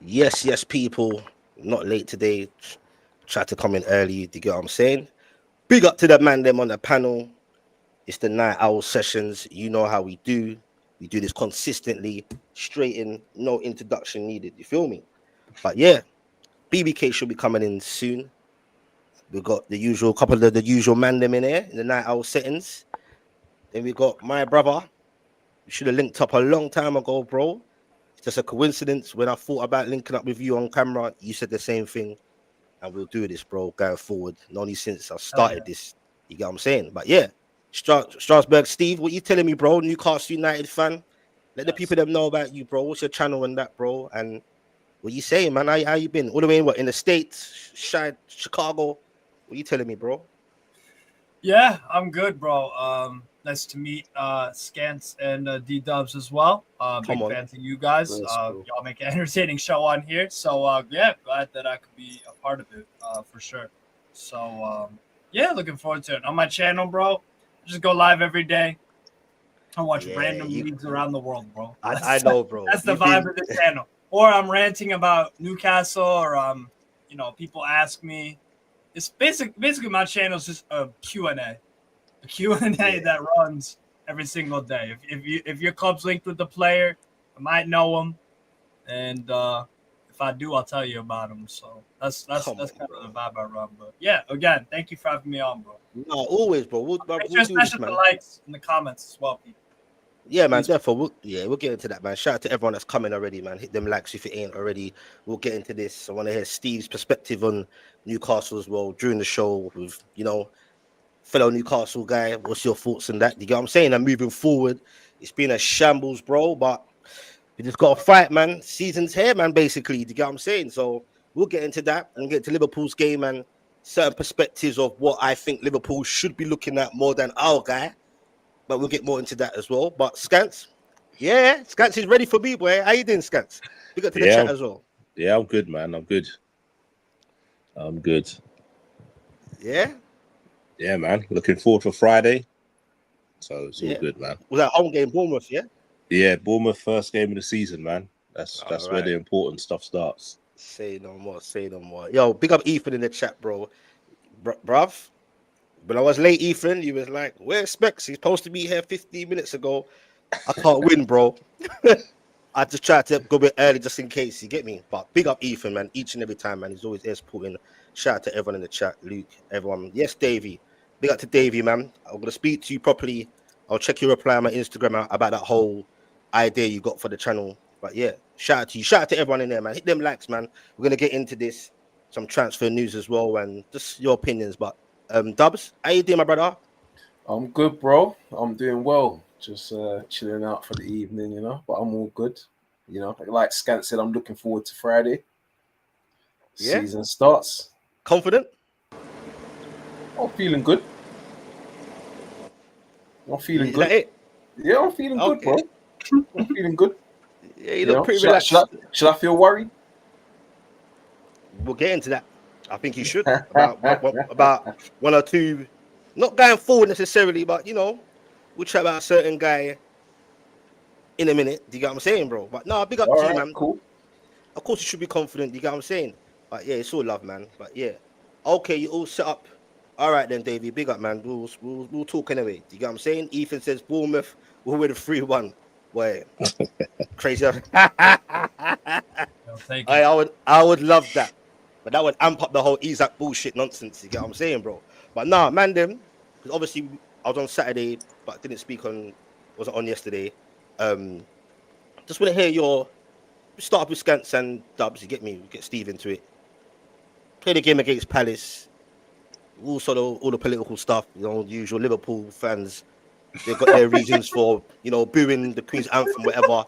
Yes, people. Not late today. Tried to come in early. Do you get what I'm saying? Big up to the man them on the panel. It's the night owl sessions. You know how we do. We do this consistently, straight in, no introduction needed. You feel me? But yeah, BBK should be coming in soon. We've got the usual couple of the usual man them in here in the night owl settings. Then we got my brother. We should have linked up a long time ago, bro. It's just a coincidence. When I thought about linking up with you on camera, you said the same thing. And we'll do this, bro, going forward. Not only since I Hell yeah. started this, you get what I'm saying? But yeah, Strasbourg, Steve, what you telling me, bro? Newcastle United fan. Let the people Yes. them know about you, bro. What's your channel and that, bro? And what you saying, man? How you been? All the way in what in the States, Chicago? What you telling me, bro? Yeah, I'm good, bro. Nice to meet Scants and D Dubs as well. Come Big on. fans of you guys. Yes, bro. Y'all make an entertaining show on here. So yeah, glad that I could be a part of it for sure. So yeah, looking forward to it. On my channel, bro, just go live every day. I watch Yeah, random you. leagues around the world, bro. I know, bro. That's the You've vibe been. of the channel. Or I'm ranting about Newcastle, or people ask me. It's basically my channel is just a Q&A, a Q&A Yeah. that runs every single day. If your club's linked with the player, I might know him, and if I do, I'll tell you about him. So that's Come on, kind of bro. the vibe I run. But yeah, again, thank you for having me on, bro. No, always, bro. Make We'll sure to do smash this, up the man. likes in the comments as well, people. Yeah, man. Please. Therefore, we'll get into that, man. Shout out to everyone that's coming already, man. Hit them likes if it ain't already. We'll get into this. I want to hear Steve's perspective on Newcastle as well during the show with fellow Newcastle guy. What's your thoughts on that? You get what I'm saying? And moving forward, it's been a shambles, bro. But we just got to fight, man. Season's here, man. Basically, you get what I'm saying? So we'll get into that and get to Liverpool's game and certain perspectives of what I think Liverpool should be looking at more than our guy. But we'll get more into that as well. But Scants, yeah, Scants is ready for me, boy. How you doing, Scants? We got to the Yeah, chat as well. yeah, I'm good, man. I'm good. I'm good. Yeah, Yeah, man. Looking forward to Friday. So it's all yeah. good, man. Was that home game, Bournemouth? Yeah. Yeah, Bournemouth first game of the season, man. All That's where right. the important stuff starts. Say no more. Say no more. Yo, big up Ethan in the chat, bro. Bruv. When I was late, Ethan, you was like, "Where's Specs? He's supposed to be here 15 minutes ago. I can't win, bro." I just tried to go a bit early just in case you get me. But big up Ethan, man. Each and every time, man. He's always there supporting. Shout out to everyone in the chat, Luke, everyone. Yes, Davey. Big up to Davey, man. I'm gonna speak to you properly. I'll check your reply on my Instagram out about that whole idea you got for the channel. But yeah, shout out to you. Shout out to everyone in there, man. Hit them likes, man. We're gonna get into this, some transfer news as well, and just your opinions. But Dubs, how you doing, my brother? I'm good, bro. I'm doing well. Just chilling out for the evening, but I'm all good. Like Scant said, I'm looking forward to Friday. Yeah, Season starts. confident. I'm feeling good. I'm feeling Is that good. it? Yeah, I'm feeling good, bro. Okay. I'm feeling good. Yeah, you look pretty Should I, should I, relaxed. should I feel worried? We'll get into that. I think you should about one or two, not going forward necessarily, but we'll chat about a certain guy in a minute. Do you get what I'm saying, bro? But no, big up All to you, right, man. cool. Of course, you should be confident. Do you get what I'm saying? But yeah, it's all love, man. But yeah, okay, you all set up. All right then, Davey. Big up, man. We'll talk anyway. Do you get what I'm saying? Ethan says Bournemouth will win a 3-1. Boy, crazy. No, thank you. I would love that. But that would amp up the whole Isak bullshit nonsense. You get what I'm saying, bro? But nah, man, them because obviously I was on Saturday, but didn't speak on. Wasn't on yesterday. Um, just want to hear your start off with Scants and Dubs. You get me? We get Steve into it. Play the game against Palace. Also, all the political stuff. Usual Liverpool fans. They've got their reasons for booing the Queen's anthem, whatever.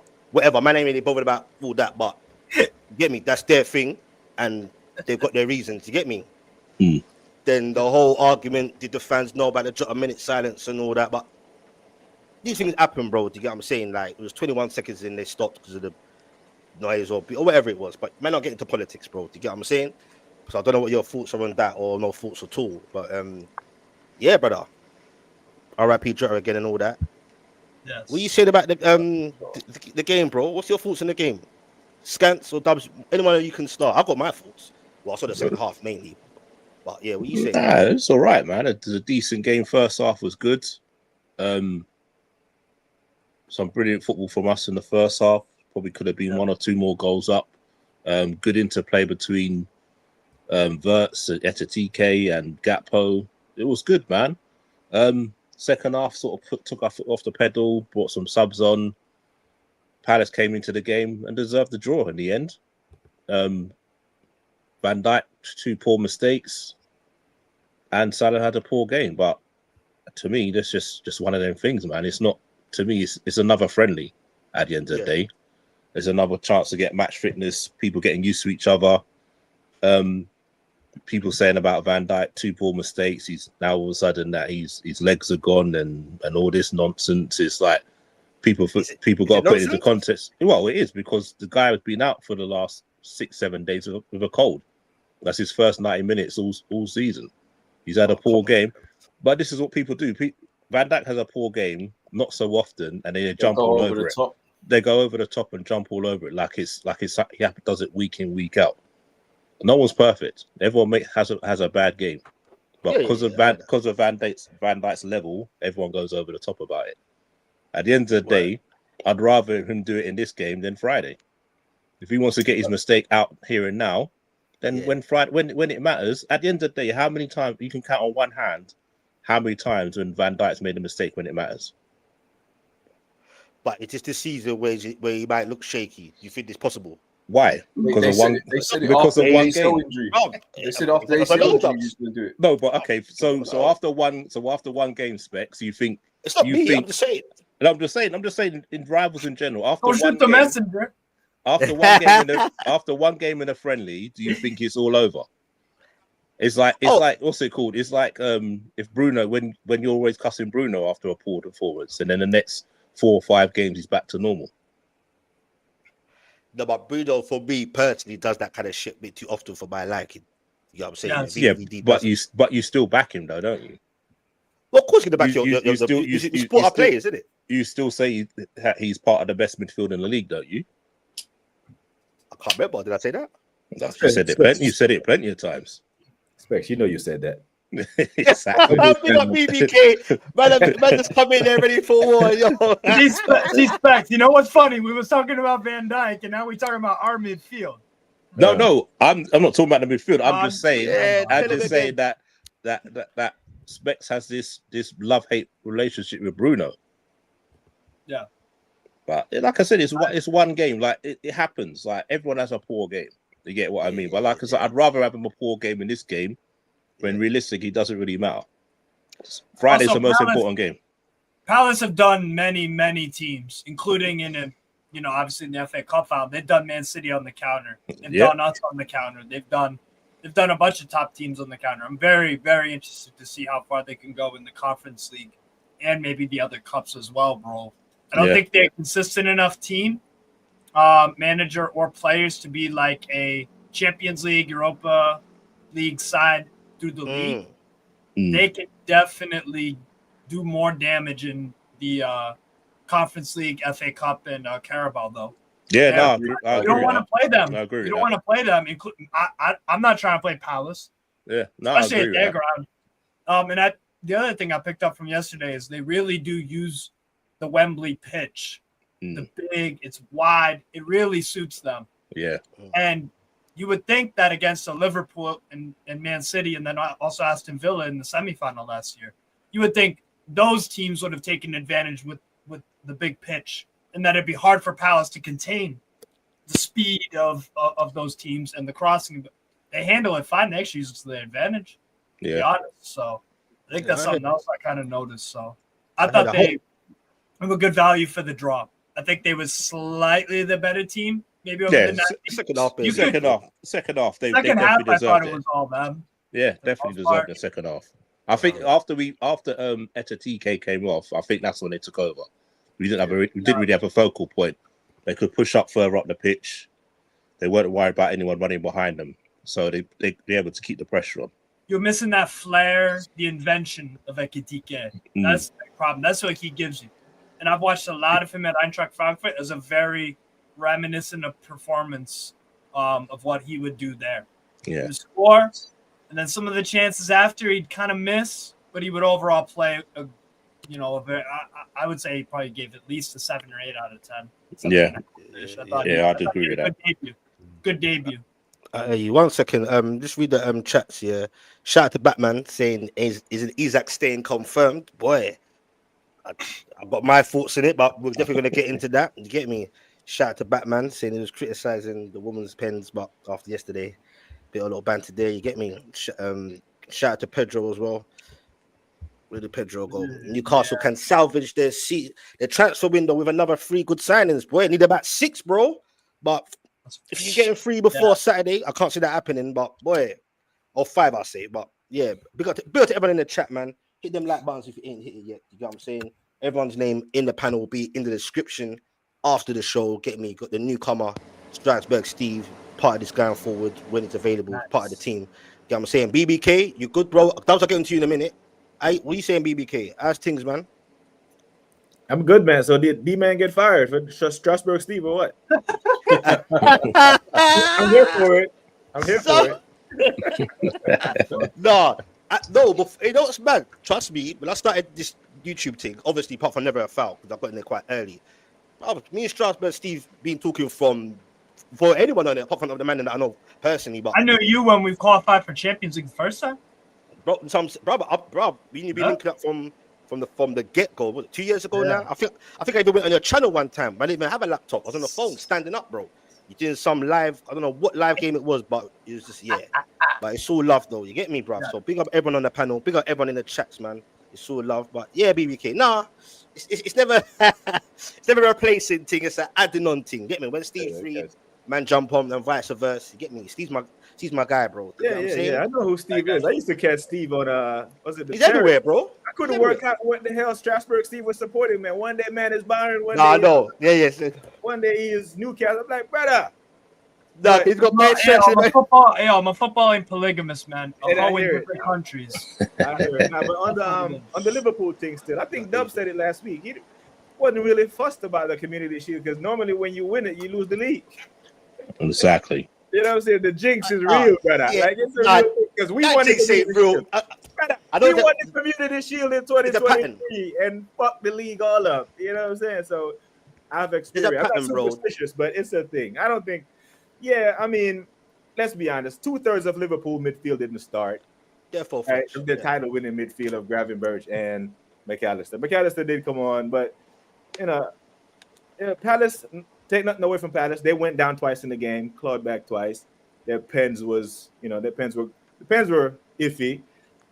Man ain't really bothered about all that, but you get me? That's their thing, and they've got their reasons. You get me? Hmm. Then the whole argument: did the fans know about the jot a minute silence and all that? But these things happen, bro. Do you get what I'm saying? Like it was 21 seconds and they stopped because of the noise or whatever it was. But man, not get into politics, bro. Do you get what I'm saying? So I don't know what your thoughts are on that or no thoughts at all. But yeah, brother. R.I.P. Jota again and all that. What you Yes. said about the game, bro? What's your thoughts on the game? Scants or Dubs, anyone you can start. I've got my thoughts. Well, I saw the second half mainly. But yeah, what you say? Nah, it's all right, man. It was a decent game. First half was good. Some brilliant football from us in the first half. Probably could have been one or two more goals up. Good interplay between Verts, Etatike, and Gakpo. It was good, man. Second half sort of took our foot off the pedal, brought some subs on. Palace came into the game and deserved the draw in the end. Van Dijk, 2 poor mistakes, and Salah had a poor game. But to me, that's just one of them things, man. It's not, to me, it's another friendly at the end of the day. There's another chance to get match fitness, people getting used to each other. People saying about Van Dijk, 2 poor mistakes. He's now all of a sudden that his legs are gone and all this nonsense. It's like people got to put it into context. Well, it is, because the guy has been out for the last 6-7 days with a cold. That's his first 90 minutes all season. He's had a poor game, but this is what people do. Van Dijk has a poor game, not so often, and they jump all over it. Top. They go over the top and jump all over it like he does it week in, week out. No one's perfect. Everyone has a bad game, but because of Van Dijk's level, everyone goes over the top about it. At the end of the day, I'd rather him do it in this game than Friday. If he wants to get his mistake out here and now, then when it matters, at the end of the day, how many times you can count on one hand how many times when Van Dijk's made a mistake when it matters. But it's just this season where he might look shaky. Do you think it's possible? Why? Because of one game. Injury. They said after ACL injury, he's going to do it. No, but okay. So after one game, Specs, you think it's not me? I'm just saying. And I'm just saying in rivals in general. After Don't shoot the messenger. After one game in a friendly, do you think it's all over? It's like what's it called? It's like if Bruno, when you're always cussing Bruno after a poor performance, and then the next 4 or 5 games he's back to normal. No, but Bruno, for me personally, does that kind of shit a bit too often for my liking. You know what I'm saying? Yeah, but you still back him though, don't you? Well, of course you're gonna back you support our players, isn't it? You still say that he's part of the best midfield in the league, don't you? I can't remember. Did I say that? You said it plenty. You said it plenty of times. Specs, you know you said that. Exactly. Big up BBK. Man just come in there ready for war. Yo. These Specs. You know what's funny? We was talking about Van Dijk, and now we're talking about our midfield. No, I'm not talking about the midfield. I'm just saying. Saying that Specs has this love-hate relationship with Bruno. Yeah. But like I said, it's one game. Like it happens. Like everyone has a poor game. You get what I mean? But like I said, I'd rather have him a poor game in this game when realistically it doesn't really matter. Friday's the most important game. Palace have done many teams, including obviously in the FA Cup final. They've done Man City on the counter. They've done us on the counter. They've done a bunch of top teams on the counter. I'm very, very interested to see how far they can go in the Conference League and maybe the other cups as well, bro. I don't think they're a consistent enough team, manager or players to be like a Champions League, Europa League side through the league. They can definitely do more damage in the Conference League, FA Cup, and Carabao, though. Yeah, you don't want to play them. I agree. You don't want to play them. I'm not trying to play Palace. Yeah, especially at their ground. And the other thing I picked up from yesterday is they really do use the Wembley pitch. The big, it's wide. It really suits them. Yeah. And you would think that against a Liverpool and Man City, and then also Aston Villa in the semifinal last year, you would think those teams would have taken advantage with the big pitch, and that it'd be hard for Palace to contain the speed of those teams and the crossing. They handle it fine. They actually use it to their advantage, to be honest. So I think that's something else I kind of noticed. So I thought they have a good value for the draw. I think they was slightly the better team. Maybe over the second half. They second definitely half, I thought deserved it was all them. Yeah, definitely deserved the second half. I think after Etatike came off, I think that's when they took over. We didn't really have a focal point. They could push up further up the pitch. They weren't worried about anyone running behind them, so they able to keep the pressure on. You're missing that flair, the invention of Etatike. That's the problem. That's what he gives you. And I've watched a lot of him at Eintracht Frankfurt as a very reminiscent of performance of what he would do there. He Yeah. would score, and then some of the chances after he'd kind of miss, but he would overall play I would say he probably gave at least a 7 or 8 out of 10. Yeah. I'd agree with that. Good debut. One second. Just read the chats. Yeah. Shout out to Batman saying is Isak staying confirmed? Boy, I've got my thoughts in it, but we're definitely gonna get into that. You get me? Shout out to Batman saying he was criticizing the woman's pens, but after yesterday, bit of a little banter there. You get me? Shout out to Pedro as well. Where did Pedro go? Newcastle can salvage their transfer window with another 3 good signings. Boy, need about 6, bro. But if you're getting 3 before Saturday, I can't see that happening. But boy, or 5, I'll say. But yeah, big up to everyone in the chat, man. Hit them like buttons if you ain't hit it yet. You know what I'm saying? Everyone's name in the panel will be in the description after the show. Get me, got the newcomer, Strasbourg Steve, part of this going forward when it's available, part of the team. You know what I'm saying? BBK, you good, bro? I'll get into you in a minute. What are you saying, BBK? How's things, man? I'm good, man. So did D-Man get fired for Strasbourg Steve or what? I'm here for it. No, but you know what's bad? Trust me, when I started this YouTube thing, obviously, apart from never a foul, because I got in there quite early. Me and Strasbourg Steve been talking for anyone on it, apart from the man that I know personally. But I knew you when we qualified for Champions League the first time. Bro, we've been linking up from the get-go. 2 years ago now? I think I even went on your channel one time. I didn't even have a laptop. I was on the phone standing up, bro. You did some live, I don't know what live game it was, but it was just, but it's all love, though. You get me, bro? So big up everyone on the panel. Big up everyone in the chats, man. It's all love. But yeah, BBK. Nah, it's never it's never a replacing thing. It's an adding on thing. Get me? When Steve free, man jump on and vice versa. You get me? Steve's my guy, bro. You know what I'm saying? I know who Steve is. I used to catch Steve on was it the He's everywhere, bro. I couldn't work out what the hell Strasbourg Steve was supporting, man. One day man is Bayern, one day I know. one day he is Newcastle. I'm like, brother. No, he's got bad sense. I'm a footballing polygamist, man. I'm always different countries. I hear it. Nah, but on the Liverpool thing still, I think Dub said it last week. He wasn't really fussed about the Community Shield because normally when you win it, you lose the league. Exactly. You know what I'm saying? The jinx is real, brother. Yeah. Like it's a real thing because we won the Community Shield. We won the Community Shield in 2023 and fucked the league all up. You know what I'm saying? So I've experienced. I'm not superstitious, but it's a thing. I don't think. Yeah, I mean, let's be honest. 2/3 of Liverpool midfield didn't start. Therefore, right? The title-winning midfield of Gravenberch and McAllister. McAllister did come on, but Palace. Take nothing away from Palace. They went down twice in the game, clawed back twice. Their pens were iffy.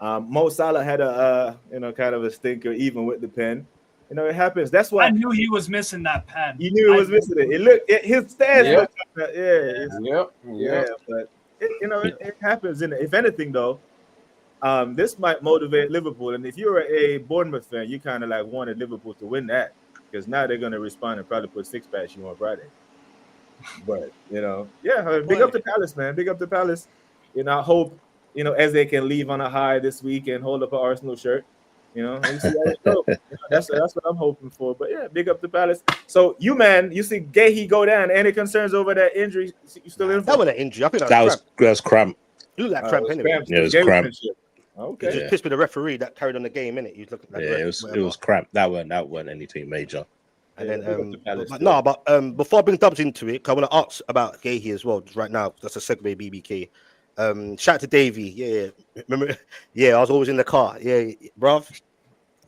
Mo Salah had a kind of a stinker even with the pen. It happens. That's why I knew he was missing that pen. You knew he was missing it. It looked his stance. But it happens. If anything, though, this might motivate Liverpool. And if you're a Bournemouth fan, you kind of like wanted Liverpool to win that. Because now they're going to respond and probably put 6 past you on Friday. But, big up to Palace, man. Big up to Palace. I hope, as they can leave on a high this week and hold up an Arsenal shirt, and see how it goes. That's what I'm hoping for. But, yeah, big up to Palace. So, you see Gahey go down. Any concerns over that injury? You still in? That was an injury. I think that was cramp. You look like cramp anyway. Yeah, it was cramp. Okay. He just pissed with the referee that carried on the game, innit? He was looking like it was crap. That weren't anything major. And then before I bring Dubs into it, I want to ask about Gahey as well. Just right now, that's a segue, BBK. Shout out to Davey. Yeah. Remember? Yeah, I was always in the car. Yeah, bruv.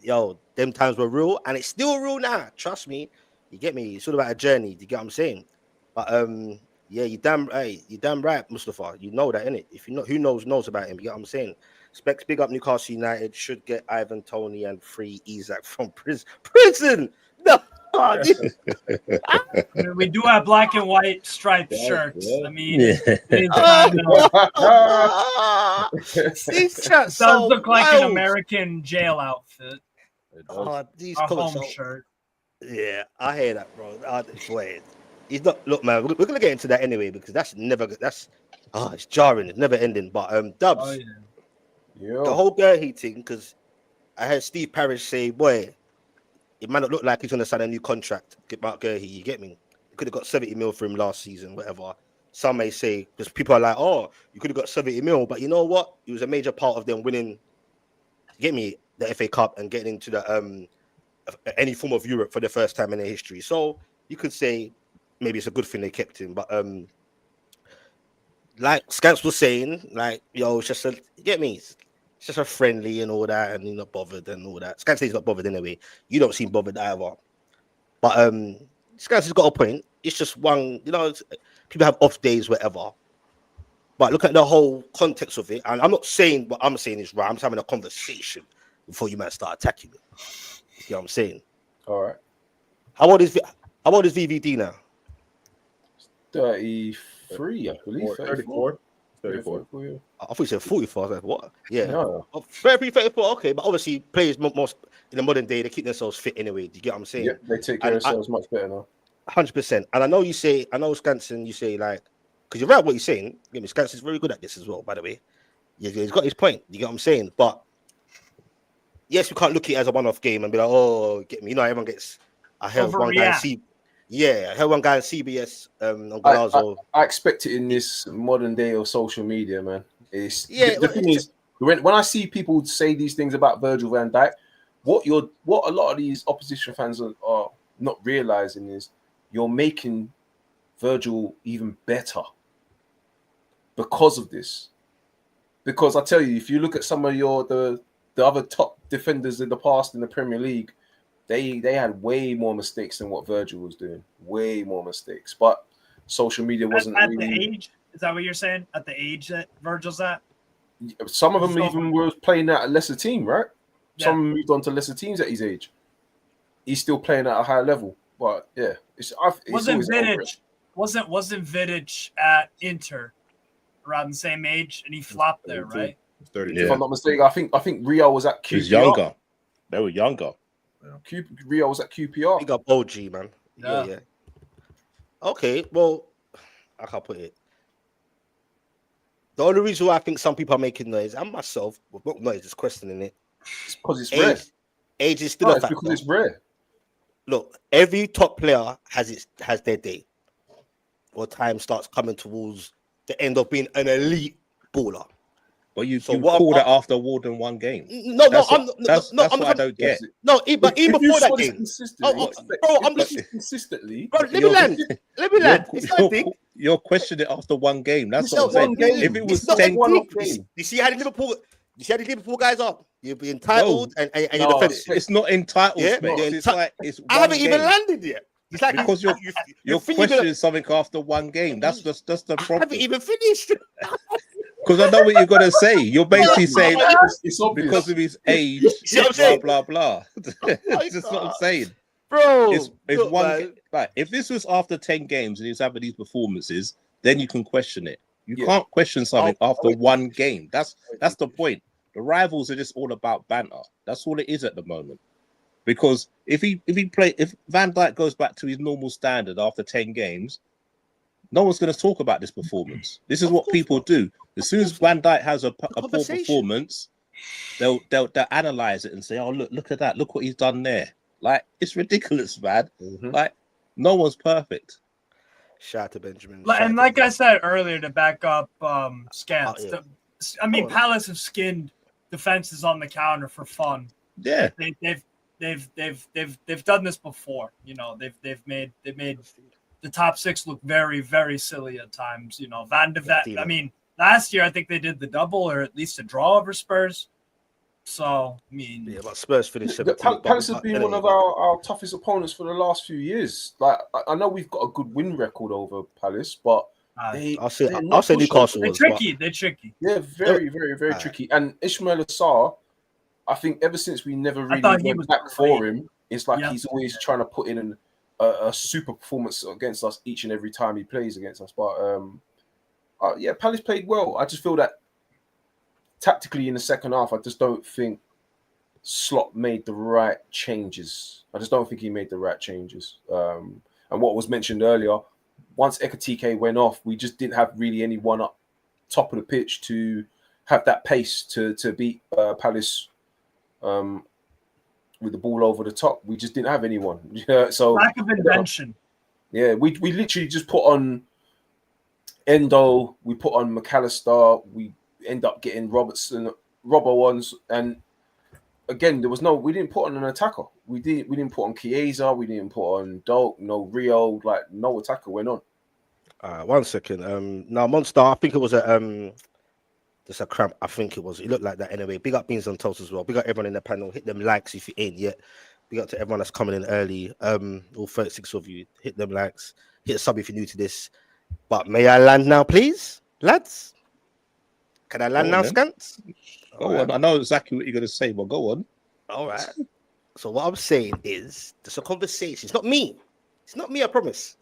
Yo, them times were real, and it's still real now. Trust me. You get me? It's all about a journey. You get what I'm saying? But yeah, you damn right, Mustafa. You know that, innit? If you know, who knows about him. You get what I'm saying? Specs, big up Newcastle United. Should get Ivan Toney and free Isak from prison. No. We do have black and white striped shirts. I mean, these chats does look like an American jail outfit. These a home shirt. Yeah, I hear that, bro. Wait, he's not. Look, man, we're gonna get into that anyway because it's jarring. It's never ending. But Dubs, the whole Gahey thing, because I heard Steve Parrish say, boy, it might not look like he's going to sign a new contract about Gahey. You get me? you could have got 70 mil for him last season, whatever. Some may say, because people are like, oh, you could have got 70 mil, but you know what? He was a major part of them winning, get me, the FA Cup and getting into the any form of Europe for the first time in their history. So you could say maybe it's a good thing they kept him, but like Scamps was saying, like, yo, it's just get me, it's just a friendly and all that, and he's not bothered and all that. Scamps says he's not bothered anyway. You don't seem bothered either. But Scamps has got a point. It's just one, people have off days, whatever. But look at the whole context of it, and I'm not saying what I'm saying is right. I'm just having a conversation before you might start attacking me. You know what I'm saying? All right. How old is VVD now? 33, I believe. 34. 34. Yeah. I thought you said 44. I was like, what? Yeah. No. 34, okay. But obviously, players most in the modern day, they keep themselves fit anyway. Do you get what I'm saying? Yeah, they take care of themselves much better now. 100%. And I know Scanson, you say, like, because you're right what you're saying. Scanson's very good at this as well, by the way. Yeah, he's got his point. You get what I'm saying? But yes, we can't look at it as a one-off game and be like, oh, get me. Everyone gets. I heard one guy on CBS on Galazzo. I expect it in this modern day of social media, man. The thing is, when I see people say these things about Virgil van Dijk, what a lot of these opposition fans are not realizing is you're making Virgil even better because of this. Because I tell you, if you look at some of the other top defenders in the past in the Premier League, they had way more mistakes than what Virgil was doing. Way more mistakes. But social media wasn't at really... the age. Is that what you're saying? At the age that Virgil's at? Some of them even were playing at a lesser team, right? Yeah. Some moved on to lesser teams at his age. He's still playing at a higher level. But yeah, wasn't Vidic at Inter around the same age, and he flopped there, right? 32. If I'm not mistaken, I think Rio was at QPR. He was younger. They were younger. Rio was at QPR. Big up OG, man. Yeah. Okay, well, I can't put it. The only reason why I think some people are making noise, and myself, not noise, just questioning it. It's because it's rare. Age is still a factor. Because it's rare. Look, every top player has their day, or time starts coming towards the end of being an elite baller. But you call that after more than one game. That's what I don't get. No, but even before that game, consistently. Bro, let me land. You're questioning it after one game. That's It's what I'm not saying. one game. If it was It's not 10 one games, game. You see how the Liverpool guys are. You'll be entitled and you're defensive. it's not entitled. Yeah, Mate. It's like it's. I haven't one even game. landed yet. It's like Because you're questioning something after one game. That's the I problem. haven't even finished. Because I know what you're gonna say. You're basically saying It's obvious. because of his age, See what I'm saying? blah blah blah. That's just what I'm saying. Bro, It's one. Like, if this was after 10 games and he's having these performances, then you can question it. You can't question something after one game. That's the point. The rivals are just all about banter. That's all it is at the moment. Because if Van Dijk goes back to his normal standard after 10 games, no one's going to talk about this performance. This is what people do. As soon as Van Dijk has a poor performance, they'll analyze it and say, "Oh, look at that! Look what he's done there." Like, it's ridiculous, man. Mm-hmm. Like, no one's perfect. Shout out to Benjamin. And like I said earlier, to back up Scants, Palace have skinned defenses on the counter for fun. Yeah, They've done this before. They've made the top six look very, very silly at times. Van de Ven. I mean, last year I think they did the double or at least a draw over Spurs. So but Spurs finished 17th. Palace has been one of our toughest opponents for the last few years. Like, I know we've got a good win record over Palace, but I'll say Newcastle They're was tricky. They're tricky. Yeah, very, very, very tricky. And Ismail Assar, I think ever since we never really went back for him, it's like he's always trying to put in a super performance against us each and every time he plays against us. But Palace played well. I just feel that tactically in the second half, I just don't think Slot made the right changes. I just don't think he made the right changes. And what was mentioned earlier, once Ekatike went off, we just didn't have really anyone up top of the pitch to have that pace to beat Palace with the ball over the top. We just didn't have anyone. So lack of invention. Yeah, we literally just put on Endo, we put on McAllister, we end up getting Robbo ones, and again we didn't put on an attacker. We didn't put on Chiesa, we didn't put on Doak, no Rio, like no attacker went on. 1 second. Now Monster, I think it was just a cramp. I think it was. It looked like that anyway. Big up Beans on Toast as well. Big up everyone in the panel. Hit them likes if you ain't yet. Big up to everyone that's coming in early. All 36 of you. Hit them likes. Hit a sub if you're new to this. But may I land now, please, lads? Can I land now, Skants? Go on. I know exactly what you're going to say, but go on. All right. So what I'm saying is, there's a conversation. It's not me. It's not me, I promise.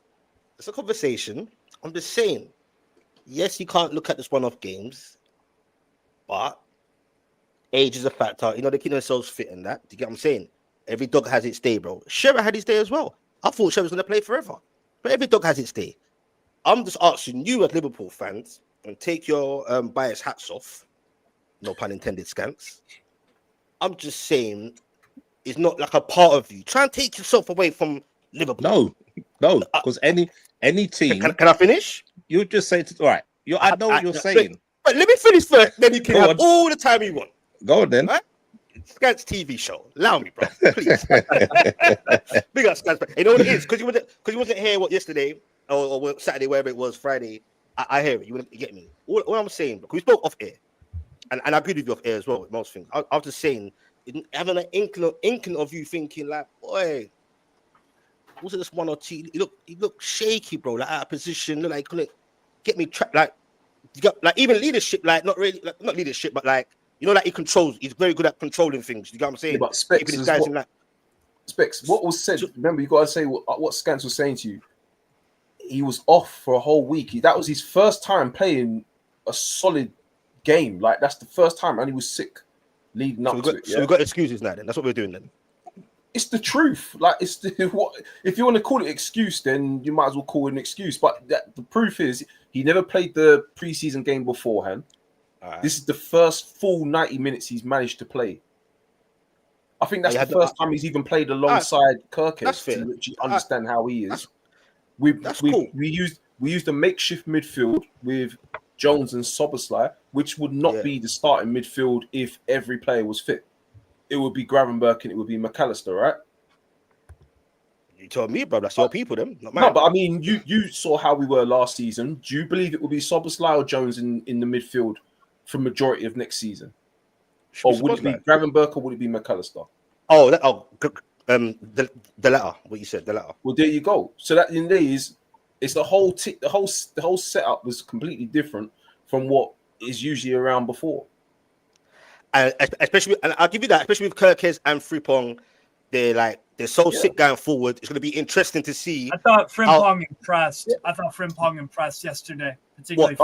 It's a conversation. I'm just saying, yes, you can't look at this one-off games, but age is a factor. You know, they keep themselves fit in that. Do you get what I'm saying? Every dog has its day, bro. Shearer had his day as well. I thought Shearer was going to play forever. But every dog has its day. I'm just asking you as Liverpool fans, and take your bias hats off. No pun intended, Skants. I'm just saying, it's not like a part of you. Try and take yourself away from Liverpool. No, because any team. Can I finish? You just say, all right. I know what you're saying. But let me finish first. Then you can have all the time you want. Go on then. Right? Skants TV show. Allow me, bro. Please. Big up Skants. You know what it is? Because you wasn't here yesterday or Saturday, wherever it was, Friday. I hear it. You get me. All I'm saying, because we spoke off air, and I agree with you off air as well with most things. I was just saying, having an inkling of you thinking like, boy, was it this one or two? He looked shaky, bro. Like out of position. Look like he couldn't get me trapped. Like you got like even leadership, like not really, like, not leadership, but like you know, like he controls. He's very good at controlling things. You got what I'm saying? Yeah, but Specs, what was said? Remember, you got to say what Skants was saying to you. He was off for a whole week. That was his first time playing a solid game. Like that's the first time, and he was sick leading up to it. So we got excuses now. Then that's what we're doing then. It's the truth. Like it's what if you want to call it excuse, then you might as well call it an excuse. But the proof is he never played the preseason game beforehand. Right. This is the first full 90 minutes he's managed to play. I think that's the first time he's even played alongside Kirkes to literally understand how he is. We used a makeshift midfield with Jones and Szoboszlai, which would not be the starting midfield if every player was fit. It would be Gravenberch and it would be McAllister, right? You told me, bro. That's your people, then. Not mine. No, but I mean, you saw how we were last season. Do you believe it would be Szoboszlai or Jones in the midfield for majority of next season? Or would it be Gravenberch or would it be McAllister? The latter. What you said, the latter. Well, there you go. So that in there is, it's the whole setup was completely different from what is usually around before. And especially, and I'll give you that, especially with Kirkes and Frimpong, they're so sick going forward. It's going to be interesting to see. I thought Frimpong impressed. Yeah. I thought Frimpong impressed yesterday, particularly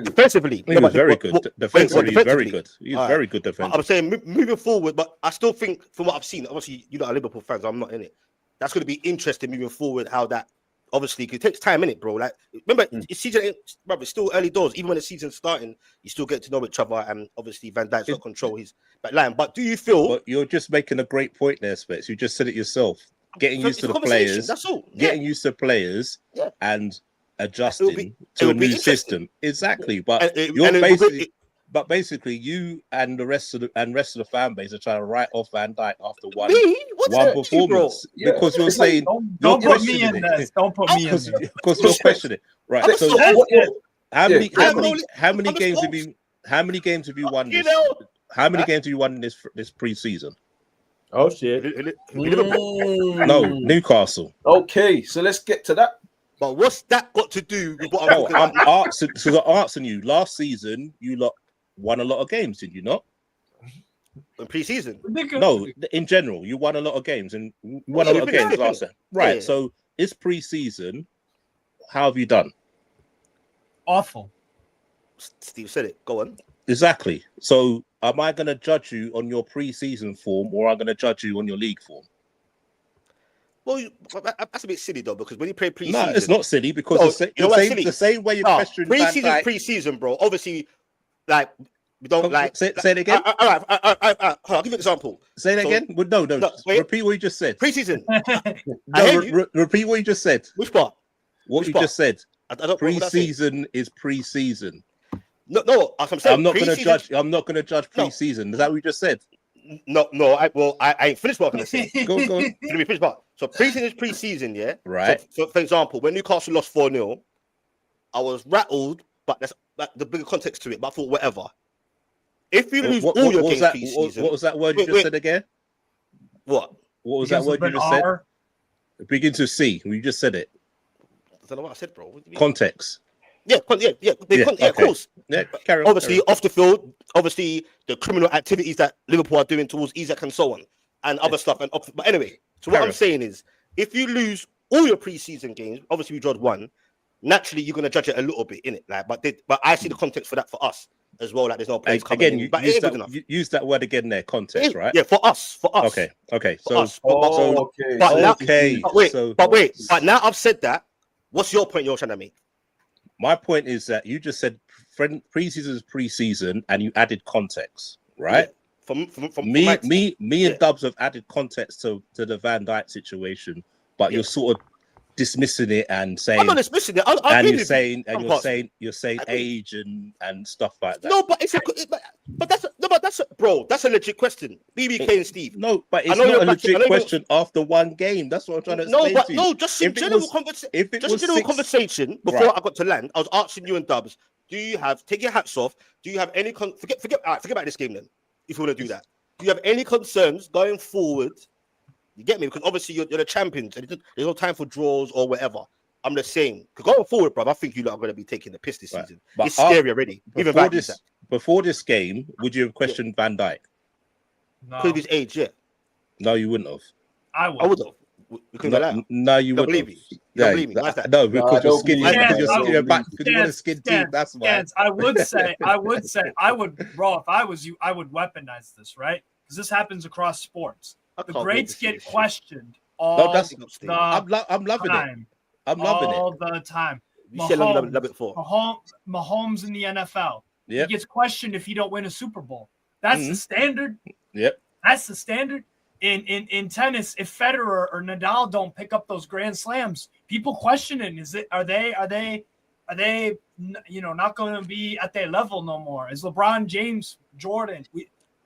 defensively. He was very good. Defensively, he's very good. He's very good defensively. I'm saying moving forward, but I still think from what I've seen, obviously you are Liverpool fans. I'm not in it. That's going to be interesting moving forward. How that obviously it takes time in it, bro. Like remember, it's season, bro. It's still early doors. Even when the season's starting, you still get to know each other, and obviously Van Dijk's got control his back line. But do you feel? But you're just making a great point there, Spets. You just said it yourself. Getting used to the players. That's all. Getting used to players and adjusting to a new system. Exactly. But But basically, you and the rest of the fan base are trying to write off Van Dijk after one performance because you're saying don't put me in this. Don't put me in this because you're questioning. Right. So how many games have you won? How many games have you won in this preseason? Oh shit! No, Newcastle. Okay, so let's get to that. But what's that got to do with what I'm asking? So I'm asking you. Last season, you lot won a lot of games, did you not? In pre-season? No, in general, you won a lot of games and won a lot of games last season. Right. Yeah. So it's pre-season. How have you done? Awful. Steve said it. Go on. Exactly. So am I going to judge you on your pre-season form or am I going to judge you on your league form? Well, that's a bit silly though, because when you play pre-season, no, it's not silly because the same way you question pre-season, bro. Obviously, like We don't Say it again. All right. I'll give you an example. Say it again. Well, no. Wait. Repeat what you just said. Preseason. Repeat what you just said. Which part? What you just said. I don't. Preseason is preseason. No. As I'm saying, I'm not going to judge. I'm not going to judge preseason. Is that what you just said? No. I ain't finished what I'm going to say. Go. Let me finish part. So preseason is preseason, yeah. Right. So for example, when Newcastle lost 4-0, I was rattled, but that's the bigger context to it. But I thought whatever. If you lose all your games preseason, what was that word you just said again? What? What was that word you just said? It begins with C. You just said it. I don't know what I said, bro. Context. Yeah, of course. Yeah, carry on. Obviously, off the field, obviously the criminal activities that Liverpool are doing towards Isak and so on, and other stuff. But anyway, so what I'm saying is, if you lose all your preseason games, obviously we drawed one. Naturally, you're going to judge it a little bit, innit? Like, but I see the context for that for us as well. Like, there's no players coming in. But you use that word again there, context, right? Yeah, for us. Okay. But now I've said that. What's your point you're trying to make? My point is that you just said preseason is preseason, and you added context, right? Yeah. From me and Dubs have added context to the Van Dijk situation, but you're sort of dismissing it and saying I'm not dismissing it. You're saying age and stuff like that. No, but that's a legit question. BBK and Steve. No, but it's not a legit question after one game. That's what I'm trying to explain to you. No, just in general conversation. Before I got to land, I was asking you and Dubs, take your hats off? Do you have any forget about this game then? If you want to do that, do you have any concerns going forward? You get me? Because obviously you're the champions, and there's no time for draws or whatever. I'm the same. Because going forward, bro, I think you lot are going to be taking the piss this season. But it's scary already. Before this game, would you have questioned Van Dijk? No. Because of his age, yeah. No, you wouldn't have. I would have. No, you wouldn't. Believe me. Don't believe me. Why's that? No, because you're skinny. Because you want to skin teeth. That's why. I would say, bro, if I was you, I would weaponize this, right? Because this happens across sports. The greats get questioned all the I'm loving time. it. I'm loving it all the time. Mahomes in the NFL. He gets questioned if you don't win a Super Bowl. That's the standard. Yep. That's the standard. In tennis, if Federer or Nadal don't pick up those grand slams, people questioning are they not going to be at their level no more? Is LeBron James, Jordan?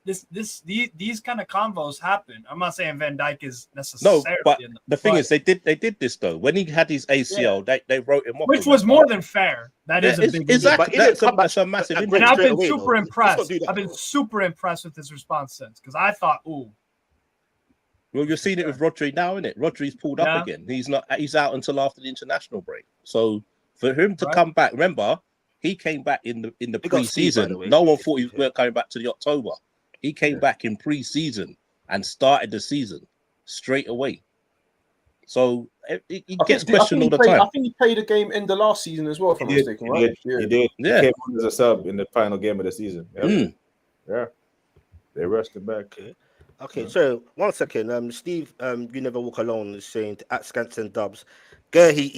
These kind of convos happen. I'm not saying Van Dijk is necessarily. No, but the thing is, they did this though. When he had his ACL, they wrote him off, which was more than fair. That is a big exactly. That's a massive. And I've been super impressed. I've been super impressed with his response since, because I thought, ooh. Well, you're seeing it with Rodri now, isn't it? Rodri's pulled up again. He's out until after the international break. So for him to come back, remember, he came back in the pre-season. No one thought he was coming back to the October. He came back in pre-season and started the season straight away. So he gets questioned all the time. I think he played a game in the last season as well, if I'm not mistaken, right? He did. Yeah. He came on as a sub in the final game of the season. Yep. Yeah. They rushed him back. Okay, so 1 second. Steve, you never walk alone is saying at Skants and Dubs, Gerhi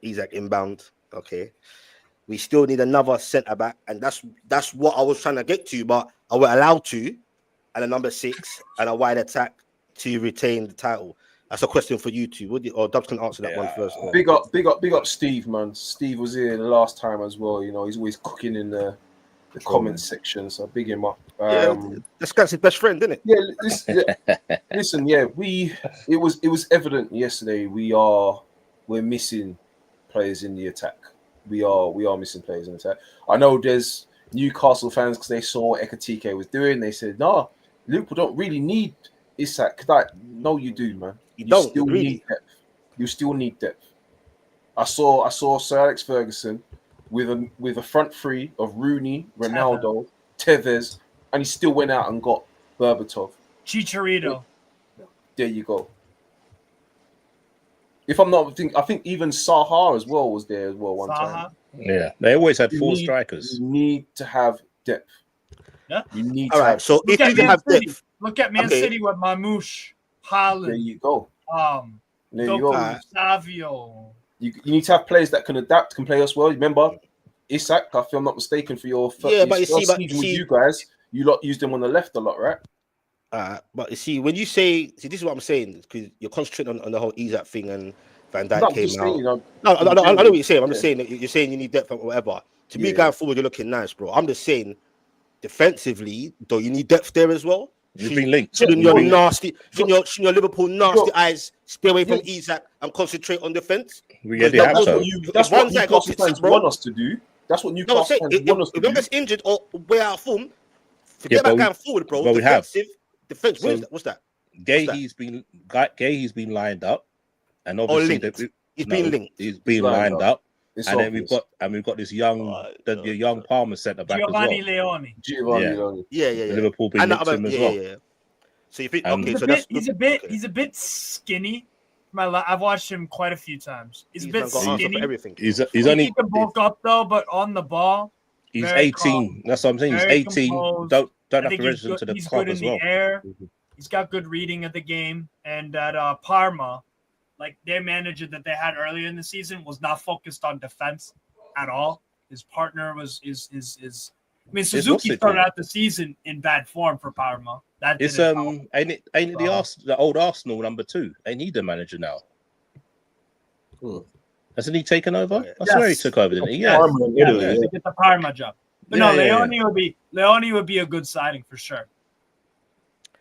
Isak inbound. Okay. We still need another centre back, and that's what I was trying to get to, but I was allowed to, and a number 6 and a wide attack to retain the title. That's a question for you two. Or Dubs can answer that one first. Big up Steve, man. Steve was here the last time as well. You know, he's always cooking in the comments section, so big him up. That's Skants' best friend, isn't it? Yeah, listen, it was evident yesterday we're missing players in the attack. We are missing players in attack. I know there's Newcastle fans, because they saw what Ekatike was doing. They said, "No, Liverpool don't really need Isak." No, you do, man. You still need depth. You still need depth. I saw Sir Alex Ferguson with a front three of Rooney, Ronaldo, Tevez, and he still went out and got Berbatov. Chicharito. There you go. If I'm not, I think even Saha as well was there as well one time. Yeah, they always had four strikers. You need to have depth. Yeah, you need. All right, so if you have depth, look at Man City with Mamouche, Haaland. There you go. Savio. You need to have players that can adapt, can play us well. Remember, Isak, if I'm not mistaken, for your but you first season with you guys, you lot used him on the left a lot, right? But you see, when you say, this is what I'm saying, because you're concentrating on the whole Isak thing and Van Dijk No, came just out. saying, No, I know what you're saying. I'm just yeah. saying that you're saying you need depth or whatever. To me, Yeah. going forward, you're looking nice, bro. I'm just saying, defensively, though, you need depth there as well. You've been linked. Shouldn't your Liverpool nasty eyes stay away from Isak and concentrate on defense? That's what Newcastle fans want us to do. That's what Newcastle fans want us to do. If gets injured or way out of form, forget about going forward, bro. Well, defense. So, what's that? Gay's been lined up, and obviously he's been linked. He's been lined up. It's and obvious. then we've got this young young Palmer centre back Giovanni as well. Leone. Yeah. Liverpool been linked him as well. Yeah. So you think he's a bit skinny. I've watched him quite a few times. He's a bit skinny. He's only he can bulk up though, but on the ball, he's 18. Calm. That's what I'm saying. He's 18. Composed. Don't have to register him to the club as well. He's good in the air. He's got good reading of the game. And at Parma, like their manager that they had earlier in the season was not focused on defense at all. His partner was Suzuki started out the season in bad form for Parma. Ain't it the old Arsenal number 2? Ain't he the manager now? Hasn't he taken over? I swear he took over, didn't he? Yeah. To get the Parma job. But Leone would be a good signing for sure.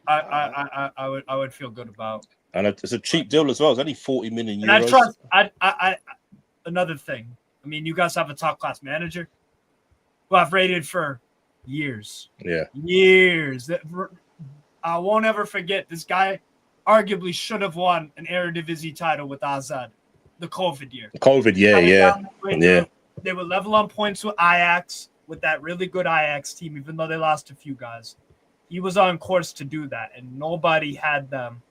I would feel good about. And it's a cheap deal as well. It's only 40 million euros. And I trust. Another thing. I mean, you guys have a top class manager who I've rated for years. Yeah. Years. I won't ever forget. This guy arguably should have won an Eredivisie title with Azad the COVID year. Yeah. They were level on points with Ajax, with that really good Ajax team, even though they lost a few guys. He was on course to do that, and nobody had them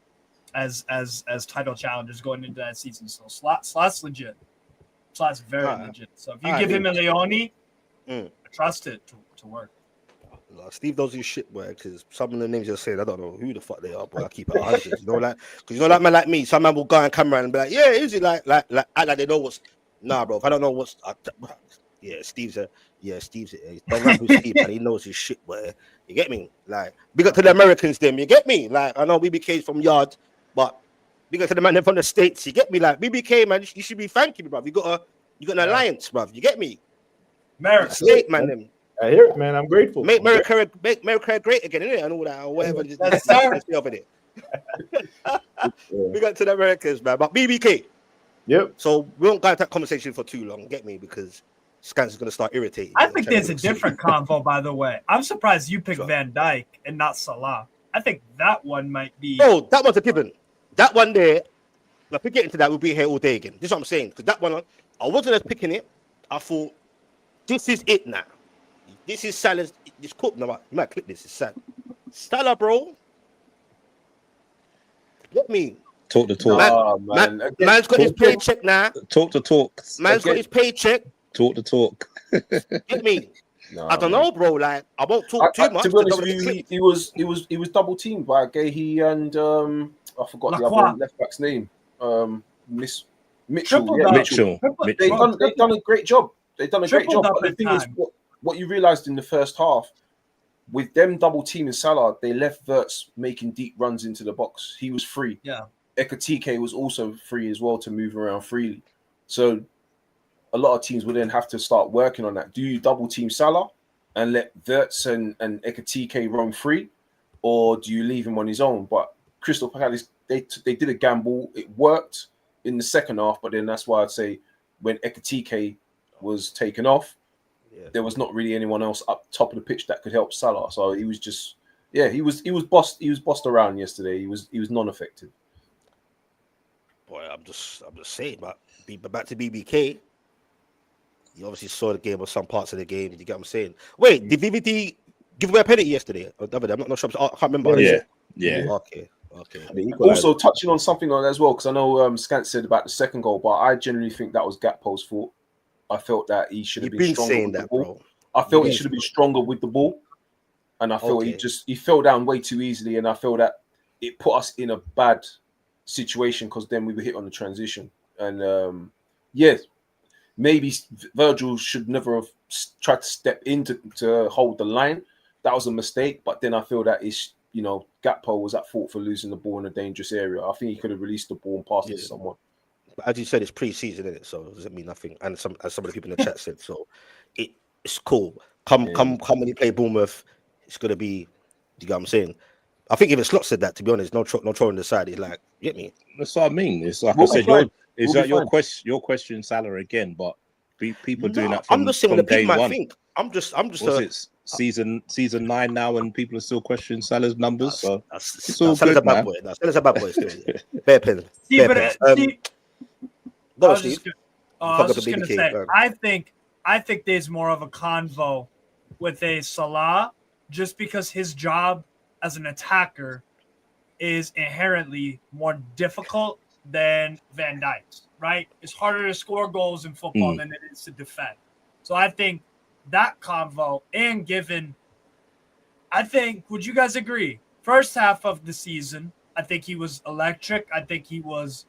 as title challengers going into that season. So Slot's legit. Slot's very legit. So if you give him a Leone, I trust it to work. Steve knows his shit, boy, because some of the names you're saying, I don't know who the fuck they are, boy. I keep it 100. Because man like me, some man will go on camera and be like, yeah, is it like they know what's. Nah, bro, if I don't know what's. Steve's don't rap with Steve, man. He knows his shit, boy. You get me? Like, big up to the Americans, them. You get me? Like, I know BBK's from Yard, but big up to the man from the States. You get me? Like, BBK, man, you should be thanking me, bro. You got an alliance, bro. You get me? America. State, man, them. I hear it, man. I'm grateful. Make America great again, innit? And all that, or whatever. That's over there. We got to the Americans, man. But BBK. Yep. So we won't go into that conversation for too long. Get me? Because Skants is going to start irritating. I think there's a different convo, by the way. I'm surprised you picked Van Dijk and not Salah. I think that one might be. No, that one's a given. That one there. If we get into that, we'll be here all day again. This is what I'm saying. Because that one, I wasn't just picking it. I thought, this is it now. This is Salah's. This cook. No, you might click this. It's Salah. Salah, bro. Get me. Talk the talk. Man's got his paycheck now. Talk the talk. Man's got his paycheck. Talk the talk. Get me. I don't know, bro. Like, I won't talk too much. To be honest with you, he was double teamed by Gahey and I forgot the other left back's name. Mitchell. Mitchell. They've done a great job. But the thing is, what you realised in the first half, with them double teaming Salah, they left Wirtz making deep runs into the box. He was free. Yeah. Ekatike was also free as well to move around freely. So a lot of teams will then have to start working on that. Do you double team Salah and let Wirtz and Ekatike roam free, or do you leave him on his own? But Crystal Palace, they did a gamble. It worked in the second half, but then that's why I'd say when Ekatike was taken off, there was not really anyone else up top of the pitch that could help Salah. So he was just, he was bossed around yesterday. He was non-effective. Boy, I'm just saying, but back to BBK. You obviously saw the game or some parts of the game. You get what I'm saying? Wait, did VVD give away a penalty yesterday? I'm not sure. I can't remember. Yeah. Okay. Also, touching on something on that as well, because I know Skants said about the second goal, but I generally think that was Gakpo's fault. I felt that he should have been stronger with the ball. Bro. I felt he should have been stronger with the ball, and I felt he fell down way too easily, and I feel that it put us in a bad situation because then we were hit on the transition, and maybe Virgil should never have tried to step in to hold the line. That was a mistake. But then I feel that Gakpo was at fault for losing the ball in a dangerous area. I think he could have released the ball and passed it to someone. But as you said, it's pre-season, isn't it? So it doesn't mean nothing. And as some of the people in the chat said, so it's cool. Come when you play Bournemouth, it's gonna be. You get what I'm saying? I think even Slot said that. To be honest, no throwing the side. He's like, get me. That's what I mean. It's like I said, your question, Salah again, but people doing that from, I'm just saying from the people day might one. think. I'm just. It's season 9 now, and people are still questioning Salah's numbers. So it's all Salah's good, a bad man. boy. Salah's a bad boy. Still, bare pens. See, Bare but pens. I was just gonna say, I think there's more of a convo with a Salah, just because his job as an attacker is inherently more difficult than Van Dijk's, right? It's harder to score goals in football than it is to defend. So I think that convo, and would you guys agree? First half of the season, I think he was electric. I think he was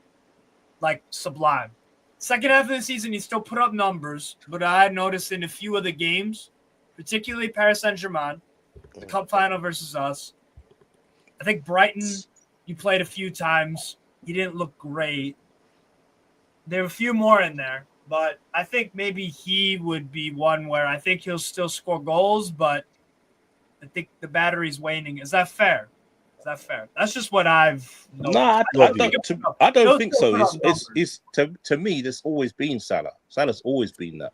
like sublime. Second half of the season, he still put up numbers, but I noticed in a few of the games, particularly Paris Saint-Germain, the cup final versus us. I think Brighton, you played a few times. He didn't look great. There were a few more in there, but I think maybe he would be one where I think he'll still score goals, but I think the battery's waning. Is that fair? That's just what I've noticed. No, I don't think so. It's to me, there's always been Salah. Salah's always been that.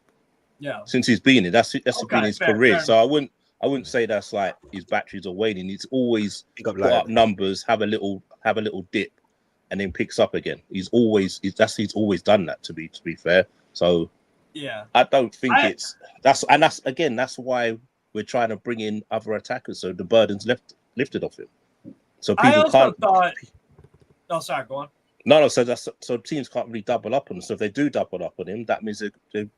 Yeah. Since he's been in, that's been his career. Fair. So I wouldn't say that's like his batteries are waning. He's always put up numbers, have a little dip, and then picks up again. He's always done that. To be fair, so yeah, I don't think that's why we're trying to bring in other attackers, so the burden's lifted off him. So people can't. No, sorry, go on. No. So teams can't really double up on him. So if they do double up on him, that means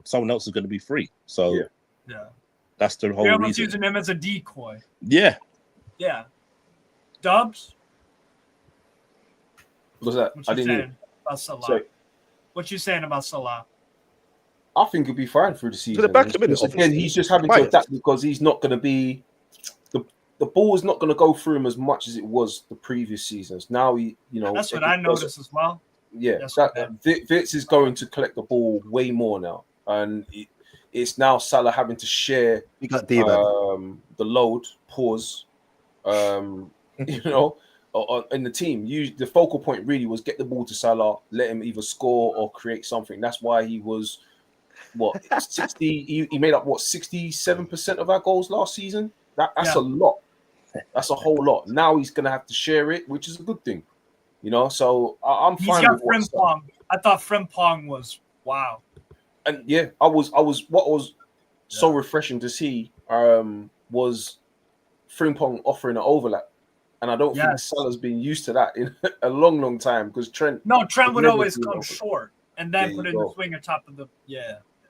someone else is going to be free. So yeah. That's the whole reason. Everyone's using him as a decoy. Yeah. Dubs? What's that? What you saying about Salah? Sorry. What you saying about Salah? I think he'll be fine through the season. Again, he's just having to adapt because he's not going to be the ball is not going to go through him as much as it was the previous seasons. Now that's what I noticed as well. Yeah, Vitz is going to collect the ball way more now, and it's now Salah having to share the load. In the team. The focal point really was get the ball to Salah, let him either score or create something. That's why he was 60. He made up 67% of our goals last season. That's a lot. That's a whole lot. Now he's gonna have to share it, which is a good thing. So I'm fine. He's got Frimpong. I thought Frimpong was wow. And what was so refreshing to see was Frimpong offering an overlap. And I don't think Salah's been used to that in a long, long time because Trent would always come short and then put in the swing on top of the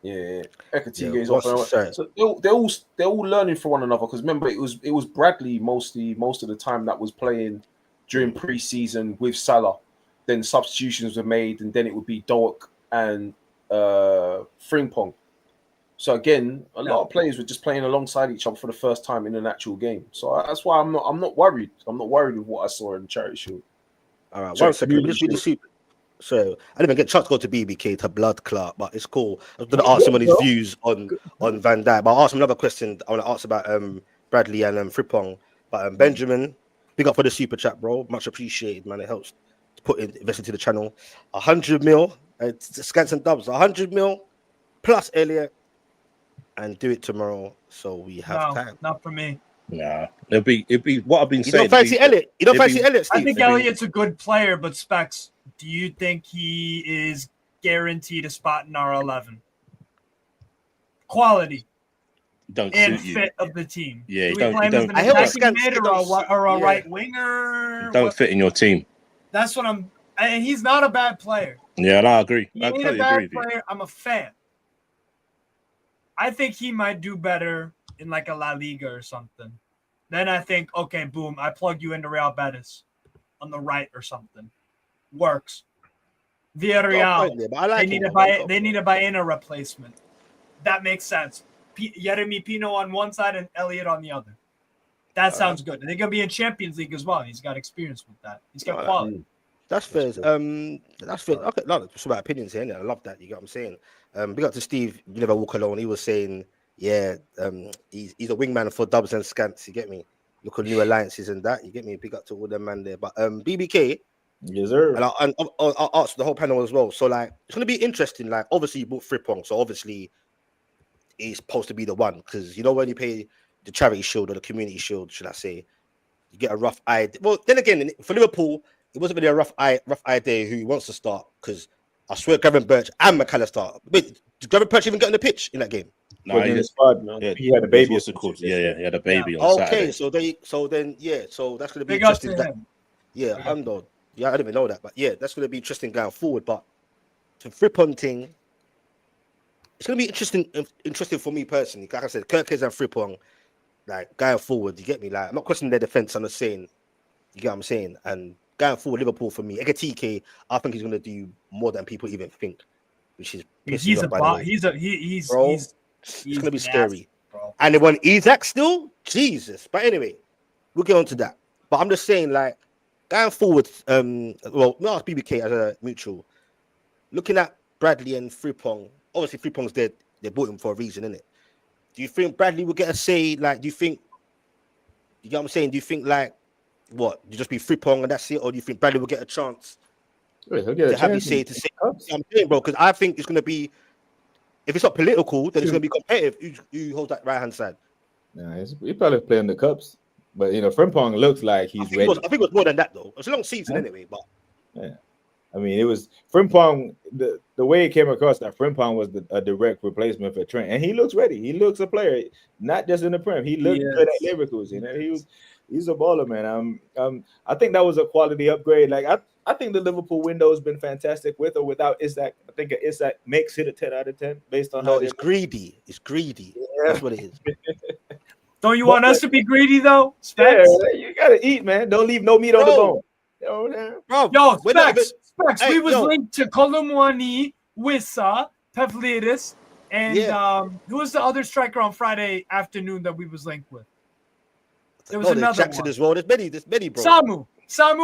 Ekatike is offering. So they're all learning from one another because remember it was Bradley most of the time that was playing during pre-season with Salah. Then substitutions were made and then it would be Doak and Frimpong. So again, a lot of players were just playing alongside each other for the first time in an actual game. So that's why I'm not worried. I'm not worried with what I saw in the Charity Shield. All right, 1 second. Just read the super. So I didn't even get a chance to go to BBK to blood clot, but it's cool. I was going to ask him on his views on Van Dijk, but I'll ask him another question. I want to ask about Bradley and Frimpong. But Benjamin, big up for the super chat, bro. Much appreciated, man. It helps to invest into the channel. 100 mil, Skants and Dubs. 100 mil plus Elliot. And do it tomorrow, so we have time. Not for me. Nah, it'd be what I've been saying. You don't fancy Elliot. You don't fancy Elliot. Steve. I think Elliot's a good player, but Specs, do you think he is guaranteed a spot in our 11? Quality and fit of the team. Yeah, do we play him as an attacking mid or a right winger? Don't fit in your team. That's what I'm. And he's not a bad player. Yeah, no, I agree. He ain't a bad player. I'm a fan. I think he might do better in like a La Liga or something. Then I think, okay, boom, I plug you into Real Betis on the right or something. Works. Villarreal. There, but I like They need to buy in a replacement. That makes sense. Yeremy Pino on one side and Elliott on the other. That sounds good. They're gonna be in Champions League as well. He's got experience with that. He's got quality. That's fair. That's fair. Okay, no, it's about opinions here. I love that. You get what I'm saying. Big up to Steve. You never walk alone. He was saying, yeah, he's a wingman for Dubs and Skants. You get me? Look at new alliances and that. You get me? Big up to all them man there. But BBK. Yes, sir. And I'll ask the whole panel as well. So like, it's gonna be interesting. Like, obviously you bought Frippong, so obviously he's supposed to be the one because you know when you pay the charity shield or the community shield, should I say, you get a rough idea. Well, then again, for Liverpool, it wasn't really a rough idea who he wants to start because I swear Gavin Birch and McAllister. Wait, did Gavin Birch even get on the pitch in that game? No, he had a baby. He had a baby on Saturday. So that's going to be Big up to interesting. him. I didn't even know that, but yeah, that's going to be interesting going forward. But the Frippon thing, it's going to be interesting for me personally. Like I said, Kirkes and Frippon, like going forward, you get me? Like I'm not questioning their defense. I'm just saying, you get what I'm saying. And going forward, Liverpool for me, Ekatike, I think he's going to do more than people even think, which is He's a bot. He's going to be scary. Bro. And they want Isak still, Jesus. But anyway, we'll get on to that. But I'm just saying, like. Going forward, not BBK as a mutual. Looking at Bradley and Frippong, obviously Frippong's dead. They bought him for a reason, innit? Do you think Bradley will get a say? Like, do you think? You get what I'm saying? Do you think like what? You just be Frippong and that's it, or do you think Bradley will get a chance to have his say? To say, I'm saying, bro, because I think it's gonna be. If it's not political, then it's gonna be competitive. Who holds that right hand side? Nah, he probably playing the cups. But you know, Frimpong looks like he's ready. I think it was more than that though. It's a long season anyway. But I mean, it was Frimpong. The way it came across that Frimpong was a direct replacement for Trent, and he looks ready. He looks a player, not just in the Prem. He looked good at Leverkusen. You know, he's a baller, man. I think that was a quality upgrade. Like I think the Liverpool window has been fantastic with or without Isak. I think Isak makes it a 10 out of 10 based on how it's greedy. It's greedy. Yeah. That's what it is. Don't you want us to be greedy though? Yeah, you gotta eat, man. Don't leave no meat on the bone. Yo, Specs. We was linked to Kolumwani, Wissa, Pavlidis, and who was the other striker on Friday afternoon that we was linked with? There was another Jackson one. as well. There's many, bro. Samu,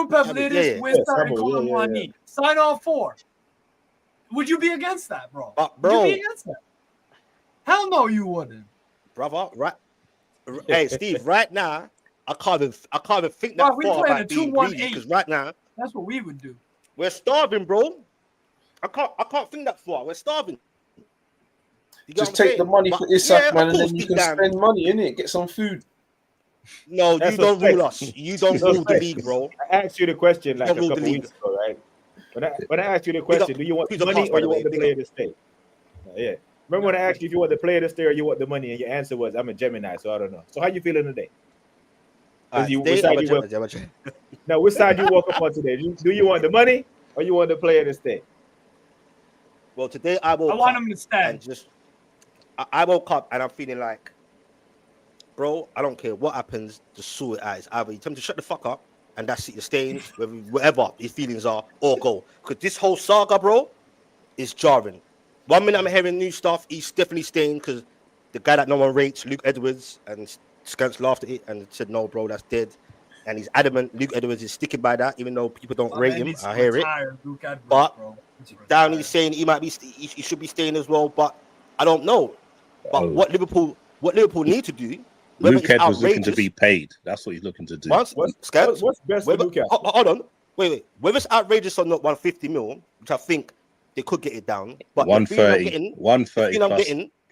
Pavlidis, Wissa, and Kolumwani. Sign all four. Would you be against that, bro? Would you be against that? Hell no, you wouldn't, brother. Right. Hey Steve, right now I can't even think that far about being greedy because right now that's what we would do. We're starving, bro. I can't think that far. We're starving. Just take the money for Isak, man, and then you can spend money in it. Get some food. No, you don't rule us. You don't rule the league, bro. I asked you the question like a couple weeks ago, right? When I asked you the question, do you want the money or you want the player to stay? Yeah. Remember when I asked you if you want the player to stay or you want the money, and your answer was, "I'm a Gemini, so I don't know." So how you feeling today? Now, which side you walk up on today? Do you want the money or you want the player to stay? Well, today I want him to stay. I woke up and I'm feeling like, bro, I don't care what happens. Just sort it out. It's either you tell me to shut the fuck up and that's it. You're staying, whatever your feelings are, or go. Because this whole saga, bro, is jarring. 1 minute I'm hearing new stuff. He's definitely staying because the guy that no one rates, Luke Edwards, and Skants laughed at it and said, "No, bro, that's dead." And he's adamant. Luke Edwards is sticking by that, even though people don't rate him. I hear it. Luke Edwards, but bro. Downey's saying he should be staying as well. But I don't know. But what Liverpool need to do? Luke Edwards looking to be paid. That's what he's looking to do. What's best for Luke? Hold on. Wait. Whether it's outrageous or not, 150 mil, which I think they could get it down. But 130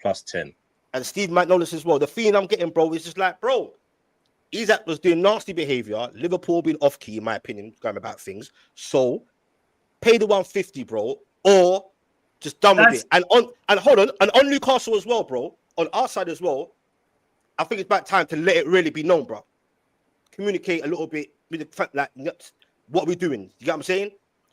plus 10. And Steve might know this as well. The feeling I'm getting, bro, is just like, bro, Isak was doing nasty behavior. Liverpool being off key, in my opinion, going about things. So pay the 150, bro, or just done with it. And hold on, and on Newcastle as well, bro. On our side as well, I think it's about time to let it really be known, bro. Communicate a little bit with the fact, like, what we're doing. You get what I'm saying?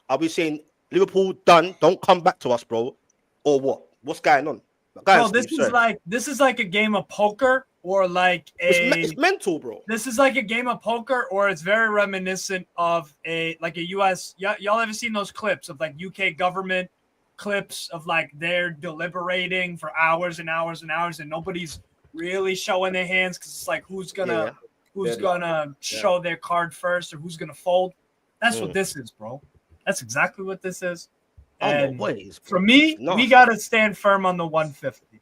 Are we saying Liverpool done? Don't come back to us, bro, or what? What's going on? Bro, this is like a game of poker or like It's mental, bro. This is like a game of poker, or it's very reminiscent of a US. Y'all ever seen those clips of like UK government clips of like they're deliberating for hours and hours and hours, and nobody's really showing their hands because it's like who's gonna show their card first or who's gonna fold. That's what this is, bro. That's exactly what this is. And for me, we gotta stand firm on the 150.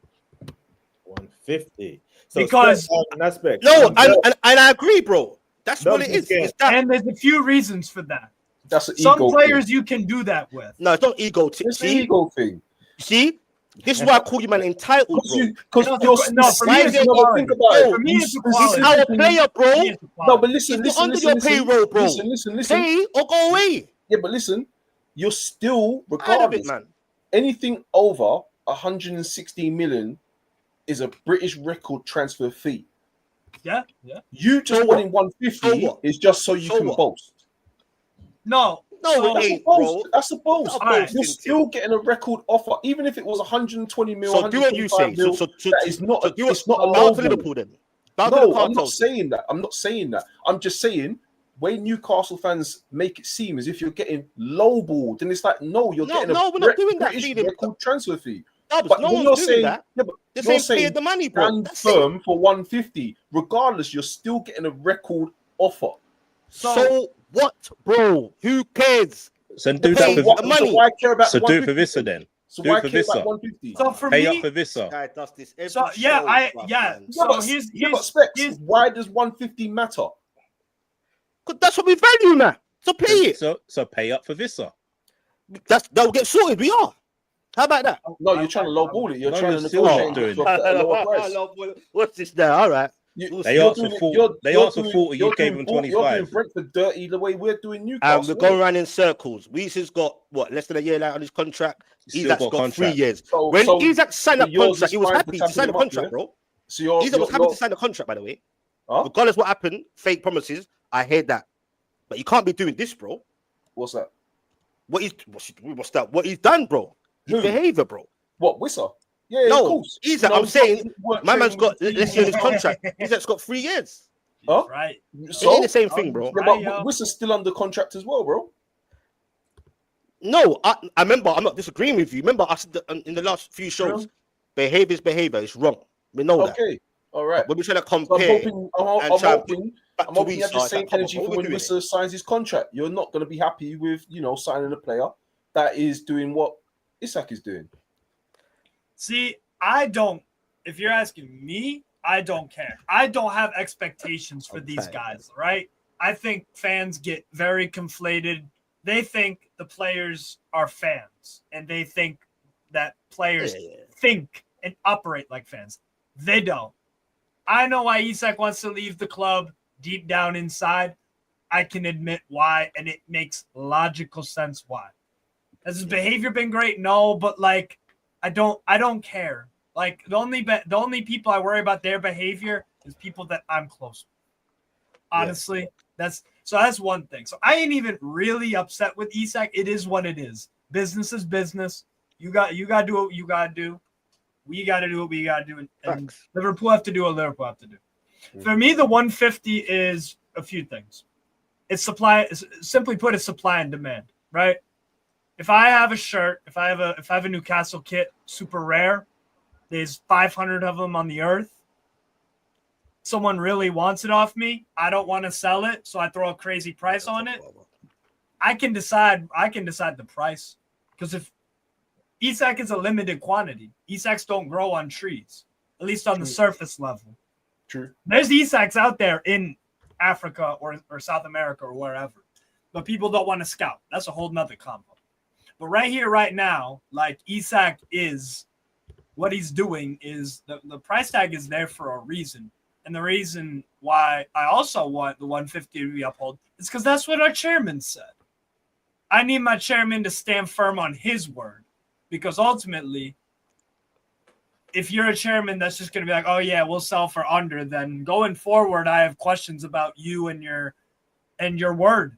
150. So because aspect. No, and I agree, bro. That's what it is. It's that. And there's a few reasons for that. That's an some ego players thing. You can do that with. No, it's not ego. It's an ego thing. See, this is why I call you man entitled, bro. Because for me, it's equality. For me, it's equality. Our player, bro. No, but listen, under your payroll, bro. Listen. Pay or go away. Yeah, but listen, you're still regardless. Man. Anything over 116 million is a British record transfer fee. Yeah. You just wanting 150 is just so you can boast. No, it ain't, bro. That's a boast. Right. You're still getting a record offer, even if it was 120 mil. So do what you say. Mil, so that is not. It's not a low low Liverpool then. No, I'm not saying that. I'm just saying when Newcastle fans make it seem as if you're getting lowballed, then it's like, no, you're getting we're not doing that. Record transfer fee. No, but no one's doing that. Yeah, but they're saying pay the money, bro. Stand firm for 150. Regardless, you're still getting a record offer. So what, bro? Who cares? So do that for the money. So why care about so do it for Vissa then. So do why it for care Vissa. about 150? So for pay me, up for Vissa. Guy does this every So here's Specs. Why does 150 matter? Because that's what we value, man. So pay it. So pay up for Vissa. That'll get sorted. We are. How about that? No, you're trying to lowball it. You're trying to negotiate negotiate a lower price. What's this now? All right. They asked for 40. You gave them 25. You're doing Brentford dirty the way we're doing Newcastle. And we're going around in circles. Weezy's got what, less than a year out on his contract. Isak's got 3 years. When Isak signed that contract, he was happy to sign the contract, bro. Isak was happy to sign the contract, by the way. Regardless what happened, fake promises. I heard that, but you can't be doing this, bro. What's that? What's that? What he's done, bro? His behavior, bro. What, Wissa? Yeah, no, of course. Isak, I'm saying my man's got let's see on his contract. Isak's got 3 years. Huh? Right. So, it ain't the same thing, bro. Yeah, but Wissa's still under contract as well, bro. No, I remember. I'm not disagreeing with you. Remember, I said in the last few shows, behavior is behavior. It's wrong. We know that. Okay, all right. When we try to compare, I'm hoping you have the same energy for when Wissa signs his contract. You're not going to be happy with signing a player that is doing what Isak is doing. See, if you're asking me, I don't care. I don't have expectations for these guys, right? I think fans get very conflated. They think the players are fans, and they think that players think and operate like fans. They don't. I know why Isak wants to leave the club deep down inside. I can admit why, and it makes logical sense why. Has his behavior been great? No, but like I don't care. Like the only people I worry about their behavior is people that I'm close with. Honestly, that's one thing. So I ain't even really upset with Isak. It is what it is. Business is business. You got to do what you got to do. We got to do what we got to do, and Liverpool have to do what Liverpool have to do. For me, the 150 is a few things. It's supply. Simply put, it's supply and demand, right? If I have a shirt, if I have a Newcastle kit, super rare, there's 500 of them on the earth. Someone really wants it off me. I don't want to sell it, so I throw a crazy price on it. I can decide the price, because if Isak is a limited quantity, Isaks don't grow on trees, at least on the surface level. True. There's Isaks out there in Africa or South America or wherever, but people don't want to scout. That's a whole nother combo. But right here, right now, like Isak is, what he's doing is the price tag is there for a reason. And the reason why I also want the 150 to be upheld is because that's what our chairman said. I need my chairman to stand firm on his word, because ultimately, if you're a chairman that's just going to be like, oh yeah, we'll sell for under, then going forward, I have questions about you and your word.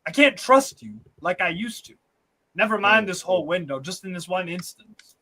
I can't trust you like I used to. Never mind this whole window, just in this one instance.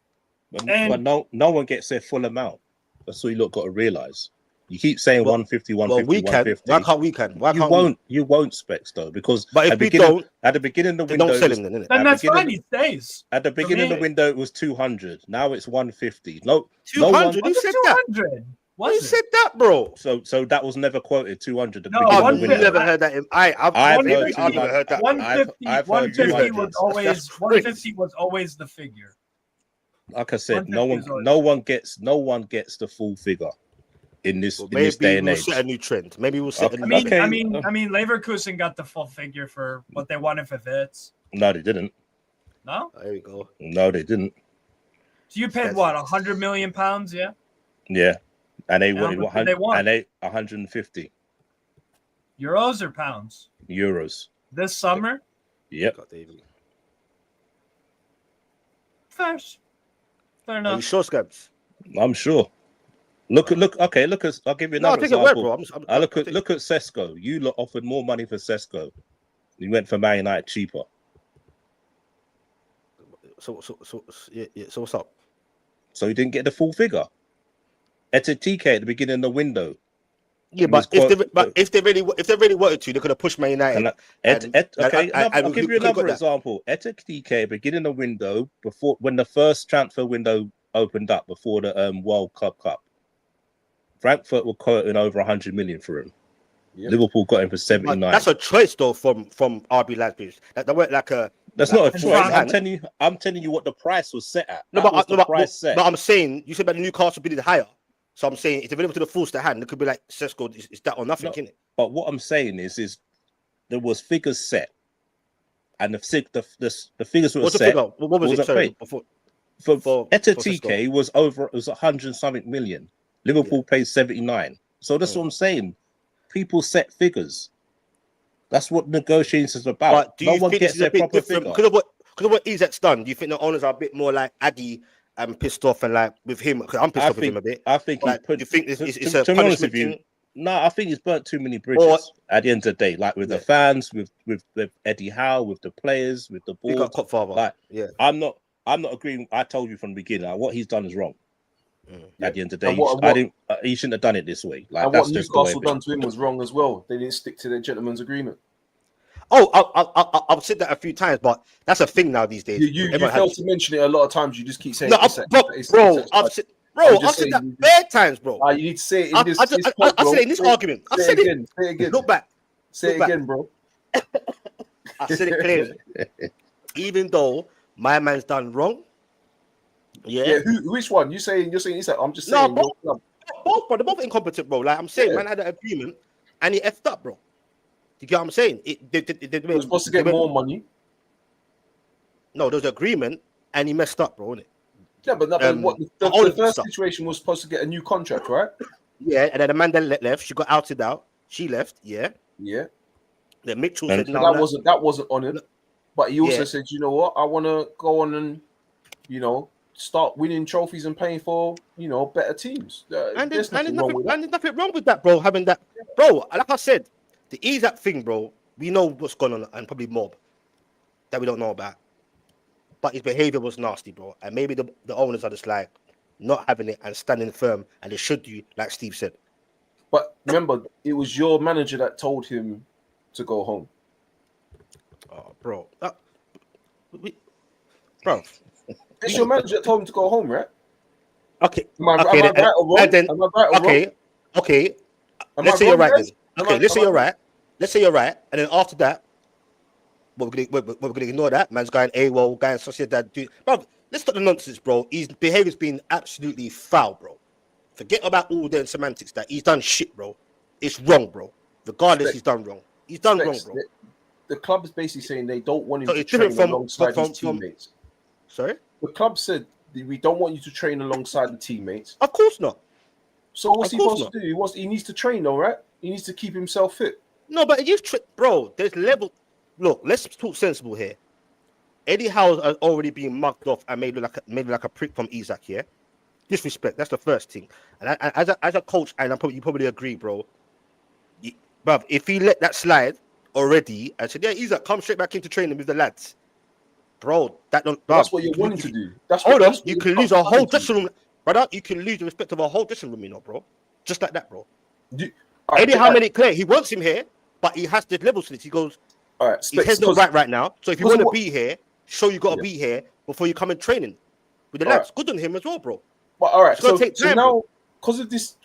But no one gets their full amount. That's what you lot got to realize. You keep saying Well, 150, Well, 150, we can. 150. Why can't we can? Why You can't won't. You won't, Specs, though, because But if we don't, at the beginning of the they window, don't it sell was, him then, innit? Then at that's beginning- fine. He stays. at the beginning of the me- window, it was 200. Now it's 150. No, no 200? one. Who said that? 200. Who Was it? said that, bro? So that was never quoted 200 at the No, beginning of I've the 150. window. never heard that. I've I've maybe heard I've never heard that. 150, I've heard 150 200. was always That's 150 was always the figure. Like I said, no 150 one gets the full figure in this Well, in this day maybe and we'll age. set a new trend. Maybe we'll set a Okay. new I mean, trend. Okay. I mean, Leverkusen got the full figure for what they wanted for Vitz. No, they didn't. No, There we go. No, they didn't. so you paid what, 100 million pounds? Yeah, Yeah, and they And wanted how much did they want? 150 euros or pounds euros. this summer. Yep. God, David. Fair Are you enough. sure, Scabs? I'm sure. Look. Okay. I'll give you No, I'll another take your word, example. bro. Look at Sesko. You lot offered more money for Sesko. You went for Man United cheaper. So what's up? So you didn't get the full figure. TK at the beginning of the window. Yeah, but if they really wanted to, they could have pushed Man United. I'll give you another example. TK beginning of the window before when the first transfer window opened up before the World Cup. Frankfurt were quoting over 100 million for him. Yep. Liverpool got him for 79. That's a choice though from RB Leipzig. That weren't like a. That's not a choice. I'm telling you what the price was set at. But I'm saying you said about Newcastle bidding higher. So I'm saying it's available to the full to hand. It could be like Sesko, is that or nothing, isn't it? But what I'm saying is there was figures set, and the figures were set. What was it? Sorry, for TK was 100 something million. Liverpool paid 79. So that's what I'm saying. People set figures. That's what negotiations is about. No one gets their proper figure. Because of what Isak's done, do you think the owners are a bit more like Aggie and pissed off and like with him? Because I'm pissed off with him a bit. I think like, do you think it's a punishment thing? No, I think he's burnt too many bridges at the end of the day. Like with the fans, with Eddie Howe, with the players, with the board. Like, I'm not agreeing. I told you from the beginning, what he's done is wrong. At the end of the day, he shouldn't have done it this way. Like, and that's what just Newcastle done to him was wrong as well. They didn't stick to their gentleman's agreement. Oh, I've said that a few times, but that's a thing now these days. You failed to mention it a lot of times. You just keep saying, I've said that bare times, bro. You need to say it in this. I said it in this argument. I said it again. Say it again. Look back. Say it again, bro. I said it clearly. Even though my man's done wrong. Yeah. Which one? You're saying Isak. I'm just saying. No, both, bro. They're both incompetent, bro. Like I'm saying, man had an agreement and he effed up, bro. You get what I'm saying? They were supposed to get more money. No, there was an agreement and he messed up, bro, wasn't it? Yeah, but the first situation was supposed to get a new contract, right? Yeah, and then the man that left, she got outed out. She left, yeah. Yeah. Then Mitchell said no. That wasn't on it. But he also said, you know what? I want to go on and, start winning trophies and playing for, better teams. And there's nothing wrong with that, bro. Having that, bro. Like I said, the Isak thing, bro. We know what's going on, and probably mob that we don't know about. But his behavior was nasty, bro. And maybe the owners are just like not having it and standing firm, and they should do, like Steve said. But remember, it was your manager that told him to go home. Oh, bro. Bro. It's your manager that told him to go home, right? Okay. Am I right or wrong? Okay. Let's say you're right then. Okay, let's say you're right. Let's say you're right. And then after that, we're gonna ignore that. Man's going AWOL, going Sociedad. Bro, let's stop the nonsense, bro. His behavior's been absolutely foul, bro. Forget about all the semantics that he's done shit, bro. It's wrong, bro. Regardless, he's done wrong. He's done wrong, bro. The club is basically saying they don't want him to train alongside his teammates. Sorry? The club said we don't want you to train alongside the teammates. Of course not. So what's he supposed to do? He needs to train, though, right? He needs to keep himself fit. No, but bro, there's level. Look, let's talk sensible here. Eddie Howe has already been mugged off and made like a prick from Isak here. Disrespect. That's the first thing. And as a coach, and you probably agree, bro. Bruv, if he let that slide already and said, "Yeah, Isak, come straight back into training with the lads," bro, that's what you're wanting to do. You can lose a whole dressing room, brother. You can lose the respect of a whole dressing room, bro. Just like that, bro. How many clear? He wants him here, but he has the levels to this. He goes, all right, his head's not right now. So if you want to be here, show you got to be here before you come in training with the lads. Good on him as well, bro. But all right, so time, now because of this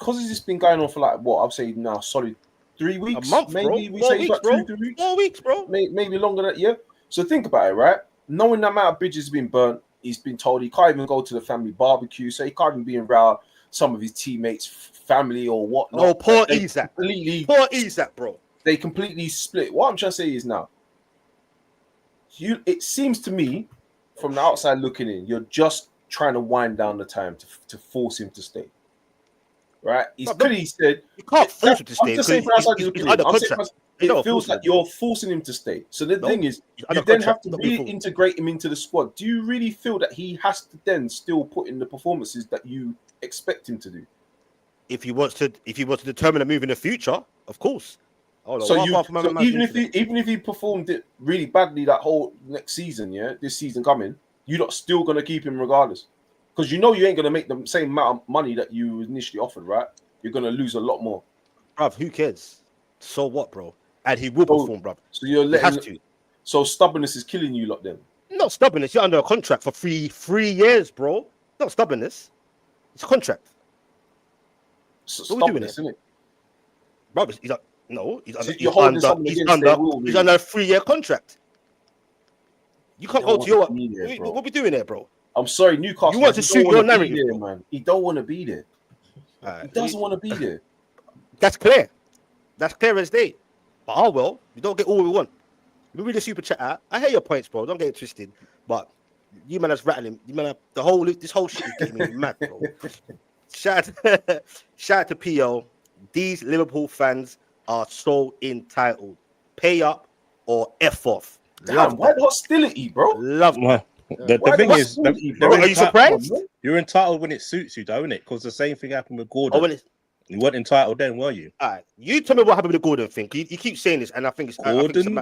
been going on for like what I'll say now, solid 3 weeks, a month, maybe bro. we say weeks, about bro. 2 weeks, 4 weeks, bro. Maybe longer than that. Yeah. So think about it, right? Knowing the amount of bridges have been burnt, he's been told he can't even go to the family barbecue, so he can't even be around some of his teammates' family or whatnot. Oh, poor Isak. Poor Isak, bro. They completely split. What I'm trying to say is now, it seems to me, from the outside looking in, you're just trying to wind down the time to force him to stay. Right? He's clearly said you can't force him to stay. I'm just saying from outside looking in. It feels like you're forcing him to stay. So the thing is, you then have to reintegrate him into the squad. Do you really feel that he has to then still put in the performances that you expect him to do? If he wants to determine a move in the future, of course. So even if he performed it really badly that whole next season, this season coming, you're not still gonna keep him regardless, because you know you ain't gonna make the same amount of money that you initially offered, right? You're gonna lose a lot more. Bruv, who cares? So what, bro? And he will perform, bruv. So you're letting. He has to. So stubbornness is killing you, lot. Then not stubbornness. You're under a contract for three years, bro. Not stubbornness. It's a contract. So what are we doing, isn't it? Bruv, he's like. No, he's under a 3-year contract. You can't go to your... What are we doing there, bro? I'm sorry, Newcastle. You want to suit your narrative, man. He don't want to be there. He doesn't want to be there. That's clear. That's clear as day. But we don't get all we want. We read the super chat out. I hear your points, bro. Don't get it twisted. But you man that's rattling. You man, this whole shit is getting me mad, bro. Shout out to PO. These Liverpool fans are so entitled. Pay up or F off. Damn, why the hostility, bro? Love that. The thing is, are you surprised? You're entitled when it suits you, don't it? Because the same thing happened with Gordon. You weren't entitled then, were you? All right. You tell me what happened with the Gordon thing. You keep saying this, and I think it's Gordon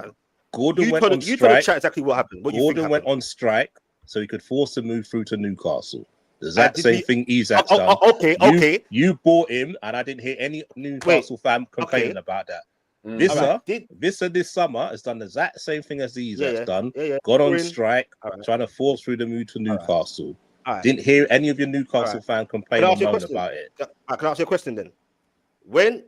went on strike. You told the chat exactly what happened. Gordon went on strike so he could force a move through to Newcastle. The exact same thing Isak's done. Okay. You bought him, and I didn't hear any Newcastle fan complaining about that. Vissa this summer has done the exact same thing as Isak's done. Got on strike, trying to force through the move to Newcastle. Didn't hear any of your Newcastle fan complain or moan about it. Can I ask you a question then? When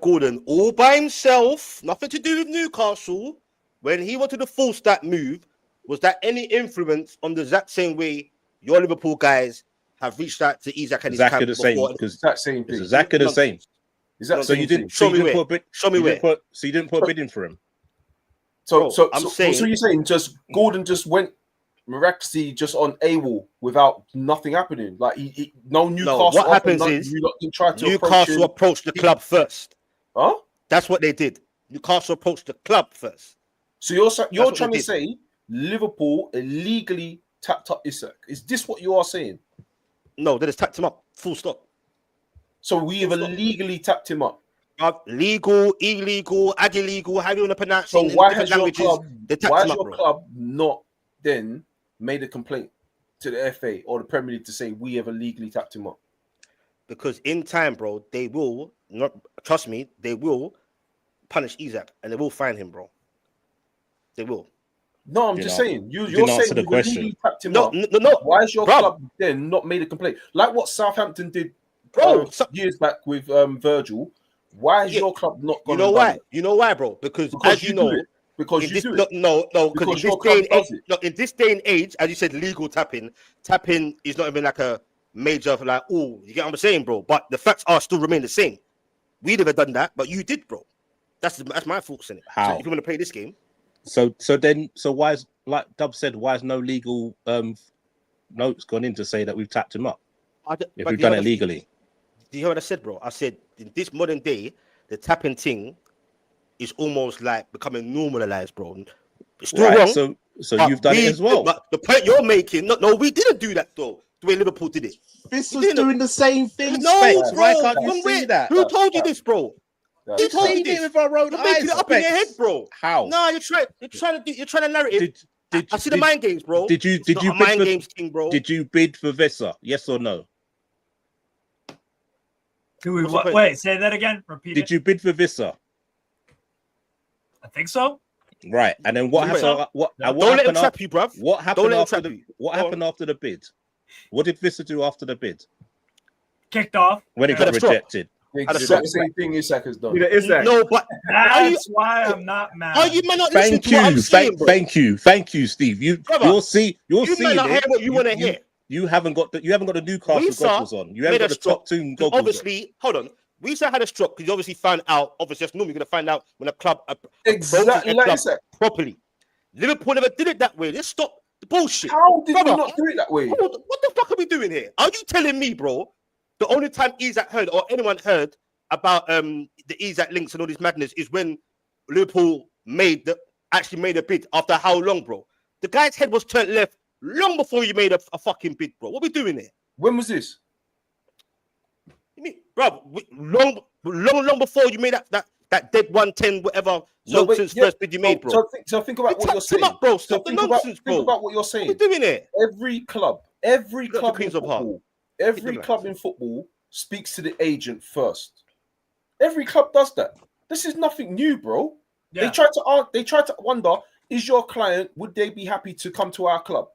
Gordon all by himself, nothing to do with Newcastle, when he wanted to force that move, was that any influence on the exact same way your Liverpool guys have reached out to Isak and his camp the same, before? because that same thing. It's exactly the same. So you didn't show me where. Show me where. So you didn't put a bid in for him. So you're saying just Gordon just went miraculously just on AWOL without nothing happening? Like no Newcastle. No, what happens is Newcastle approached the club first. Huh? That's what they did. Newcastle approached the club first. So you're trying to say Liverpool illegally tapped up Isak? Is this what you are saying? No, they just tapped him up. Full stop. So we have illegally tapped him up. Legal, illegal, illegal, how do you want to pronounce it? So why has your club not then made a complaint to the FA or the Premier League to say we have illegally tapped him up? Because in time, bro, they will not trust me. They will punish Isak and they will fine him, bro. They will. No, I'm just saying. You're saying the question. Tapped him no. Why has your club then not made a complaint like what Southampton did? Bro, years back with Virgil, why is your club not gone? You know why? You know why, bro? Because as you know, because you do it. No, because in this day and age, as you said, legal tapping is not even like a major like, oh, you get what I'm saying, bro? But the facts are still remain the same. We never done that, but you did, bro. That's my thoughts in it. How? So if you want to play this game, so why is, like Dub said, why is no legal notes gone in to say that we've tapped him up if we've done it legally? Do you hear what I said, bro? I said in this modern day, the tapping thing is almost like becoming normalized, bro. It's still wrong. So you've done it as well. But the point you're making, no, we didn't do that though. The way Liverpool did it. This was doing the same thing. No, bro. Why can't you see that? Who told you this, bro? You told me this with our own eyes. You're making it up in your head, bro. How? No, you're trying to narrative. I see the mind games, bro. Did you mind games thing, bro? Did you bid for Vissa? Yes or no? Wait, say that again. Repeat Did you bid for Vissa? I think so. Right, and then what happened? So? What Don't let him happened? trap you, bruv. What happened after the? What Go happened after the bid? What did Vissa do after the bid? Kicked off When it got rejected. The exact same thing Isak has done. Isak. No, but That's why I'm not mad. are you man not listening to what I'm saying, bro? Thank you, Steve. You're seeing might not hear what you want to hear. You haven't got the Newcastle goggles on. You haven't got the top two goggles. Obviously, hold on. We had a stroke because you obviously found out. Obviously, that's normally going to find out when a club Exactly like Isak. properly. Liverpool never did it that way. Let's stop the bullshit. How did we not do it that way? What the fuck are we doing here? Are you telling me, bro? The only time Isak heard or anyone heard about the Isak links and all this madness is when Liverpool actually made a bid after how long, bro? The guy's head was turned left long before you made a fucking bid, bro. What are we doing here? When was this? You mean, bro, long before you made that dead 110 whatever nonsense first bid you made, bro. So think about what you're saying, bro. Stop the nonsense, bro. Think about what you're saying. What are we doing here? Every club in football speaks to the agent first. Every club does that. This is nothing new, bro. Yeah. They try to wonder, is your client, would they be happy to come to our club?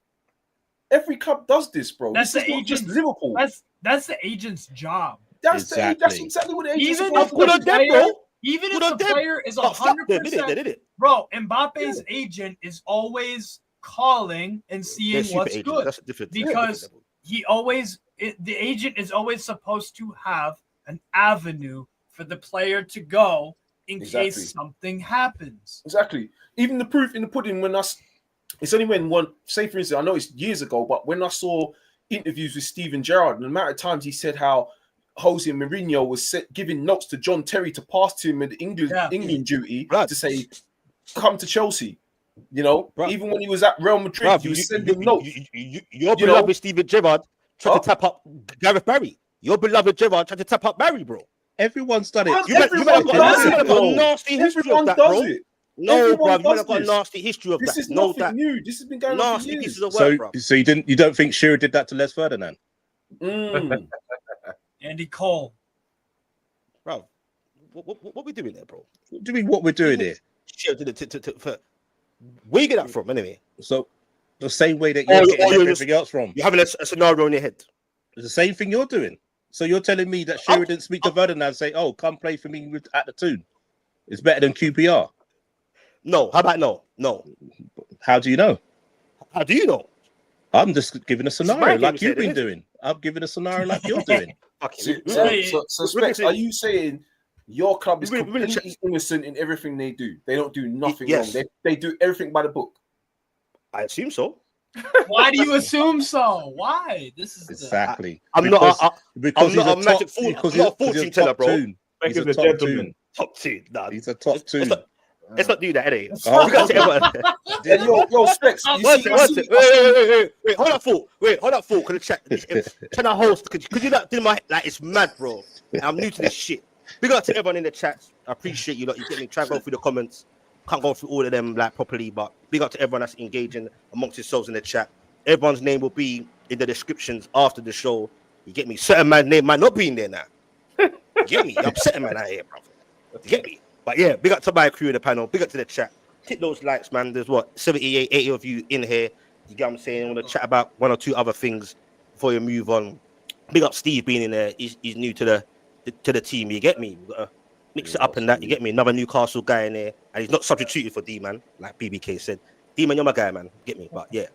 Every club does this, bro. That's this is not just Liverpool. That's the agent's job. That's exactly what the agent's Even supposed if to do. Even if the player is 100%, bro, Mbappe's agent is always calling and seeing what's good because the agent is always supposed to have an avenue for the player to go in case something happens. Exactly. Even the proof in the pudding it's only when say for instance, I know it's years ago, but when I saw interviews with Steven Gerrard and the amount of times he said how Jose Mourinho was giving notes to John Terry to pass to him in the England duty to say, come to Chelsea. You know, even when he was at Real Madrid, he was sending notes. Your beloved Steven Gerrard tried to tap up Gareth Barry. Your beloved Gerrard tried to tap up Barry, bro. Everyone's done it. Everyone does it. Nasty history of that, bro. No, bro, you've got a nasty history of that. This is nothing new. This has been going on for years. Pieces of work, bro. So you don't think Shearer did that to Les Ferdinand? Andy Cole. Bro, what are we doing there, bro? What do you mean what we're doing here? Shearer did it where you get that from, anyway? So the same way that you're getting everything else from. You're having a scenario in your head. It's the same thing you're doing. So you're telling me that Shearer didn't speak to Ferdinand and say, "Oh, come play for me at the Toon. It's better than QPR." No. How about no? No. How do you know? How do you know? I'm just giving a scenario like you've been doing. I'm giving a scenario like you're doing. So Specs, are you saying your club is completely innocent in everything they do? They don't do nothing wrong. They do everything by the book. I assume so. Why do you assume so? Why? This is exactly. I'm not a magic fool. I'm not a fortune teller, bro. He's a top two. Top two. Nah. He's a top two. Let's not do that, anyway. Yo, Specs. Wait, hold up, fool. Could the chat? Can I host? Could you not do my like? It's mad, bro. I'm new to this shit. Big up to everyone in the chat. I appreciate you. You get me. Try to go through the comments. Can't go through all of them like properly, but big up to everyone that's engaging amongst yourselves in the chat. Everyone's name will be in the descriptions after the show. You get me? Certain man's name might not be in there now. You get me? I'm certain man out here, bro. You get me? But yeah, big up to my crew in the panel. Big up to the chat. Hit those likes, man. There's 78, 80 of you in here. You get what I'm saying? I want to chat about one or two other things before you move on. Big up Steve being in there. He's new to the team. You get me? We've got to mix it up and that. You get me? Another Newcastle guy in there. And he's not substituted for D-Man, like BBK said. D-Man, you're my guy, man. Get me? But yeah.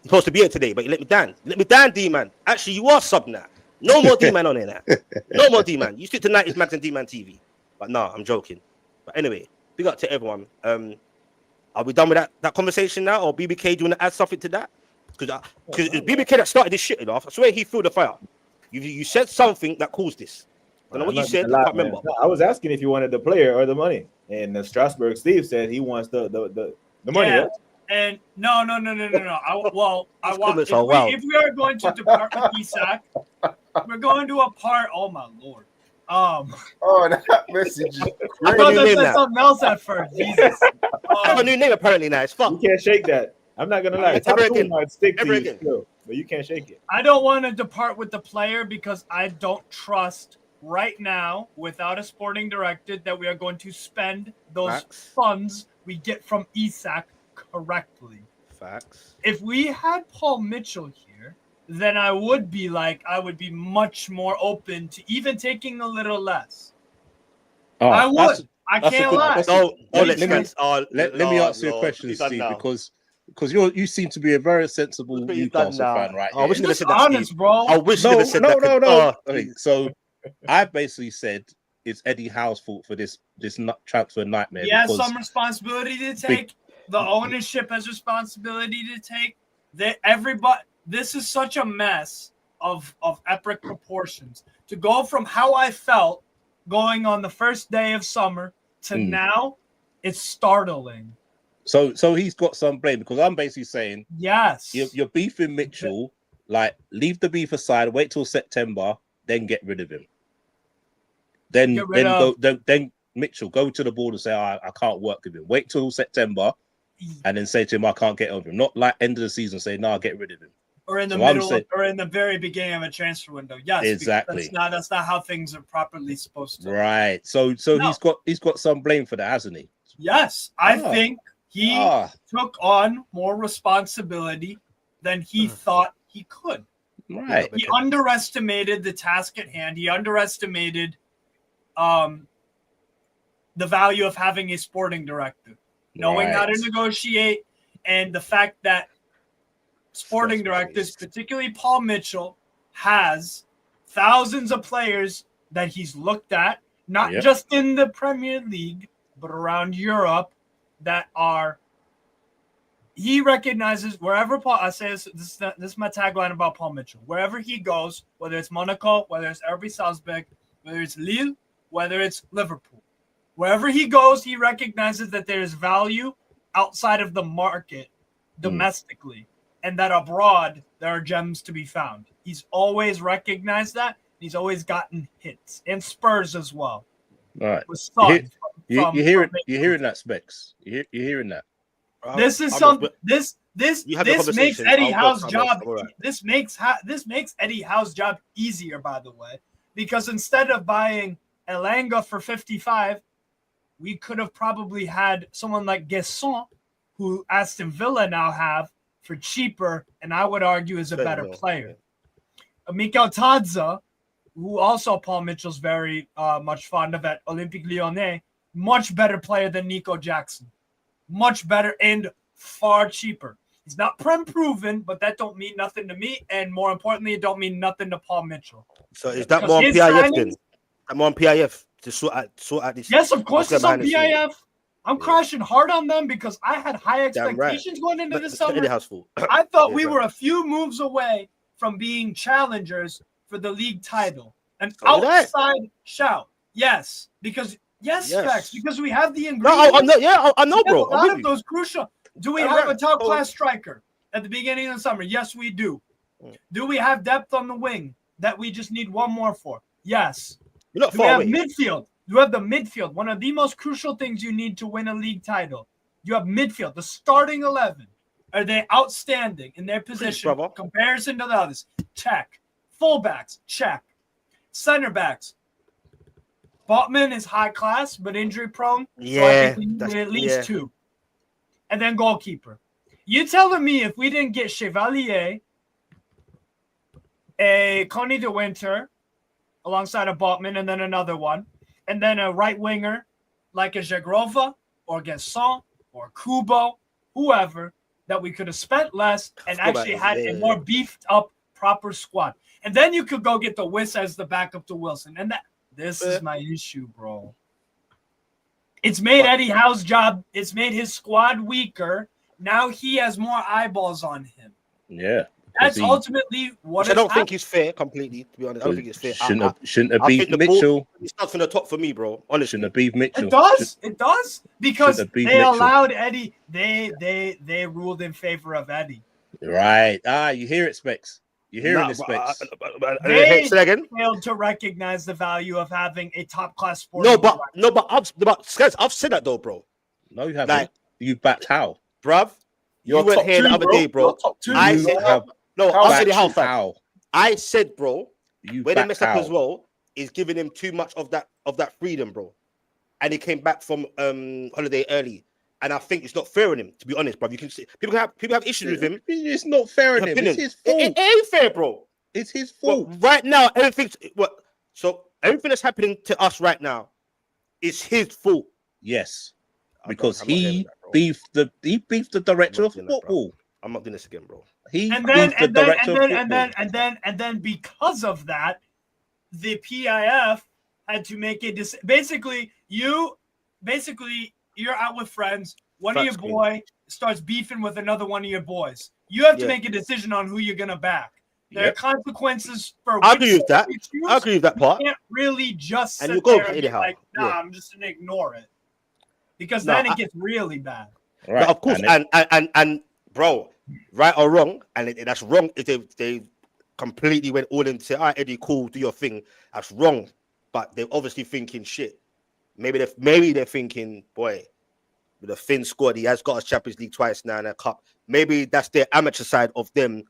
He's supposed to be here today, but you let me down. You let me down, D-Man. Actually, you are sub now. No more D-Man on here now. No more D-Man. You stick to 90s Max and D-Man TV. But no, I'm joking. But anyway, big up to everyone. Are we done with that conversation now? Or BBK, do you want to add something to that? Because it's BBK that started this shit off. I swear he threw the fire. You said something that caused this. I don't know what you said. I can't remember. No, I was asking if you wanted the player or the money. And Strasbourg Steve said he wants the money. Yeah. Right? And no. I want if we are going to depart with Isak, we're going to apart. Oh my lord. That message. I thought that said something else at first. Jesus. I have a new name apparently now. It's fun. You can't shake that. I'm not gonna lie. Top two might stick to you still, but you can't shake it. I don't want to depart with the player because I don't trust right now, without a sporting director, that we are going to spend those Facts. funds we get from Isak correctly. Facts. If we had Paul Mitchell here, then I would be much more open to even taking a little less. I would. I can't lie. Let me answer your question, Steve, because you seem to be a very sensible Newcastle fan, right? I wish you just honest, bro. I wish you would have said that. No. Okay, so I basically said it's Eddie Howe's fault for this transfer nightmare. He has some responsibility to take. The ownership has responsibility to take. This is such a mess of epic proportions. To go from how I felt going on the first day of summer to now, it's startling. So he's got some blame, because I'm basically saying, yes, you're beefing Mitchell. Like, leave the beef aside, wait till September, then get rid of him. Then Mitchell, go to the board and say, I can't work with him. Wait till September, and then say to him, I can't get over him. Not like end of the season say, no, I'll get rid of him. Or in the middle, or in the very beginning of a transfer window. Yes, exactly. That's not how things are properly supposed to. Right. So he's got some blame for that, hasn't he? Yes, I think he took on more responsibility than he thought he could. Right. He underestimated the task at hand. He underestimated the value of having a sporting director, knowing how to negotiate, and the fact that sporting directors, particularly Paul Mitchell, has thousands of players that he's looked at, not just in the Premier League, but around Europe, that he recognizes wherever Paul. I say this is my tagline about Paul Mitchell. Wherever he goes, whether it's Monaco, whether it's RB Salzburg, whether it's Lille, whether it's Liverpool, wherever he goes, he recognizes that there is value outside of the market domestically. And that abroad, there are gems to be found. He's always recognized that. He's always gotten hits. And Spurs as well. All right. You're hearing that, Specs. You're hearing that. This is something. This makes Eddie Howe's job. This makes Eddie Howe's job easier, by the way, because instead of buying Elanga for 55, we could have probably had someone like Gesson, who Aston Villa now have, for cheaper, and I would argue is a better player. Mikel Tadza, who also Paul Mitchell's very much fond of at Olympique Lyonnais, much better player than Nico Jackson. Much better and far cheaper. He's not proven, but that don't mean nothing to me, and more importantly, it don't mean nothing to Paul Mitchell. So is that more on PIF then? I'm on PIF to sort out this. Yes, of course it's on PIF. I'm crashing hard on them because I had high expectations going into the summer. I thought we were a few moves away from being challengers for the league title. An outside shout. Yes, because Specs, because we have the ingredients. I know, bro. A lot of those crucial. Do we have a top class striker at the beginning of the summer? Yes, we do. Do we have depth on the wing that we just need one more for? Yes. Do we have midfield? You have the midfield, one of the most crucial things you need to win a league title. You have midfield, the starting 11. Are they outstanding in their position? Comparison to the others. Check. Fullbacks, check. Center backs. Botman is high class, but injury prone. Yeah. So I think we need at least two. And then goalkeeper. You telling me if we didn't get Chevalier, a Connie de Winter, alongside a Botman, and then another one, and then a right winger like a Jagrova or Gesson or Kubo, whoever, that we could have spent less and actually had a more beefed up proper squad. And then you could go get the Wiss as the backup to Wilson. And this is my issue, bro. It's made Eddie Howe's job, it's made his squad weaker. Now he has more eyeballs on him. Yeah. That's ultimately what I don't think it's fair completely, to be honest. I don't think it's fair. Shouldn't have beat Mitchell. It starts from the top for me, bro. Honestly. Shouldn't have beat Mitchell. It does. Because they allowed Eddie, they ruled in favor of Eddie. Right. You hear it, Specs. You hear it, Specs. They failed to recognize the value of having a top-class sport. I've said that though, bro. No, you haven't. You backed Howe. Bruv, you weren't here the other day, bro. I said how. I said, bro, when they messed up as well, is giving him too much of that freedom, bro. And he came back from holiday early. And I think it's not fair on him, to be honest, bro. You can see people have issues with him. It's not fair on him. It's his fault. It ain't fair, bro. It's his fault. But right now, everything that's happening to us right now is his fault. Yes, because he beefed the director of football. I'm not doing this again, bro. And then because of that, the PIF had to make a decision. Basically, you're out with friends. One of your boy starts beefing with another one of your boys. You have to make a decision on who you're gonna back. There are consequences for. I agree with that. I agree with that part. You can't really just sit and you go there and be like, nah, I'm just gonna ignore it, because then it gets really bad. Right. But of course, and bro, right or wrong, and that's wrong if they completely went all in to say, all right, Eddie, cool, do your thing. That's wrong. But they're obviously thinking shit. Maybe they're thinking, boy, with a Finn squad, he has got a Champions League twice now and a cup. Maybe that's their amateur side of them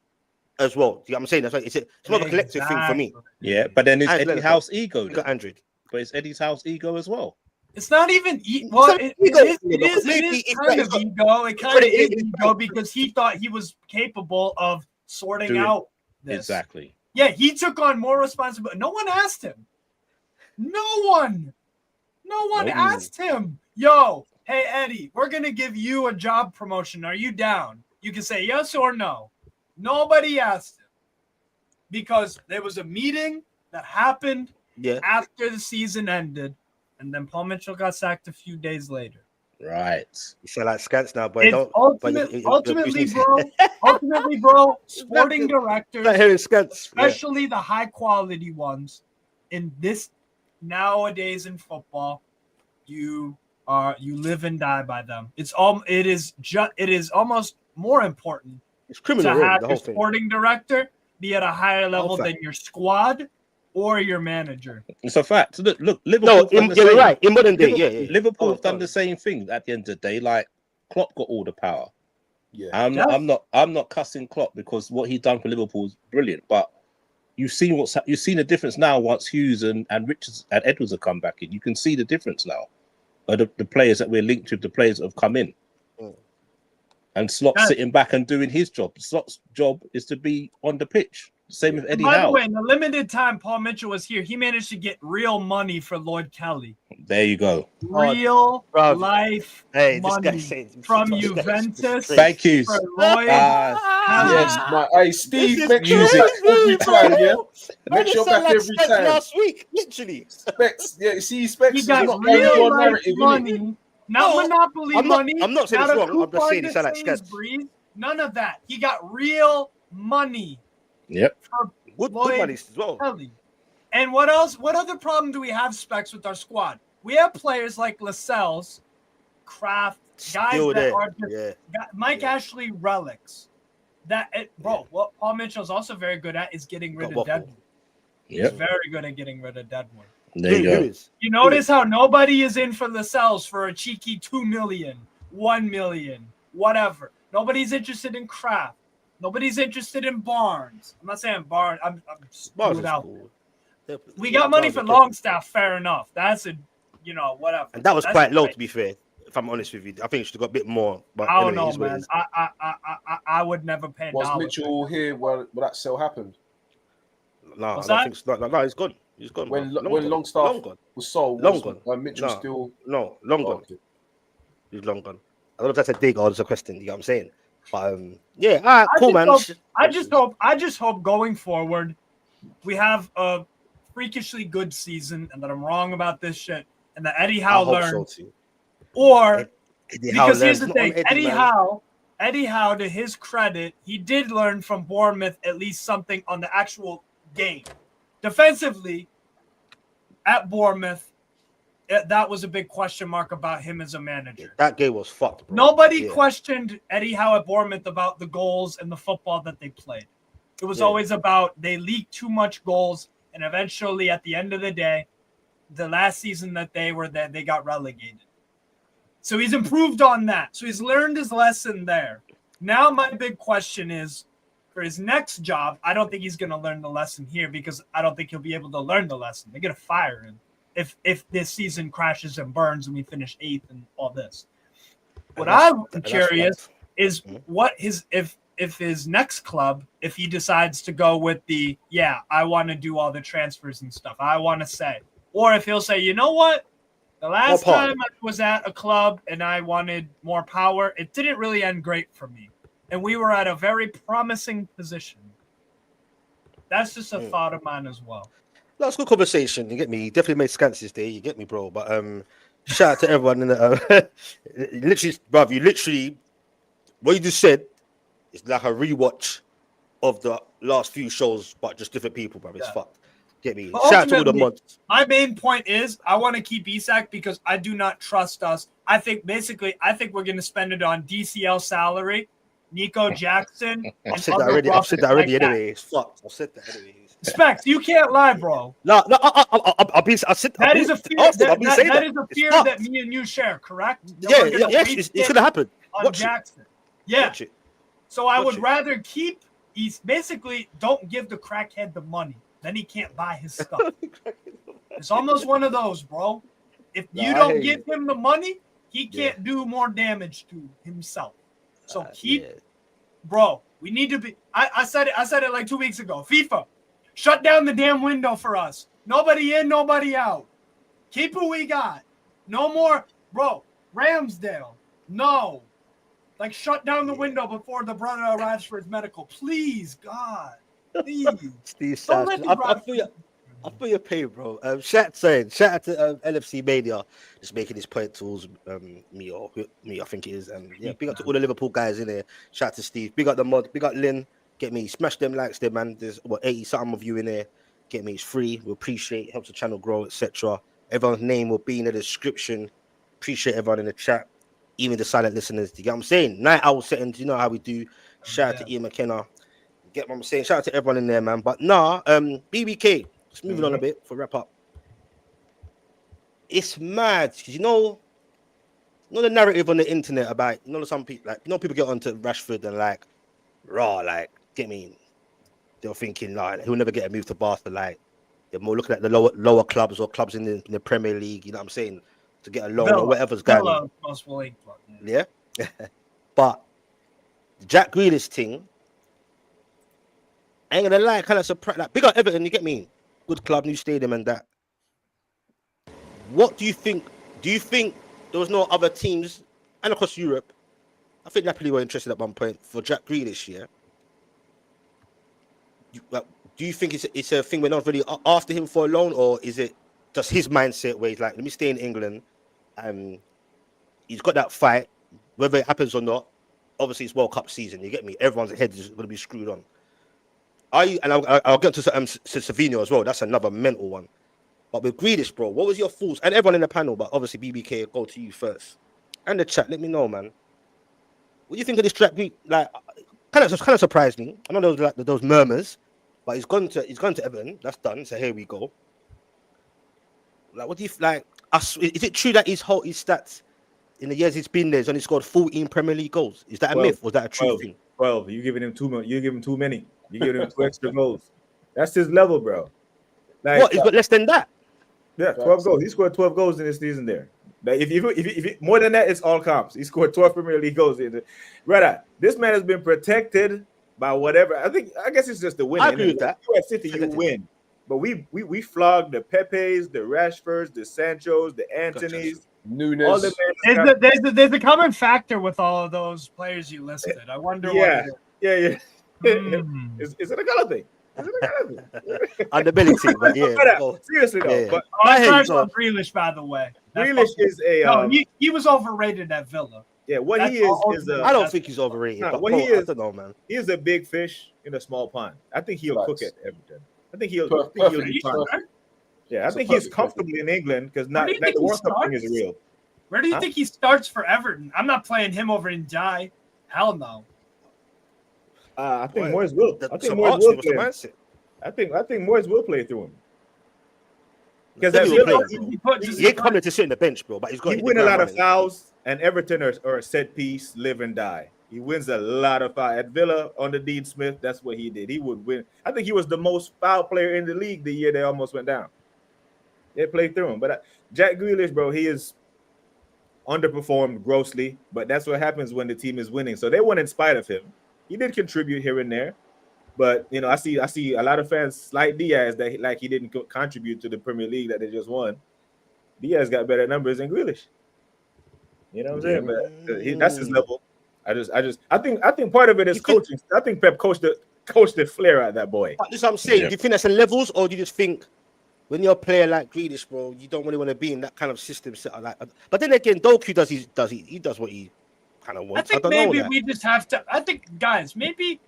as well. Do you know what I'm saying? That's like, it's not a collective thing for me. Yeah, but then it's Eddie Howe's ego. Got Android. But it's Eddie Howe's ego as well. It's not even it is kind of ego. It kind of is ego because he thought he was capable of sorting out this. Exactly. Yeah, he took on more responsibility. No one asked him. No one asked him. Yo, hey Eddie, we're gonna give you a job promotion. Are you down? You can say yes or no. Nobody asked him because there was a meeting that happened after the season ended, and then Paul Mitchell got sacked a few days later. Right. You sound like Skants now, but ultimately, bro, sporting directors, especially the high quality ones, in this nowadays in football, you live and die by them. It is almost more important. It's criminal. To have your sporting director be at a higher level than your squad or your manager. It's a fact. Look, Liverpool. You're right. In modern day, Liverpool have done the same thing at the end of the day. Like Klopp got all the power. Yeah, I'm not cussing Klopp because what he done for Liverpool is brilliant. But you've seen the difference now once Hughes and Richards and Edwards have come back in. You can see the difference now. The players that we're linked to, the players that have come in. And Slot's sitting back and doing his job. Slot's job is to be on the pitch. Same with Eddie Howe. By the way, in the limited time Paul Mitchell was here, he managed to get real money for Lloyd Kelly. There you go. Real life money from Juventus. Thank you. For Lloyd yes, Steve, make sure you're back every time, yeah? Make sure you're back every time. Last week, literally. Specs, yeah, see, Specs. He got real life money. Not monopoly money. I'm not saying it's wrong. I'm just saying it's like Skants. None of that. He got real money. Yep. Good money as well. Kelly. And what else? What other problem do we have, Specs, with our squad? We have players like Lascelles, Kraft, guys that are just Mike Ashley relics. What Paul Mitchell's also very good at is getting rid of Deadwood. He's very good at getting rid of Deadwood. There you go. You notice how nobody is in for Lascelles for a cheeky 2 million, 1 million, whatever. Nobody's interested in Kraft. Nobody's interested in Barnes. I'm not saying Barnes. I'm screwed out. Cool. We got money for Longstaff. Fair enough. That's whatever. And that was quite low, to be fair. If I'm honest with you, I think you should have got a bit more. But I don't know, man. I would never pay. Was Mitchell here when that sale happened? No, I don't think so. No, he's gone. He's gone. When Longstaff was sold, long gone. Mitchell still long gone. Okay. He's long gone. I don't know if that's a dig or just a question. You know what I'm saying? But all right, cool, man. I just hope going forward we have a freakishly good season, and that I'm wrong about this shit, and that Eddie Howe learns. Or because here's the thing, Eddie Howe, to his credit, he did learn from Bournemouth at least something on the actual game. Defensively, at Bournemouth, that was a big question mark about him as a manager. That game was fucked, bro. Nobody questioned Eddie Howe at Bournemouth about the goals and the football that they played. It was always about they leaked too much goals, and eventually, at the end of the day, the last season that they were there, they got relegated. So he's improved on that. So he's learned his lesson there. Now my big question is, for his next job, I don't think he's going to learn the lesson here because I don't think he'll be able to learn the lesson. They're going to fire him if this season crashes and burns and we finish 8th and all this. What I'm curious is what if his next club, if he decides to go with the, I want to do all the transfers and stuff, I want to say, or if he'll say, you know what, the last time I was at a club and I wanted more power, it didn't really end great for me. And we were at a very promising position. That's just a thought of mine as well. That's good conversation. You get me? You definitely made Skants this day. You get me, bro. But shout out to everyone in the literally, bruv, you literally what you just said is like a rewatch of the last few shows, but just different people, bruv. It's fucked. Get me? But shout out to all the mods. My main point is I want to keep Isak because I do not trust us. I think we're gonna spend it on DCL salary. Nico Jackson. I've said that already. Anyway, it's fucked. I've said that anyway. Specs, you can't lie, bro. No, that is a fear that me and you share, correct? It's gonna happen. On Jackson. Yeah. So I would rather keep. Basically, don't give the crackhead the money. Then he can't buy his stuff. It's almost one of those, bro. If you don't give him the money, he can't do more damage to himself. So bro. We need to be. I said it like 2 weeks ago. FIFA, shut down the damn window for us. Nobody in, nobody out. Keep who we got. No more, bro. Ramsdale, no. Like shut down the window before the brother arrives for his medical. Please, God. Please. Steve, I feel your pain, bro. Shout out to LFC Mania, just making his point towards me, I think it is. And big up to all the Liverpool guys in there. Shout out to Steve. Big up the mod. Big up Lynn. Get me. Smash them likes there, man. There's 80 something of you in there. Get me. It's free. We appreciate it. Helps the channel grow, etc. Everyone's name will be in the description. Appreciate everyone in the chat, even the silent listeners. You get what I'm saying? Night owl settings. You know how we do. Shout out to Ian McKenna. Get what I'm saying? Shout out to everyone in there, man. But BBK. Just moving on a bit for wrap up. It's mad because you know the narrative on the internet about some people people get onto Rashford and get me. They're thinking he'll never get a move to Barca. They're more looking at the lower clubs or clubs in the Premier League. You know what I'm saying, to get a loan or whatever's going on. Yeah, but the Jack Grealish thing, I ain't gonna lie, kind of surprised. Big up Everton, you get me. Good club, new stadium, and that. What do you think? Do you think there was no other teams and across Europe? I think Napoli were interested at one point for Jack Grealish. Yeah. Do you think it's a thing we're not really after him for a loan, or is it just his mindset where he's like, let me stay in England, and he's got that fight, whether it happens or not. Obviously, it's World Cup season. You get me? Everyone's head is going to be screwed on. I'll get to Savinho as well. That's another mental one. But with Grealish, bro, what was your thoughts? And everyone in the panel, but obviously BBK, I'll go to you first. And the chat, let me know, man. What do you think of this track? Kind of surprised me. I know there was those murmurs, but he's gone to Everton. That's done. So here we go. What do you like? Is it true that his stats in the years he's been there, he's only scored 14 Premier League goals? Is that a myth or is that a true thing? 12. You're giving him too much. You're giving him too many. You give him 2 extra goals. That's his level, bro. What? He's got less than that? Yeah, 12 goals. He scored 12 goals in this season there. If more than that, it's all comps. He scored 12 Premier League goals. Brother, this man has been protected by whatever. I guess it's just the win. I agree with that. At City, you win. But we flogged the Pepes, the Rashfords, the Sanchos, the Antonys, Nunes. all the There's a common factor with all of those players you listed. I wonder what. Yeah. Is it a color thing? Ability, but seriously though. Yeah. But I on Grealish, by the way. Grealish is he was overrated at Villa. Yeah, what he is I don't think he's overrated. But what he is, I don't know, man. He is a big fish in a small pond. I think he'll cook at Everton. I think he'll be fine. Yeah, I think he's comfortable in England because the World Cup thing is real. Where do you think he starts for Everton? I'm not playing him over Ndiaye. Hell no. I think Moyes will. I think Moyes will play. I think Moyes will play through him. Because he ain't coming to sit in the bench, bro. But he win a lot of fouls, and Everton are a set piece, live and die. He wins a lot of foul. At Villa under Dean Smith, that's what he did. He would win. I think he was the most foul player in the league the year they almost went down. They played through him. But Jack Grealish, bro, he is underperformed grossly. But that's what happens when the team is winning. So they won in spite of him. He did contribute here and there. But, you know, I see a lot of fans slight Diaz that he didn't contribute to the Premier League that they just won. Diaz got better numbers than Grealish. You know what I'm saying? But that's his level. I think part of it is coaching. I think Pep coached the flair out of that boy. That's what I'm saying. Do you think that's in levels, or do you just think when you're a player like Grealish, bro, you don't really want to be in that kind of system? But then again, Doku does what he kind of wants. I think maybe we just have to. I think, guys, maybe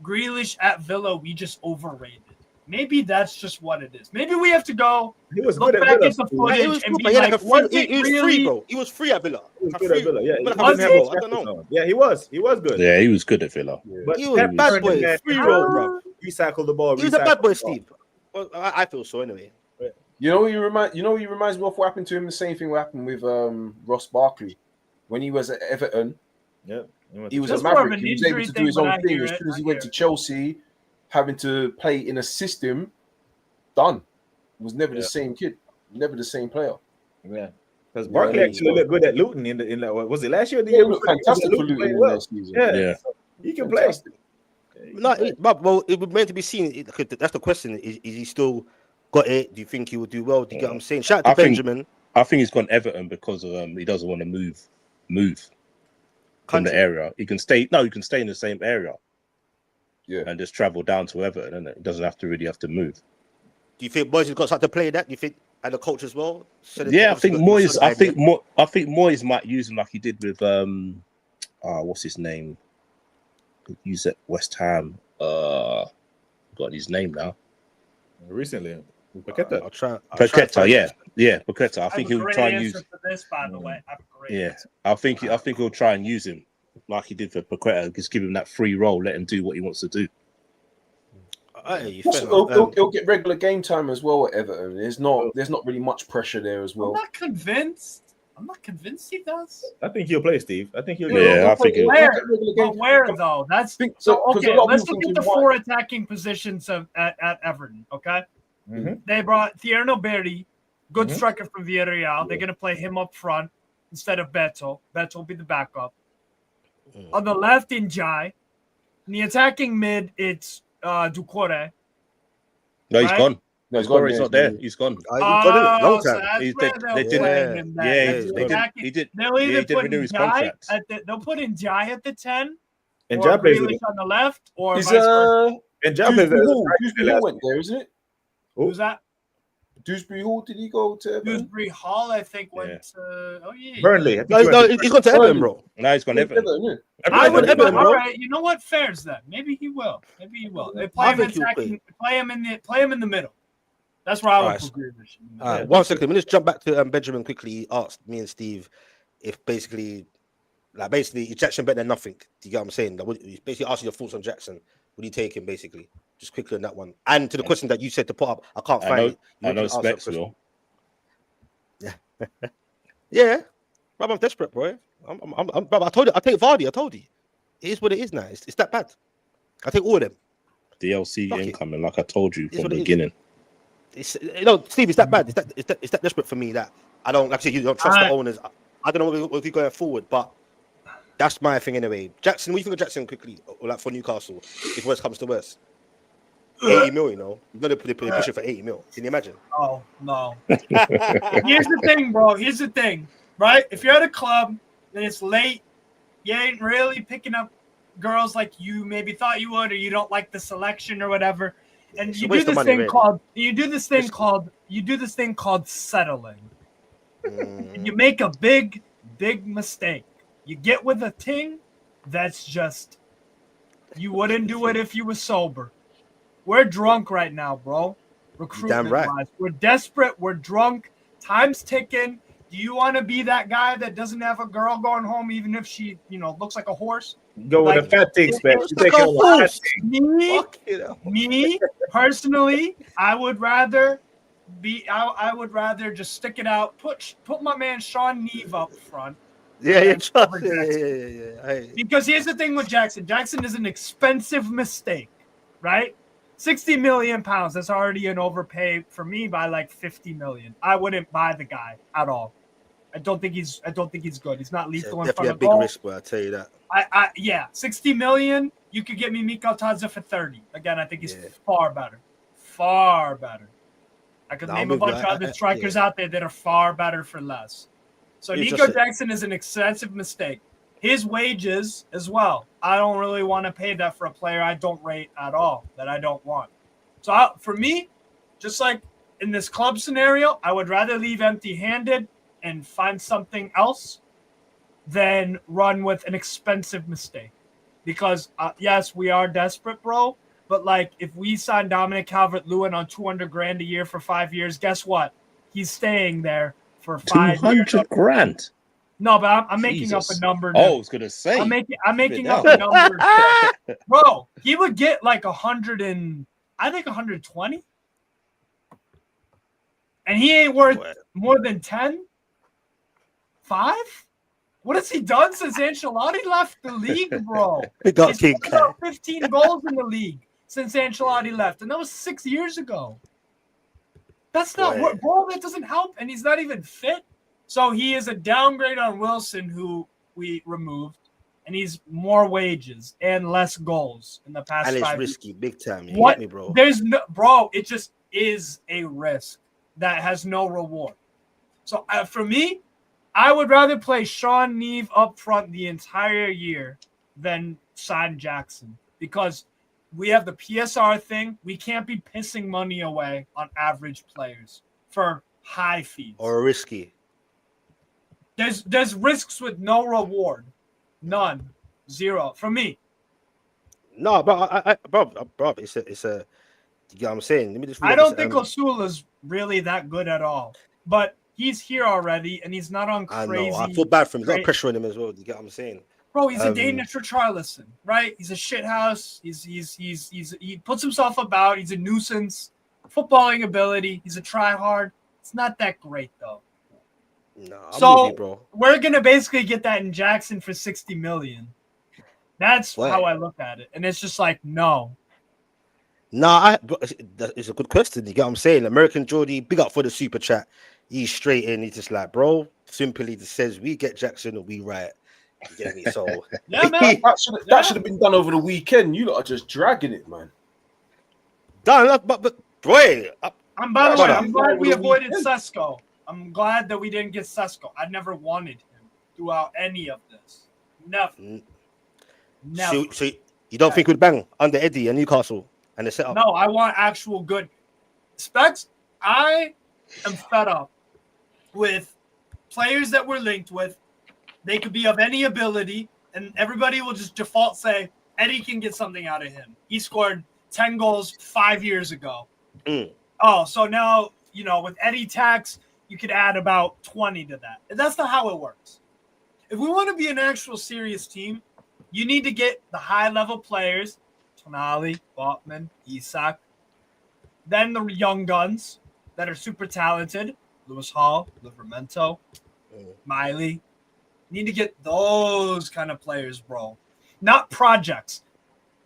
Grealish at Villa we just overrated. Maybe that's just what it is. Maybe we have to go look back at the footage and be like, he was free, bro. He was free at Villa. He was good at Villa, yeah. I don't know. Yeah, he was good. Yeah, he was good at Villa. Yeah. But he was a bad boy. Free roll, bro. Recycle the ball. He was a bad boy, Steve. Well, I feel so anyway. You know, he reminds me of what happened to him. The same thing happened with Ross Barkley when he was at Everton. Yeah, he was a maverick. He was able to do his own thing. As soon as he went to Chelsea, having to play in a system, done. He was never the same kid, never the same player. Yeah, because Barkley actually looked good at Luton in that. Was it last year? Or the year year looked fantastic for Luton last season. Yeah. He can play. Well, it was meant to be seen. That's the question. Is he still got it? Do you think he will do well? Do you get what I'm saying? Shout out to Benjamin. I think he's gone Everton because of he doesn't want to move from the area. He can stay. No, he can stay in the same area. Yeah, and just travel down to Everton, and it doesn't have to move. Do you think Moyes has got something to play in that? Do you think, and the coach as well? I think Moyes. I think Moyes might use him like he did with what's his name? Use at West Ham. Got his name now. Recently, Paqueta. Paqueta, yeah, Paqueta. I think he'll try and use. For this, by the way, I think he'll try and use him like he did for Paqueta. Just give him that free role, let him do what he wants to do. He'll get regular game time as well at Everton. There's not really much pressure there as well. I'm not convinced he does. I think he'll play, Steve. I think he'll. Yeah, I think he'll. But where though? That's so okay. Let's look at the four attacking positions at Everton. Okay, they brought Thierno Berry, good striker from Villarreal. They're gonna play him up front instead of Beto. Beto will be the backup. On the left, in Jai. In the attacking mid, it's Ducore. No, he's gone. No, he's not there. He's gone. Long time. He did renew his contract. They'll put in Jai at the 10, and or Grealish on the left, or vice versa. And Jai plays Dewsbury went there, isn't it? Who's that? Dewsbury Hall, did he go to Everton? Dewsbury Hall, I think, went to Burnley. No, he's gone to Everton, bro. No, he's gone to Everton. I would Everton, all right. You know what? Fair's then. Maybe he will. They play him attacking. Play him in the middle. That's where I would put Grealish. 1 second. Let's jump back to Benjamin quickly. He asked me and Steve if basically is Jackson better than nothing? Do you get what I'm saying? He's basically asking your thoughts on Jackson. Would you take him basically? Just quickly on that one. And to the question that you said to put up, I can't find it. I know Specs will. Yeah. Yeah. I'm desperate, bro. I told you, I take Vardy. I told you. It is what it is now. It's that bad. I take all of them. DLC incoming, like I told you from the beginning. Steve, it's that bad. It's that desperate for me that I don't you don't trust the owners. I don't know what we're going forward, but that's my thing anyway. Jackson, what do you think of Jackson quickly, or like for Newcastle, if worst comes to worst? 80 mil, you know. You're going to push it for 80 mil. Can you imagine? Oh, no. Here's the thing, bro. Here's the thing, right? If you're at a club and it's late, you ain't really picking up girls like you maybe thought you would, or you don't like the selection or whatever. And you do this thing called settling. And you make a big mistake. You get with a ting that's just you wouldn't do it if you were sober. We're drunk right now, bro. Recruitment wise. We're desperate, we're drunk, time's ticking. Do you want to be that guy that doesn't have a girl going home even if she, looks like a horse? Go with a fat thing, Specs. Me personally, I would rather just stick it out. Put my man Sean Neve up front, Yeah. over Yeah. Jackson. Because here's the thing with Jackson. Jackson is an expensive mistake, right? 60 million pounds. That's already an overpay for me by like 50 million. I wouldn't buy the guy at all. I don't think he's good. He's not lethal in Definitely front a of big goal. risk, boy. I tell you that. Yeah, 60 million. You could get me Mikkel Tadze for 30. Again, I think he's far better. Far better. I could name a bunch of other strikers out there that are far better for less. So Nico Jackson is an excessive mistake. His wages as well. I don't really want to pay that for a player I don't rate at all, that I don't want. So for me, just like in this club scenario, I would rather leave empty-handed and find something else than run with an expensive mistake. Because, yes, we are desperate, bro. But, like, if we sign Dominic Calvert-Lewin on $200,000 a year for 5 years, guess what? He's staying there for 5 years. $200,000. No, but I'm making up a number. Oh, I was gonna say. I'm making up a number. Bro, he would get like 120. And he ain't worth more than 10? 5? What has he done since Ancelotti left the league, bro? He's got 15 goals in the league since Ancelotti left, and that was 6 years ago. That's not what, bro. That doesn't help, and he's not even fit. So he is a downgrade on Wilson, who we removed, and he's more wages and less goals in the past 5 years. And it's risky, big time. You get me, bro? There's no, bro. It just is a risk that has no reward. So for me, I would rather play Sean Neve up front the entire year than sign Jackson, because we have the PSR thing. We can't be pissing money away on average players for high fees. Or risky. There's risks with no reward. None. Zero. For me. No, but bro, it's a you get what I'm saying? Let me just I don't think Osula's really that good at all. But he's here already, and he's not on crazy. I know. I feel bad for him. There's a lot of pressure on him as well. You get what I'm saying? Bro, he's a Danish Richarlison, right? He's a shithouse. He puts himself about. He's a nuisance. Footballing ability. He's a tryhard. It's not that great though. No, so you, bro. We're gonna basically get that in Jackson for 60 million. That's how I look at it, and it's just like no. Nah, it's a good question. You get what I'm saying? American Geordie, big up for the super chat. He's straight in. He's just like, bro, simply just says we get Jackson and we right. You get me? So yeah, man. That should have been done over the weekend. You lot are just dragging it, man. Done, but boy, I'm glad we avoided Sesko. I'm glad that we didn't get Sesko. I never wanted him throughout any of this. Never. So you don't think we'd bang under Eddie and Newcastle and the setup? No, I want actual good specs. I am fed up with players that we're linked with. They could be of any ability, and everybody will just default say Eddie can get something out of him. He scored 10 goals 5 years ago. Oh, so now, with Eddie tax, you could add about 20 to that. That's not how it works. If we want to be an actual serious team, you need to get the high-level players, Tonali, Botman, Isak, then the young guns that are super talented, Lewis Hall, Livramento, Miley. You need to get those kind of players, bro. Not projects.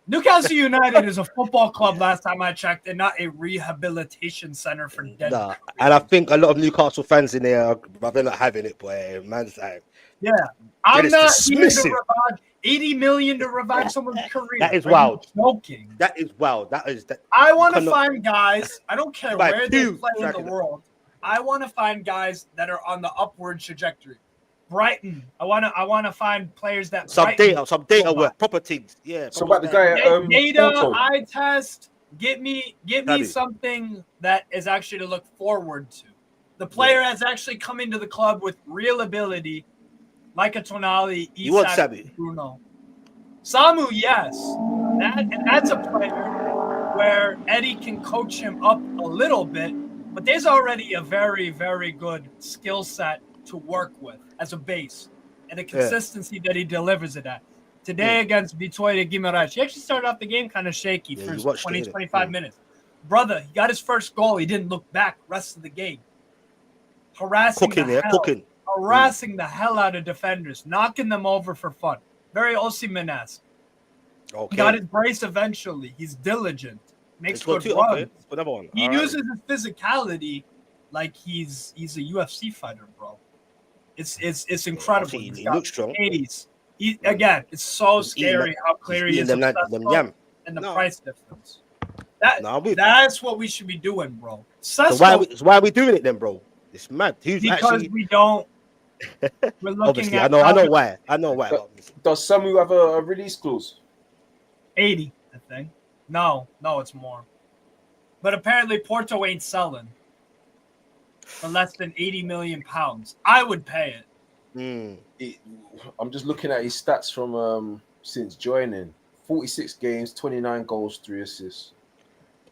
Newcastle United is a football club last time I checked, and not a rehabilitation center for dead. Nah. And I think a lot of Newcastle fans in there, they're not having it, boy. Man's like, yeah, I'm not here to revive 80 million to revive someone's career. That is wild. Joking. That is wild. I want to find guys. I don't care where they play in the world. I want to find guys that are on the upward trajectory. Brighton. I want to find players that some data work, proper things. Yeah. So about the guy data, eye test. Get me something that is actually to look forward to. The player has actually come into the club with real ability, like a Tonali, Isak, Bruno. Samu, yes. That's a player where Eddie can coach him up a little bit, but there's already a very, very good skill set to work with as a base and the consistency that he delivers it at. Today against Vitória Guimarães, he actually started off the game kind of shaky for 20-25 minutes. Brother, he got his first goal. He didn't look back the rest of the game. Harassing harassing the hell out of defenders, knocking them over for fun. Very Osimhen-esque. Okay. Got his brace eventually. He's diligent. Makes good two. runs. Okay. Another one. He All uses his physicality like he's a UFC fighter, bro. It's incredible. He He's got looks strong. 80s. Again, it's so scary how clear he is them successful yam. and the price difference. That's what we should be doing, bro. So why are we doing it then, bro? It's mad. We don't. We're looking obviously, at I know why. I know why. Does Samu have a release clause? 80, I think. No, it's more. But apparently Porto ain't selling for less than 80 million pounds. I would pay it. I'm just looking at his stats from since joining. 46 games, 29 goals, 3 assists.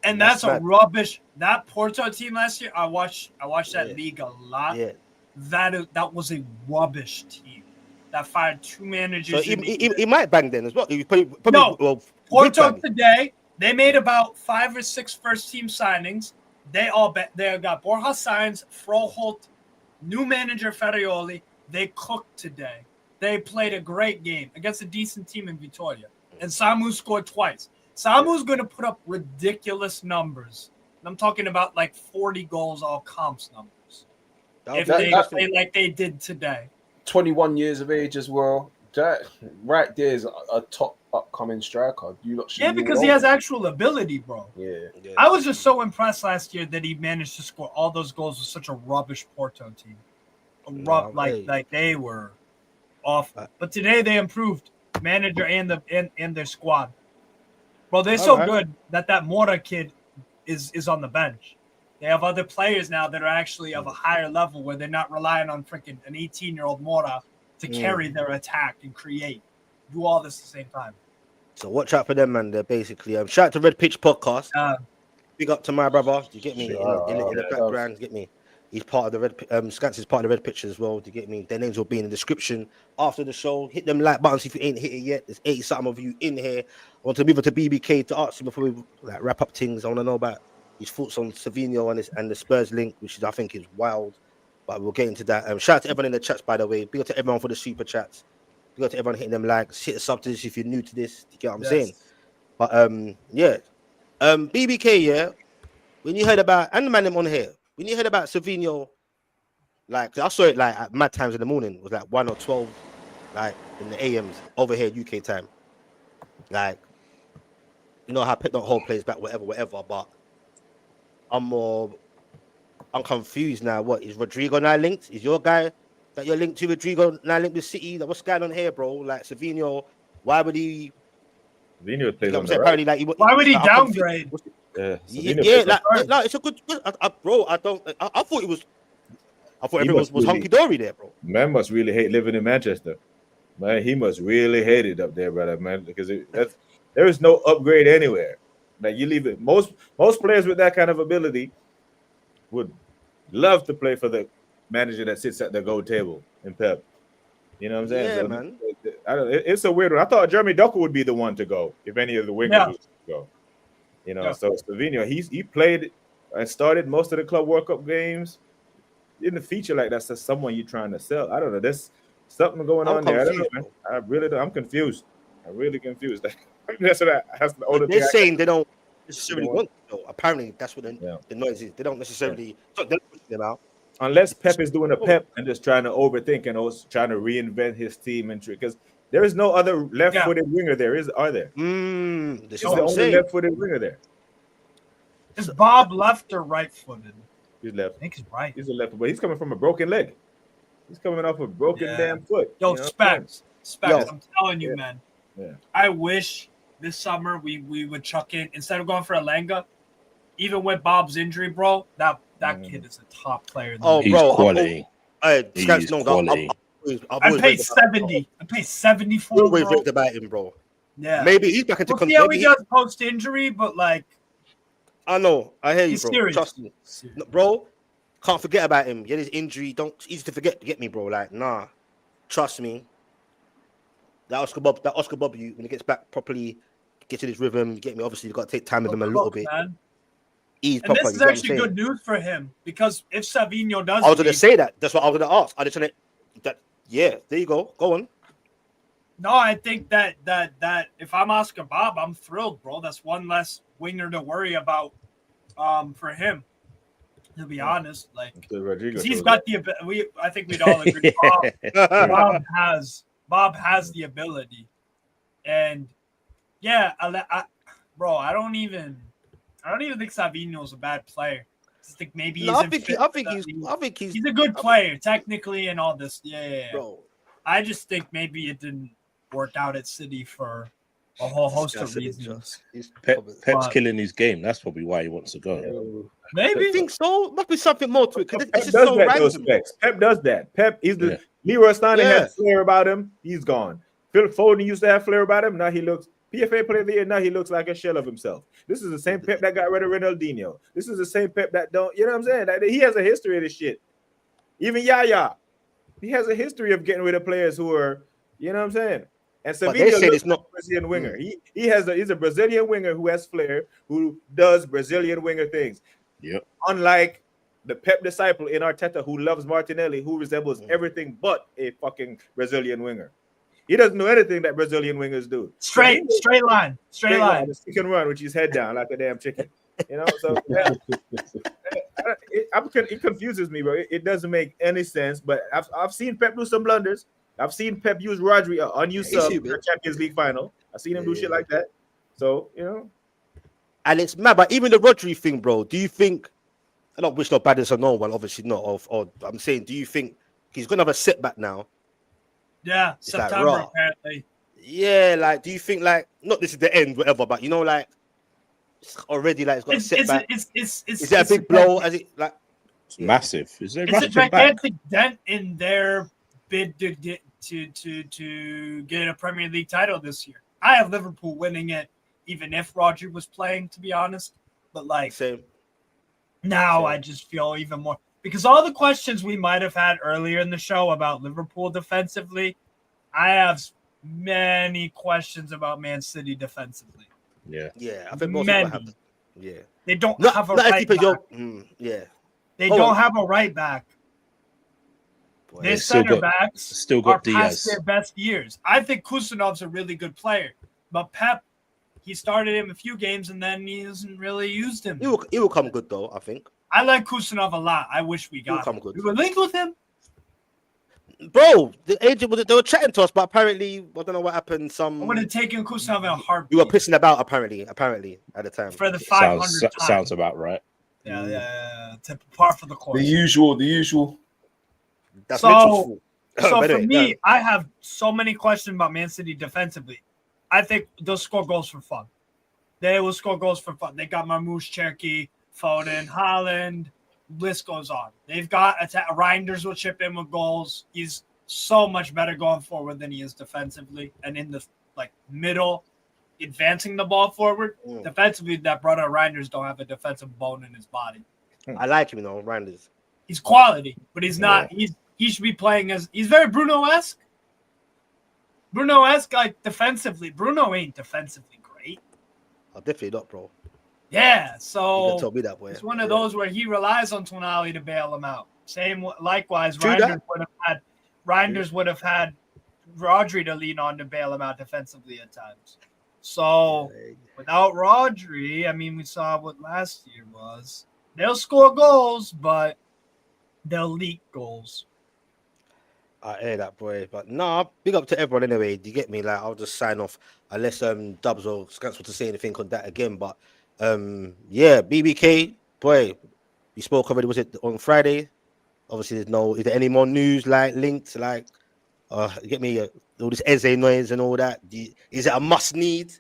And that's a rubbish. That Porto team last year, I watched that league a lot. Yeah. That was a rubbish team. That fired 2 managers. So he might bang then as well. Porto today, they made about 5 or 6 first-team signings. They got Borja Sainz, Froholt, new manager Ferrioli. They cooked today. They played a great game against a decent team in Vitoria. And Samu scored twice. Samu's going to put up ridiculous numbers. I'm talking about like 40 goals, all comps numbers. If they play like they did today. 21 years of age as well. That right there is a top upcoming striker. Because he has actual ability, bro. Yeah. I was just so impressed last year that he managed to score all those goals with such a rubbish Porto team. Like they were awful. But today they improved, manager and their squad. Bro, they're so good that Mora kid is on the bench. They have other players now that are actually of a higher level where they're not relying on freaking an 18-year-old Mora to carry their attack and do all this at the same time. So watch out for them, man. They're basically shout out to Red Pitch Podcast. Big up to my brother. Do you get me? In the background, you get me? He's part of the Red Skants is part of the Red Pitch as well. Do you get me? Their names will be in the description after the show. Hit them like buttons if you ain't hit it yet. There's 80-something of you in here. I want to move on to BBK to ask him before we wrap up things. I want to know about his thoughts on Savinho and the Spurs link, which I think is wild. But we'll get into that. Shout out to everyone in the chats, by the way. Big up to everyone for the super chats. Big up to everyone hitting them likes. Hit the sub to this if you're new to this. Do you get what I'm saying? But BBK, yeah. When you heard about and the man them on here, when you heard about Savinho, like I saw it like at mad times in the morning. It was like 1 or 12, like in the AMs over here UK time. Like, you know how Pep don't hold plays back, whatever. But I'm confused now. What is Rodrigo now linked? Is your guy that you're linked to Rodrigo now linked with City? What's going on here, bro? Like Savinho, why would he? Savinho plays on the apparently, right. like, why would he downgrade? It's a good. Bro, I thought it was. I thought everyone was hunky dory there, bro. Man must really hate living in Manchester. Man, he must really hate it up there, brother, man, because there is no upgrade anywhere. Like you leave it. Most players with that kind of ability would love to play for the manager that sits at the gold table in Pep. You know what I'm saying? Yeah, so, man. It's a weird one. I thought Jeremy Doku would be the one to go if any of the wingers would go. You know, so Savinho, he played and started most of the Club World Cup games. Didn't feature like that's someone you're trying to sell. I don't know. There's something going on there. I don't know, man. I really don't. I'm confused. I'm really confused. That's the older they're saying they don't necessarily want to. Apparently, that's what the noise is. They don't necessarily they're pushing them out. Unless Pep is doing a Pep and just trying to overthink and also trying to reinvent his team and because there is no other left-footed winger there, are there? This is the only left-footed winger there. Is Bob left or right-footed? He's left. I think he's right. He's a left, but he's coming from a broken leg. He's coming off a broken damn foot. Yo, Specs. I'm telling you, man. Yeah. I wish this summer we would chuck in instead of going for Alenga, even with Bob's injury, bro. That kid is a top player. He's quality. He's quality. I paid 70. I paid 74. Always raved about him, bro. Yeah. Maybe he's back into control. Yeah, he does post injury, but like. I know. I hear you, bro. Serious. Trust me, bro. Can't forget about him. Get his injury. Easy to forget. Get me, bro. Like, nah. Trust me. That Oscar Bob, when he gets back properly, gets in his rhythm. Get me. Obviously, you got to take time with him a little bit. Man. He's and this is actually good news for him because if Savinho does, I was going to say that. That's what I was going to ask. I just Yeah, there you go. Go on. No, I think that if I'm Oscar Bob, I'm thrilled, bro. That's one less winger to worry about for him. To be honest, like Rodrigo he's got the ability. I think we'd all agree. Bob has the ability, and yeah, bro, I don't even think Savinho's a bad player. I just think maybe I think he's a good player technically and all this. Yeah. Bro. I just think maybe it didn't work out at City for a whole host of reasons. Pep's killing his game. That's probably why he wants to go. Yeah. Maybe. I think so. Must be something more to it. Pep It's just does so that, random. Pep does that. Pep, he's the Leroy Sané has flair about him. He's gone. Phil Foden used to have flair about him. Now he looks PFA player of the year. Now he looks like a shell of himself. This is the same Pep that got rid of Ronaldinho. This is the same Pep that don't. You know what I'm saying? Like, he has a history of this shit. Even Yaya, he has a history of getting rid of players who are. You know what I'm saying? And Savinho it's not a Brazilian winger. He's a Brazilian winger who has flair, who does Brazilian winger things. Yep. Unlike the Pep disciple in Arteta, who loves Martinelli, who resembles everything but a fucking Brazilian winger. He doesn't know anything that Brazilian wingers do. Straight line. He can run with his head down like a damn chicken. You know, so it confuses me, bro. It doesn't make any sense. But I've seen Pep do some blunders. I've seen Pep use Rodri, unused sub in the Champions League final. I've seen him do shit like that. So, you know. And it's mad, but even the Rodri thing, bro, do you think, I don't wish no badness on no one, obviously not, or I'm saying, do you think he's going to have a setback now? Yeah, It's September, like, apparently. Yeah, like, do you think, like, not this is the end, whatever, but, you know, like, it's already, like, it's got a setback. Is that a big blow? As it, like, it's massive. It's a gigantic dent in their bid to get to get a Premier League title this year. I have Liverpool winning it, even if Rodri was playing, to be honest. But like now, I just feel even more because all the questions we might have had earlier in the show about Liverpool defensively, I have many questions about Man City defensively. Yeah, I think most people have. Yeah, they don't have a right back. They don't have a right back. Their center backs still got past their best years. I think Kusanov's a really good player, but Pep, he started him a few games and then he hasn't really used him. He will come good though, I think. I like Kusanov a lot. I wish we got him. We were linked with him. Bro, the agent they were chatting to us, but apparently I don't know what happened. I would have taken Kusanov in a heartbeat. You were pissing about apparently at the time. For the 500 sounds about right. Yeah. Par for the course. The usual. That's so for me, I have so many questions about Man City defensively. I think they'll score goals for fun. They will score goals for fun. They got Marmoush, Cherki, Foden, Haaland. List goes on. They've got Reinders will chip in with goals. He's so much better going forward than he is defensively, and in the middle, advancing the ball forward. Defensively, that brother Reinders don't have a defensive bone in his body. I like him, Reinders. He's quality, but he's not. He should be playing as he's very Bruno-esque. Bruno-esque, like defensively. Bruno ain't defensively great. Oh, definitely not, bro. Yeah, so you told me that, boy. It's one of those where he relies on Tonali to bail him out. Likewise, Reinders would have had Rodri to lean on to bail him out defensively at times. So without Rodri, I mean, we saw what last year was. They'll score goals, but they'll leak goals. I hear that, boy. But no, big up to everyone anyway. Do you get me? Like, I'll just sign off unless Dubs or Skants want to say anything on that again. But BBK, boy, we spoke already. Was it on Friday? Obviously, is there any more news linked? Get me all this Eze noise and all that. Is it a must need,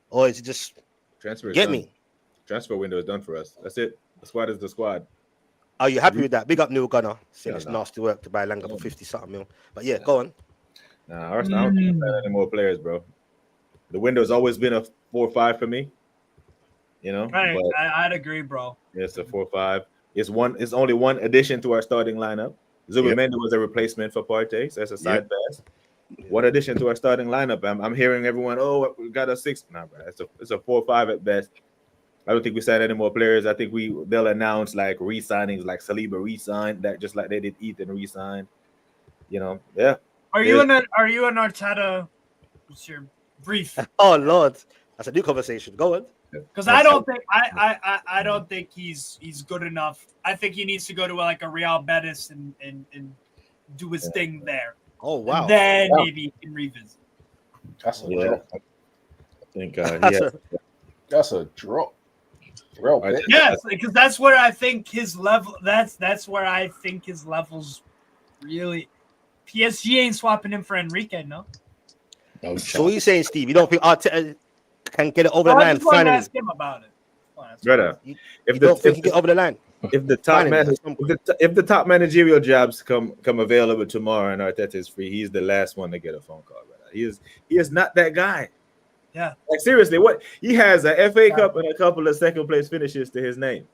or is it just transfer? Transfer window is done for us. That's it. The squad is the squad. Are you happy with that? Big up Neil Gunner. Saying it's nasty work to buy Langa for 50-something mil. But go on. Nah, I don't think any more players, bro. The window's always been a 4-5 for me. You know, I'd agree, bro. It's a 4-5. It's only one addition to our starting lineup. Zubimendi was a replacement for Partey, so that's a side pass. One addition to our starting lineup. I'm hearing everyone, we got a 6. Nah, bro, it's a 4-5 at best. I don't think we signed any more players. I think they'll announce like re-signings, like Saliba re-signed, that just like they did Ethan re-signed. Yeah. Are you an Arteta? What's your brief? Oh Lord, that's a new conversation. Go on. Because I don't think I don't think he's good enough. I think he needs to go to like a Real Betis and do his thing there. Oh wow. And then maybe he can revisit. That's a Yeah. drop. I think That's a drop. Real bit. Yes, because that's where I think his level. That's where I think his levels really. PSG ain't swapping him for Enrique, no. No So what are you saying, Steve? You don't think Arteta can get it over the I line just wanted to finally? ask him about it. brother. You If don't think he can get over the line? if the top Finally, man at some point. if the top managerial jobs come available tomorrow and Arteta is free, he's the last one to get a phone call, brother. He is not that guy. Yeah. Like seriously, what he has a FA Cup and a couple of second place finishes to his name.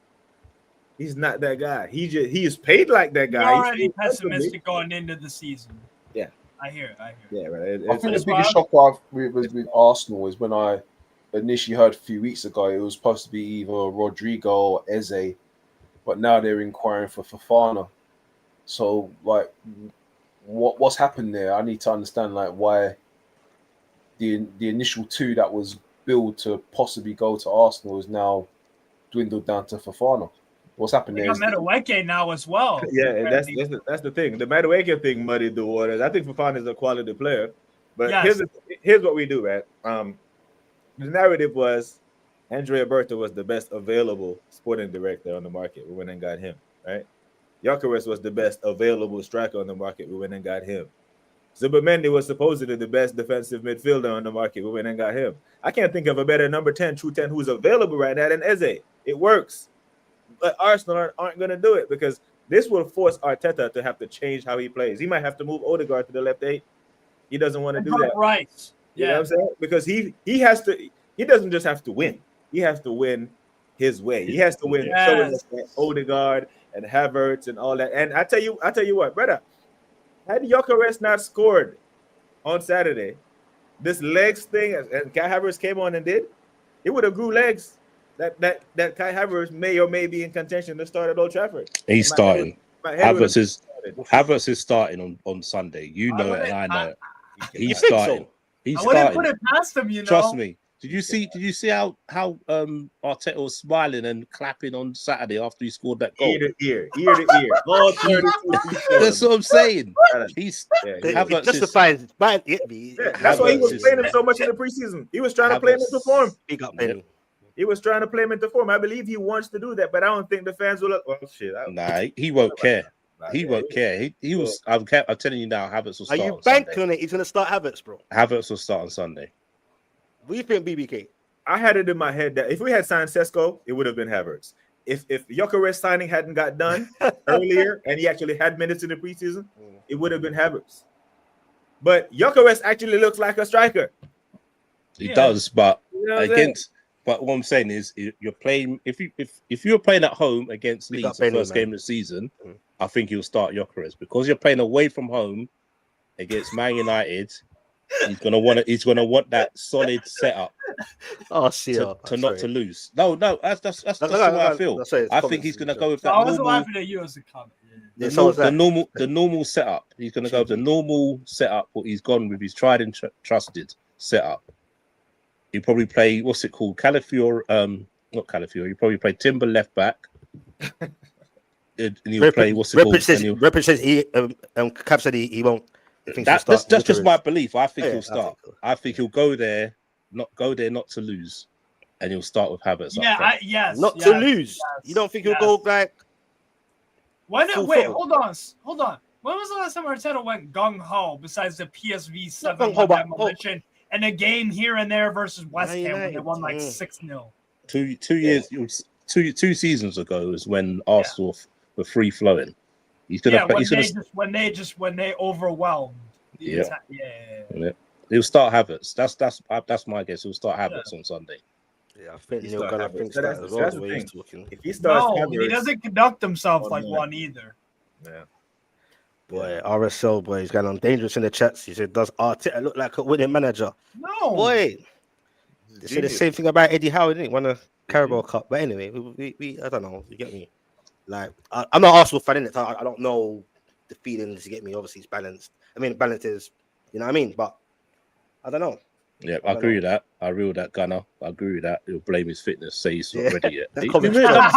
He's not that guy. He is paid like that guy. You're already pessimistic going into the season. Yeah. I hear. Yeah, right. I think the biggest shock with Arsenal is when I initially heard a few weeks ago it was supposed to be either Rodrigo or Eze, but now they're inquiring for Fofana. So, like, what's happened there? I need to understand, like, why the initial two that was billed to possibly go to Arsenal is now dwindled down to Fofana. What's happened there? They got Madueke now as well. Yeah, and that's the thing. The Madueke thing muddied the waters. I think Fofana is a quality player, but here's what we do, right? The narrative was Andrea Berta was the best available sporting director on the market. We went and got him, right? Gyökeres was the best available striker on the market. We went and got him. Zubimendi was supposedly the best defensive midfielder on the market. We went and got him. I can't think of a better number 10, true 10 who's available right now than Eze. It works. But Arsenal aren't going to do it because this will force Arteta to have to change how he plays. He might have to move Odegaard to the left 8. He doesn't want to do that. Right. You know what I'm saying? Because he has to. He doesn't just have to win. He has to win his way. He has to win. Showing us that Odegaard and Havertz and all that. And I tell you what, brother. Had Gyökeres not scored on Saturday, this legs thing, and Kai Havertz came on and did, it would have grew legs. That Kai Havertz may or may be in contention to start at Old Trafford. He's starting. Havertz is starting on Sunday. You know it, and I know it. He's starting. So? He's I wouldn't starting. put it past him, Trust me. Did you see how Arteta was smiling and clapping on Saturday after he scored that goal? Ear to ear. All 32 That's what I'm saying. He's It justifies it. Might hit me. That's why he was playing him so much in the preseason. He was trying to play him into form. Big up, Benny. He was trying to play him into form. I believe he wants to do that, but I don't think the fans will. Well, shit. Nah, he won't care. He won't care. He was. I'm telling you now. Havertz will start. Are you on banking Sunday. on it? He's gonna start Havertz, bro. Havertz will start on Sunday. What do you think, BBK? I had it in my head that if we had signed Sesko, it would have been Havertz. If Gyökeres signing hadn't got done earlier and he actually had minutes in the preseason, it would have been Havertz. But Gyökeres actually looks like a striker. He does, but You know what I'm against. But what I'm saying is, you're playing. If you're playing at home against Big Leeds, up the Benny, first man. game of the season, I think he'll start Gyökeres because you're playing away from home against Man United. He's gonna want that solid setup. Oh, see, to not to lose. No, that's just the way I feel. I think he's gonna go with that. I wasn't laughing at you as a comment. The normal setup. He's gonna go with the normal setup. What he's gone with his tried and trusted setup. He probably play what's it called? Calafiore, not Calafiore. He probably play Timber left back. And he'll play what's it called? Rep says he Cav said he won't. That's just my belief. I think he'll start. I think he'll go there not to lose, and he'll start with Havertz. Not to lose. You don't think he'll go like? Wait, hold on. When was the last time Arteta went gung ho? Besides the PSV 7-1 demolition and a game here and there versus West Ham when they won like 6-0. 2 years, two seasons ago is when Arsenal were free flowing. He's gonna. When they overwhelmed. Yeah. He'll start Havertz. That's my guess. He'll start Havertz on Sunday. Yeah, I think Neil Gunnar thinks that as well. The way he's talking. If he starts, he doesn't conduct himself like one either. Yeah. Boy, RSL boy, he's going on dangerous in the chats. He said, "Does Arteta look like a winning manager?" No, boy. They said the same thing about Eddie Howe, didn't he? Won a Carabao Cup, but anyway, we I don't know. You get me? Like, I'm not Arsenal fan, innit? I don't know the feelings. You get me? Obviously, it's balanced. I mean, balance is, you know what I mean? But I don't know. Yeah, I agree with that. I agree with that, Gunner. I agree with that. He'll blame his fitness, say he's not ready yet. That's You common realise-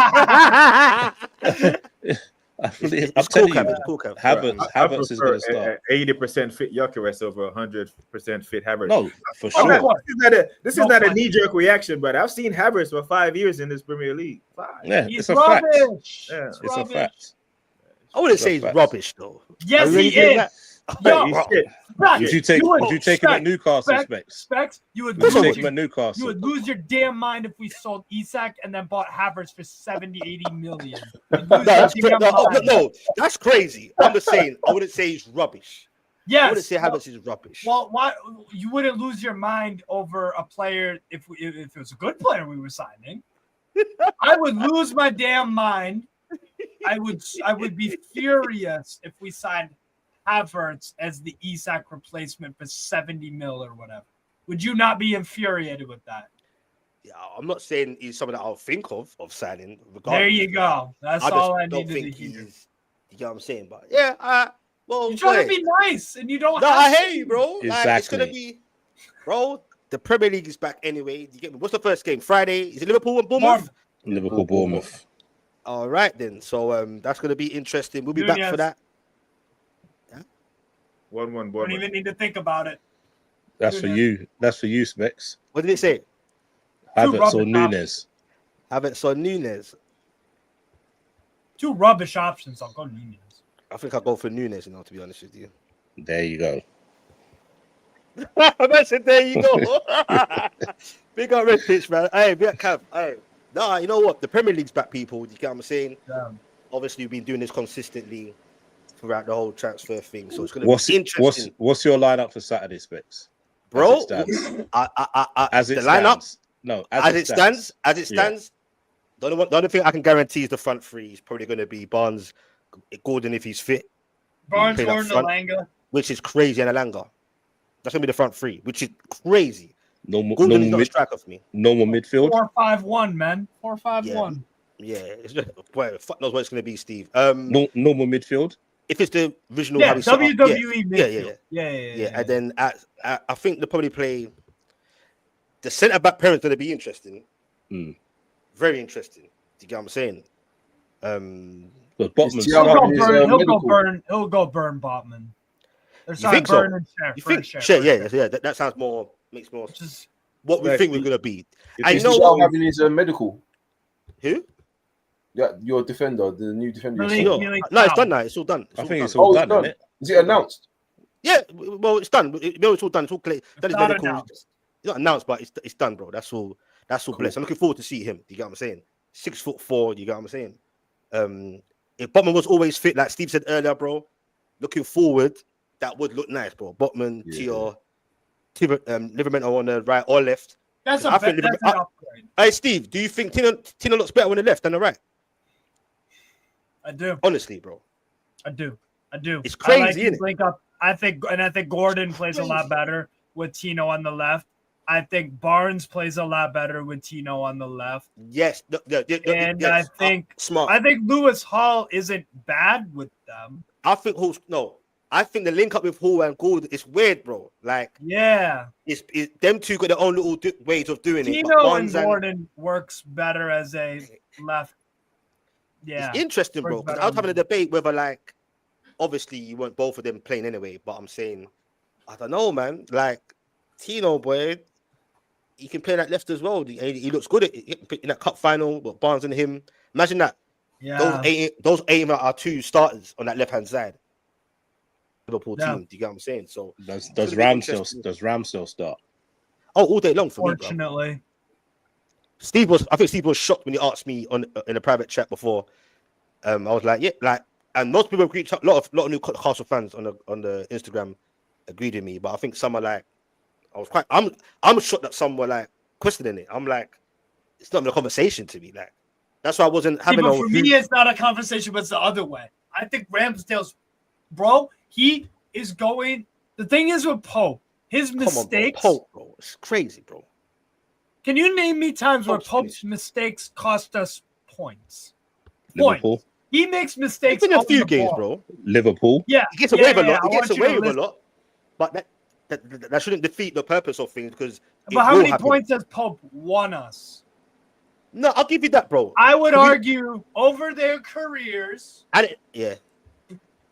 I'm it's telling cool, you, Cav, it's cool, Cav. Havertz is going to start. 80% fit Gyökeres over 100% fit Havertz. No, for I'm sure. not- this is not a knee-jerk reaction, but I've seen Havertz for 5 years in this Premier League. 5. Yeah, He's it's a fact. rubbish. Yeah. It's a fact. I wouldn't It's say a he's fact. rubbish though. Yes, Are you really he saying is. that? Yo, He's shit. Would you take him at Newcastle, Specs? You would Would you lose take him at Newcastle? You would lose your damn mind if we sold Isak and then bought Havertz for 70, 80 million. You'd lose your damn mind. No, that's crazy. I'm just saying, I wouldn't say he's rubbish. I wouldn't Yes. say Havertz is rubbish. Well, why you wouldn't lose your mind over a player if it was a good player we were signing? I would lose my damn mind. I would be furious if we signed Havertz as the Isak replacement for 70 mil or whatever. Would you not be infuriated with that? Yeah, I'm not saying he's someone that I'll think of signing. There you go. That's all I needed to hear. You know what I'm saying? But yeah, well, You're trying to be nice, and you don't. No, have I to. hate you, bro. Like, Exactly. it's gonna be, bro. The Premier League is back anyway. You get me? What's the first game? Friday? Is it Liverpool and Bournemouth? Liverpool, Bournemouth. All right then. So that's gonna be interesting. We'll be back for that. 1-1 Don't Bournemouth. even need to think about it. That's for you. That's for you, Specs. What did it say? Havertz or Nunes? Havertz or Nunes? Two rubbish options. I'll go Nunes. I think I'll go for Nunes, you know, to be honest with you. There you go. I said, there you go. Big up Red Pitch, man. Hey, big up Cav. Hey, nah, you know what? The Premier League's back, people. You get what I'm saying? Obviously, we've been doing this consistently throughout the whole transfer thing, so it's going to be interesting. What's your lineup for Saturday, Specs? Bro, as it stands. As it the lineup, stands. No, as it stands. The only thing I can guarantee is the front three is probably going to be Barnes, Gordon if he's fit. Barnes, Gordon, Alanga. Which is crazy, and Alanga. That's going to be the front three, which is crazy. Normal is not a striker for me. Normal midfield. 4-5-1, man. 4-5-1. Yeah, it's just, boy, fuck knows what it's going to be, Steve. Normal midfield. If it's the original, WWE midfield. Yeah. And then I think they'll probably play. The centre back pair's going to be interesting. Very interesting. Do you get what I'm saying? But Botman's he'll go burn Botman. You think so? You think? Yeah. That sounds makes more. Just what we think we're going to be. I know having his medical. Who? Yeah, your defender, the new defender. No, it's done now. It's all done. I think it's all done, isn't it? Is it announced? Yeah, well, it's done. It's all done. It's all clear. That is medical. It's not announced, but it's done, bro. That's all. Cool. Blessed. I'm looking forward to see him. You get what I'm saying? 6'4". You get what I'm saying? If Botman was always fit, like Steve said earlier, bro, looking forward, that would look nice, bro. Botman, Livermore on the right or left. That's an upgrade. Hey, Steve, do you think Tino looks better on the left than the right? I do. Honestly, bro. I do. It's crazy, isn't it? I think Gordon plays a lot better with Tino on the left. I think Barnes plays a lot better with Tino on the left. Yes. Yes. I think Lewis Hall isn't bad with them. I think the link up with Hall and Gordon is weird, bro. Like, yeah, it's them two got their own little ways of doing it. Tino and Gordon works better as a left. Yeah, it's interesting, bro. Because I was having a debate whether, like, obviously you want both of them playing anyway, but I'm saying, I don't know, man. Like, Tino, boy, he can play that left as well. He looks good in that cup final with Barnes and him. Imagine that. Yeah, those eight are two starters on that left hand side. Liverpool team. Do you get what I'm saying? So does Ramsdale start? Oh, all day long for Fortunately. me. I think Steve was shocked when he asked me in a private chat before. I was like, yeah, like, and most people agreed. A lot of Newcastle fans on the Instagram agreed with me, but I think some are like, I'm shocked that some were like questioning it. I'm like, it's not even a conversation to me. Like, that's why I wasn't having. But for me, it's not a conversation, but it's the other way. I think Ramsdale's, bro. He is going. The thing is with Pope, his mistakes. Pope, bro, it's crazy, bro. Can you name me times where Pope's mistakes cost us points? Liverpool. He makes mistakes. It's been a on few the games, ball. bro. Liverpool. Yeah, He gets away with a lot. I He gets want you away to with a listen. lot, but that shouldn't defeat the purpose of things because But how many points has Pope won us? No, I'll give you that, bro. I would argue over their careers, yeah.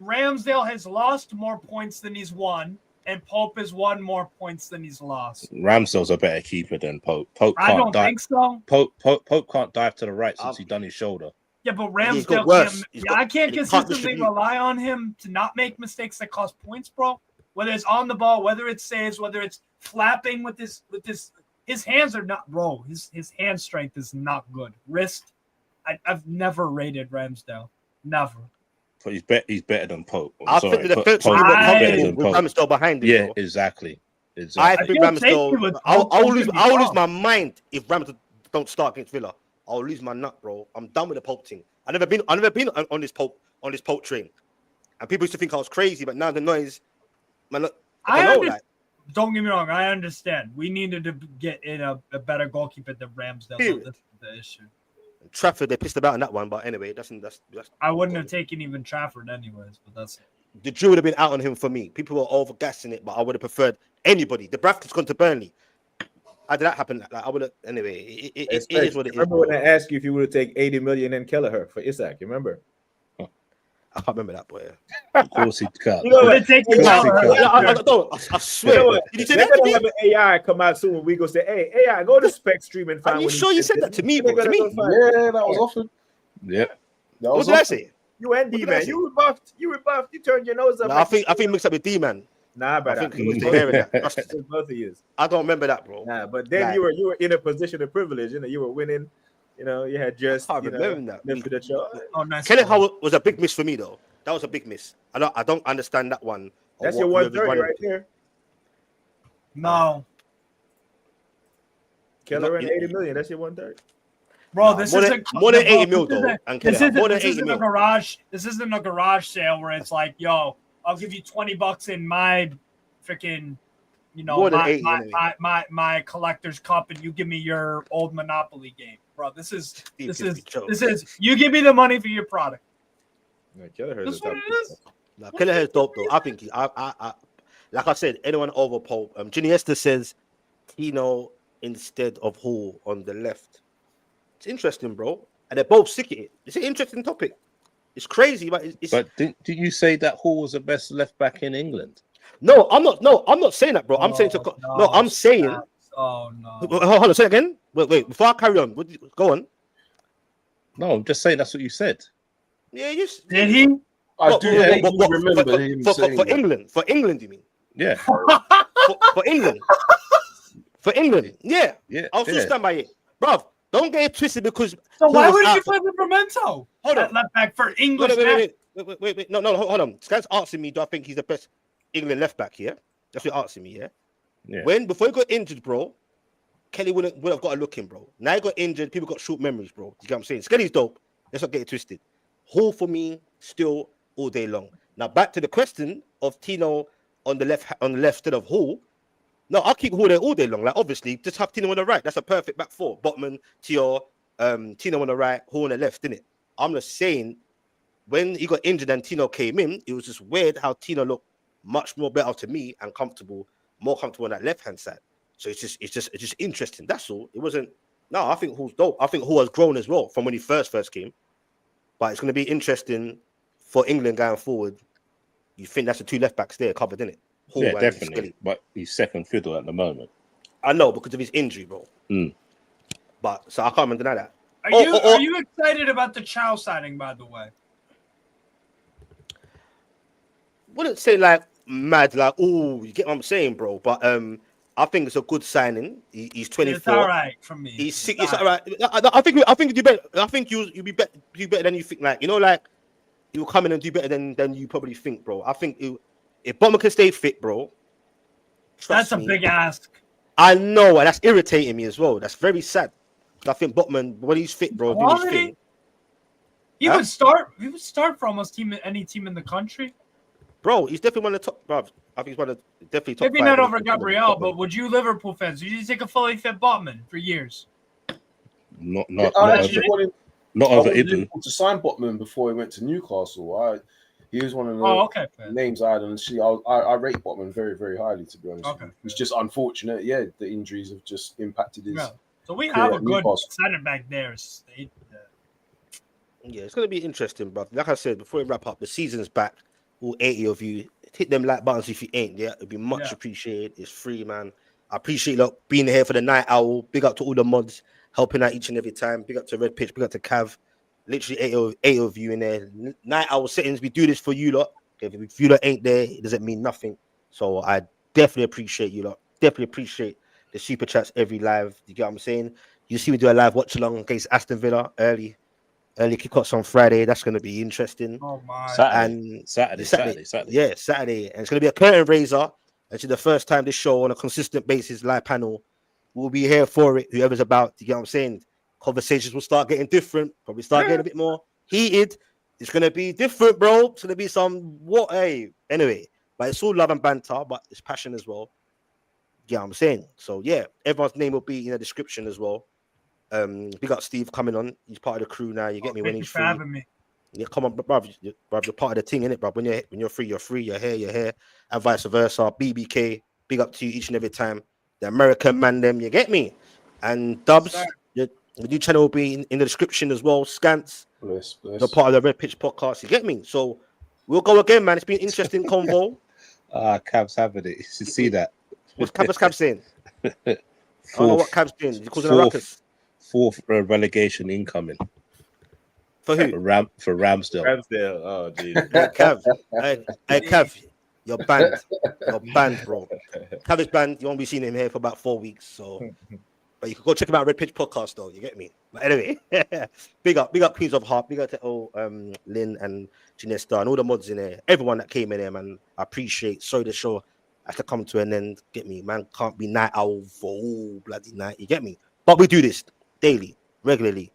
Ramsdale has lost more points than he's won, and Pope has won more points than he's lost. Ramsdale's a better keeper than Pope. I don't think so. Pope can't dive to the right since he's done his shoulder. Yeah, but He's got Ramsdale worse. I can't consistently distribute. rely on him to not make mistakes that cost points, bro. Whether it's on the ball, whether it's saves, whether it's flapping with his hands are not, bro. His hand strength is not good. Wrist, I've never rated Ramsdale. Never. But he's better than Pope. I think the defense will be more comfortable with Ramsdale behind him. Yeah, bro. exactly. I think Ramsdale. I'll lose my mind if Ramsdale don't start against Villa. I'll lose my nut, bro. I'm done with the Pope thing. I never been on this Pope train, and people used to think I was crazy, but now the noise, man. Don't get me wrong. I understand. We needed to get in a better goalkeeper than Ramsdale. So this is the issue. Trafford, they pissed about in that one, but anyway, that's I wouldn't have taken even Trafford anyways, but that's the Jew would have been out on him for me. People were overgassing it, but I would have preferred anybody. The Bradford's gone to Burnley. How did that happen? Like, I would have anyway. It is what it is. Remember when I asked you if you would have taken 80 million and Kelleher for Isak? You remember? I can't remember that, boy. Of course he can't. You know what? I swear. You know what? Did you say They're that to gonna me? have an AI come out soon when we go say, "Hey, AI, go to Spec Stream and find." Are you what he sure you said said that to me, They're bro? To gonna me? go find- Yeah, that was offered. Yep. That What was did I offered. say? You and D What did I man, say? you rebuffed. You rebuffed. You turned your nose up. No, I think mixed up with D man. Nah, I brother. think he was hearing that. It was both of you. I don't remember that, bro. Nah, but then Like- you were in a position of privilege. You know, you were winning. You know, you had just I can't remember that. lifted the show. oh nice. Kelleher was a big miss for me, though. That was a big miss. I don't understand that one. or That's what your whoever's 130 running right it. there. No, Keller and You- 80 million. That's your 130. bro, Nah, this more isn't than 80 bro, mil, this though. isn't- And This Kelleher, more than isn't 80 a mil. garage. This isn't a garage sale where it's like, yo, I'll give you $20 in my freaking, More than 80 anyway. my collector's cup, and you give me your old Monopoly game, bro. This is you give me the money for your product. No, Kelleher That's is a what top it is. Nah, Kelleher's dope, though. I think I like I said, anyone over Pope. Ginesta says Tino instead of Hall on the left. It's interesting, bro. And they're both sick at it. It's an interesting topic. It's crazy, but it's But did you say that Hall was the best left back in England? No, I'm not saying that, bro. I'm saying I'm saying. Oh no. Hold on, say it again. Wait. Before I carry on, go on. No, I'm just saying that's what you said. Yeah, you. Did he? I What, do what, vaguely what, remember him saying for that. England. For England, you mean? Yeah. For England. For England, yeah. Yeah. I'll still stand by it, bruv. Don't get it twisted because. So why Hall would was you out. play Livramento? Hold At on. left back for English. Wait. No, hold on. Scans asking me, do I think he's the best England left back? Yeah, that's what you're asking me. Yeah. Before he got injured, bro, Kelly would have got a look in, bro. Now he got injured. People got short memories, bro. You get what I'm saying? Skelly's dope. Let's not get it twisted. Hall for me still all day long. Now back to the question of Tino on the left instead of Hall. No, I'll keep Hall there all day long. Like obviously, just have Tino on the right. That's a perfect back four. Botman, Tio, Tino on the right, Hall on the left, innit? I'm just saying when he got injured and Tino came in, it was just weird how Tino looked much more better to me and more comfortable on that left hand side. So it's just interesting. That's all. It wasn't. No, I think Hall's dope. I think Hall has grown as well from when he first came. But it's going to be interesting for England going forward. You think that's the two left backs there covered, isn't it? Hall Yeah, and definitely. Skelly. But he's second fiddle at the moment. I know because of his injury, bro. Mm. But so I can't even deny that. Are you excited about the Chow signing, by the way? Wouldn't say like mad, like oh, you get what I'm saying, bro. But I think it's a good signing. He's 24. It's all right from me. He's sick. It's all right. I think you do better. I think you'll be better than you think. Like like he'll come in and do better than you probably think, bro. I think if Botman can stay fit, bro. That's a big ask. I know, and that's irritating me as well. That's very sad. I think Botman, when he's fit, bro, do his thing. He would start. He would start for almost any team in the country. Bro, he's definitely one of the top. Bro, I think he's one of definitely top. Maybe not over Gabriel, but would you Liverpool fans? Would you take a fully fit Botman for years? Not not I over wanted Ibn. Liverpool to sign Botman before he went to Newcastle. He was one of the Okay. names I had, and I rate Botman very, very highly, to be honest. Okay. With you. It's just unfortunate, yeah. The injuries have just impacted his. Yeah. So we career have a at good Newcastle. center back there. Yeah, it's gonna be interesting, bro. Like I said before we wrap up, the season's back. All 80 of you, hit them like buttons if you ain't. Yeah, it'd be much appreciated. It's free, man. I appreciate being here for the night owl. Big up to all the mods helping out each and every time. Big up to Red Pitch. Big up to Cav. Literally eight of you in there. Night owl settings. We do this for you lot. If you lot ain't there, it doesn't mean nothing. So I definitely appreciate you lot. Definitely appreciate the super chats every live. You get what I'm saying? You see, we do a live watch along against Aston Villa early kickoffs on Friday. That's going to be interesting. Oh my! Saturday. Yeah, Saturday, and it's going to be a curtain raiser. Actually, the first time this show on a consistent basis, live panel, we'll be here for it. Whoever's about, you get what I'm saying? Conversations will start getting different. Probably start getting a bit more heated. It's going to be different, bro. It's going to be anyway. But it's all love and banter, but it's passion as well. You get what I'm saying? So yeah, everyone's name will be in the description as well. We got Steve coming on. He's part of the crew now. You get me when he's free. Having me. Yeah, come on, bro. You're part of the thing, innit, bro? When you're free, you're free. You're here, and vice versa. BBK, big up to you each and every time. The American mandem, you get me? And Dubs, the new channel will be in the description as well. Scants, bless. the part of the Red Pitch podcast. You get me? So we'll go again, man. It's been an interesting convo. Cav's having it. You should see that. What's Cav saying? I don't know what Cav's doing. He's causing a ruckus. Fourth relegation incoming. For who? For Ramsdale. Ramsdale. Oh, geez. Cav. Hey, Cav, you're banned. You're banned, bro. Cav is banned. You won't be seeing him here for about 4 weeks. So, but you can go check him out. Red Pitch podcast, though. You get me? But anyway, big up Queens of Heart. Big up to Lynn and Janesta and all the mods in there. Everyone that came in there, man. I appreciate. Sorry, the show has to come to an end. Get me, man. Can't be night owl for all bloody night. You get me? But we do this daily, regularly.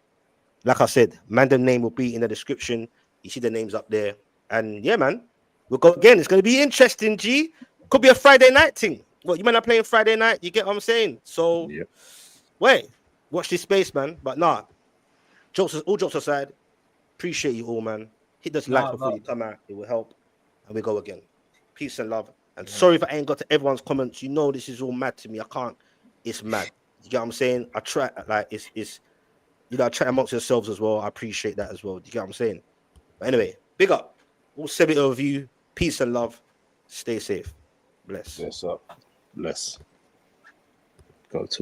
Like I said, mandem name will be in the description. You see the names up there. And yeah, man, we'll go again. It's going to be interesting, G. Could be a Friday night thing. What, you might not playing Friday night? You get what I'm saying? So, wait, watch this space, man. But nah, all jokes aside, appreciate you all, man. Hit this like before you come out. It will help. And we go again. Peace and love. And sorry if I ain't got to everyone's comments. You know this is all mad to me. I can't. It's mad. You get what I'm saying? I try, like, it's you know, chat amongst yourselves as well. I appreciate that as well. Do you get what I'm saying? But anyway, big up. All 70 of you. Peace and love. Stay safe. Bless. Bless up. Bless. Go to